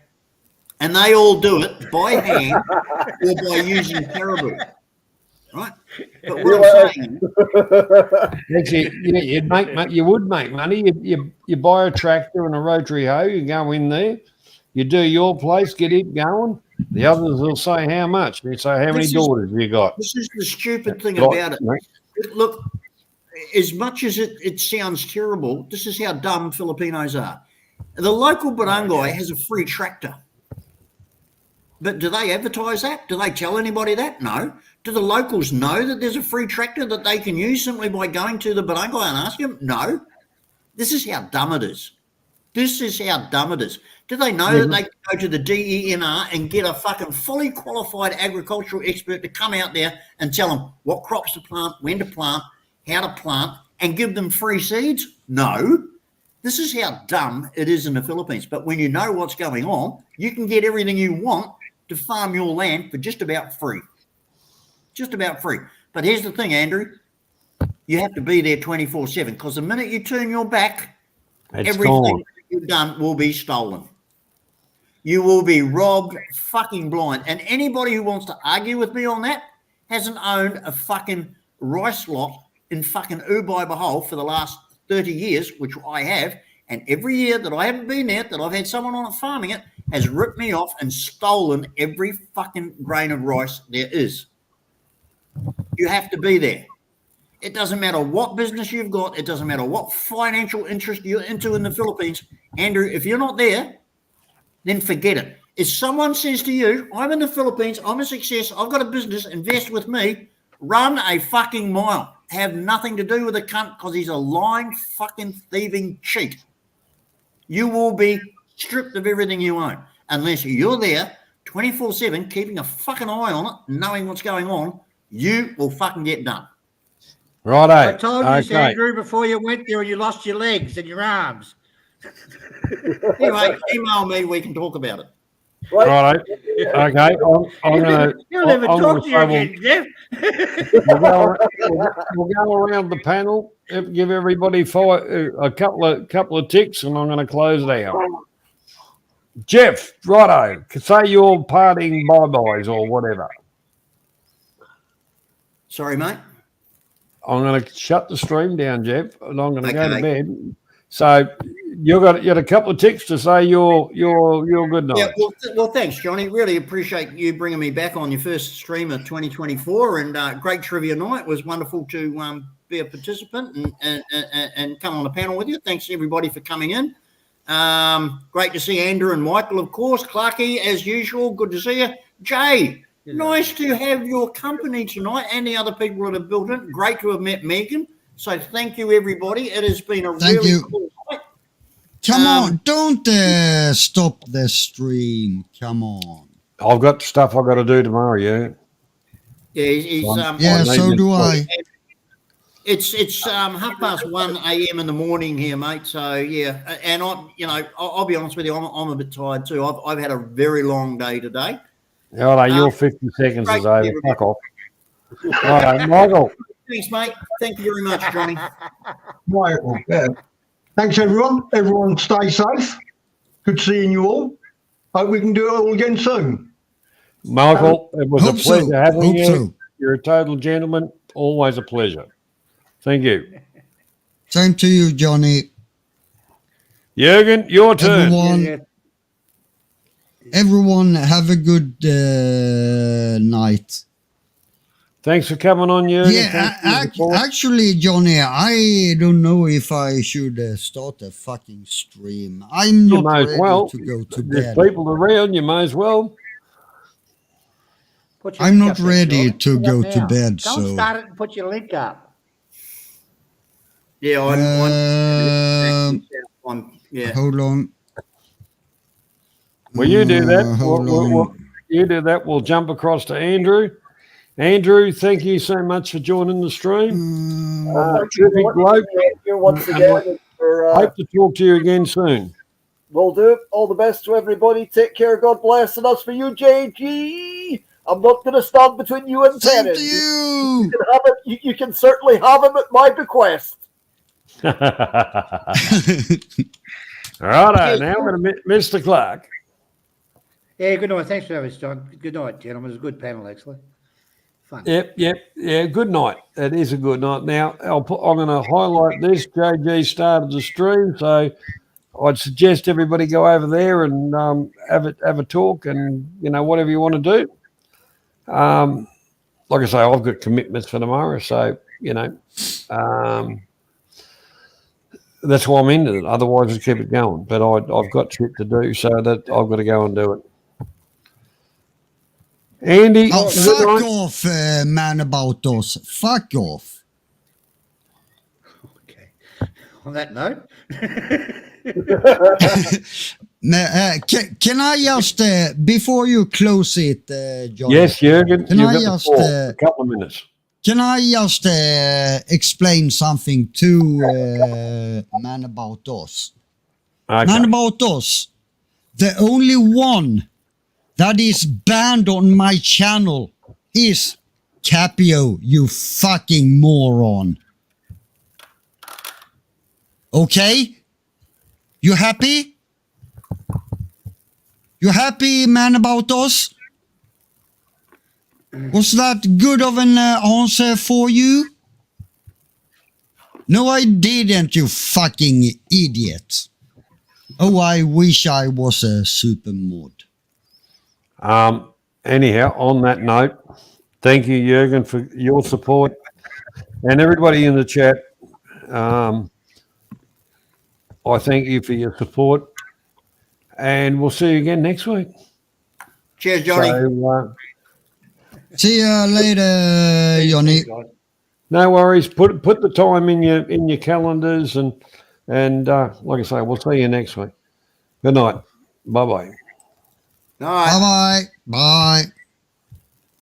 And they all do it by hand or by using caribou. Right? But what I'm saying, you would make money. You buy a tractor and a rotary hoe, you go in there, you do your place, get it going. The others will say how much. They say how many daughters you got. This is the stupid thing about it. Look, as much as it sounds terrible, this is how dumb Filipinos are. The local barangay has a free tractor. But do they advertise that? Do they tell anybody that? No. Do the locals know that there's a free tractor that they can use simply by going to the barangay and asking them? No. This is how dumb it is. This is how dumb it is. Do they know that they can go to the DENR and get a fucking fully qualified agricultural expert to come out there and tell them what crops to plant, when to plant, how to plant, and give them free seeds? No. This is how dumb it is in the Philippines. But when you know what's going on, you can get everything you want to farm your land for just about free. Just about free. But here's the thing, Andrew. You have to be there 24/7 because the minute you turn your back, everything you've done will be stolen. You will be robbed fucking blind. And anybody who wants to argue with me on that hasn't owned a fucking rice lot in fucking Ubay Bohol for the last 30 years, which I have. And every year that I haven't been there, that I've had someone on it farming it, has ripped me off and stolen every fucking grain of rice there is. You have to be there. It doesn't matter what business you've got. It doesn't matter what financial interest you're into in the Philippines. Andrew, if you're not there, then forget it. If someone says to you, I'm in the Philippines, I'm a success, I've got a business, invest with me, run a fucking mile. Have nothing to do with the cunt because he's a lying, fucking thieving cheat. You will be stripped of everything you own unless you're there 24/7 keeping a fucking eye on it, knowing what's going on. You will fucking get done. Righto. I told you, Okay. Andrew, before you went there and you lost your legs and your arms. Anyway, email me. We can talk about it. Right. Righto. Okay. I'm gonna. He'll never I'm talk to you gonna again, Jeff. we'll go around the panel. Give everybody a couple of ticks, and I'm going to close it out. Jeff, righto. Say your parting bye-byes or whatever. Sorry, mate. I'm going to shut the stream down, Jeff, and I'm going to go to Okay. bed. So you had a couple of ticks to say your good night. Yeah, well, thanks, Johnny. Really appreciate you bringing me back on your first stream of 2024, and great trivia night. It was wonderful to be a participant and come on the panel with you. Thanks everybody for coming in. Great to see Andrew and Michael, of course. Clarky, as usual, good to see you. Jay, nice to have your company tonight, and the other people that have built it. Great to have met Megan. So thank you, everybody. It has been a Thank really you. cool night. Come on, don't stop the stream. Come on. I've got stuff I've got to do tomorrow, yeah. Yeah, he's Yeah, I so need do to- I. It's 1:30 a.m. in the morning here, mate. So yeah, and I'll be honest with you, I'm a bit tired too. I've had a very long day today. Righto, your 50 seconds great is to over. hear Fuck off. Righto, Michael. Thanks, mate. Thank you very much, Johnny. Right. Well, yeah. Thanks, everyone. Everyone stay safe. Good seeing you all. Hope we can do it all again soon. Michael, it was Hope a pleasure so. having Hope you. so. You're a total gentleman. Always a pleasure. Thank you. Same to you, Johnny. Jürgen, your turn. Everyone have a good night. Thanks for coming on, Jürgen. Yeah, Thanks for your support. actually, Johnny, I don't know if I should start a fucking stream. I'm You not may as ready well. to go to There's bed. people around, you may as well. Put your I'm link not up there, ready Johnny. to Put it go up to now. bed, Don't so- start it and put your link up. Yeah, I'm yeah. Hold on. Well, you do that. Hold on. You do that. We'll jump across to Andrew. Andrew, thank you so much for joining the stream. Terrific bloke. Here once And again. For, Hope to talk to you again soon. will do. All the best to everybody. Take care. God bless. And as for you, JG, I'm not going to stand between you and Same Tannen. to You you. can have it. You can certainly have him at my bequest. Righto, now we're going to Mr. Clark. Yeah, good night. Thanks for having us, John. Good night, gentlemen. It was a good panel, actually. Fun. Yep. Yeah, good night. It is a good night. Now, I'm going to highlight this. JG started the stream, so I'd suggest everybody go over there and have a talk and, whatever you want to do. Like I say, I've got commitments for tomorrow, so, that's why I'm into it. Otherwise, I'd keep it going. But I've got shit to do, so that I've got to go and do it. Andy, Oh, good fuck night. off, man, about us. Fuck off. Okay. On that note, Can I just, before you close it, John? Yes, Jürgen, Can you've I got the just, floor. A couple of minutes. Can I just explain something to Man About Us? Okay. Man About Us, the only one that is banned on my channel is Capio, you fucking moron. Okay? You happy? You happy, Man About Us? Was that good of an answer for you? No, I didn't, you fucking idiot. Oh, I wish I was a super mod. Anyhow, on that note, thank you, Jürgen, for your support and everybody in the chat. I thank you for your support, and we'll see you again next week. Cheers, Johnny. So, See ya later, Johnny. no worries. Put the time in your calendars, and like I say, we'll see you next week. Good night. Bye bye. All right. Bye-bye. Bye.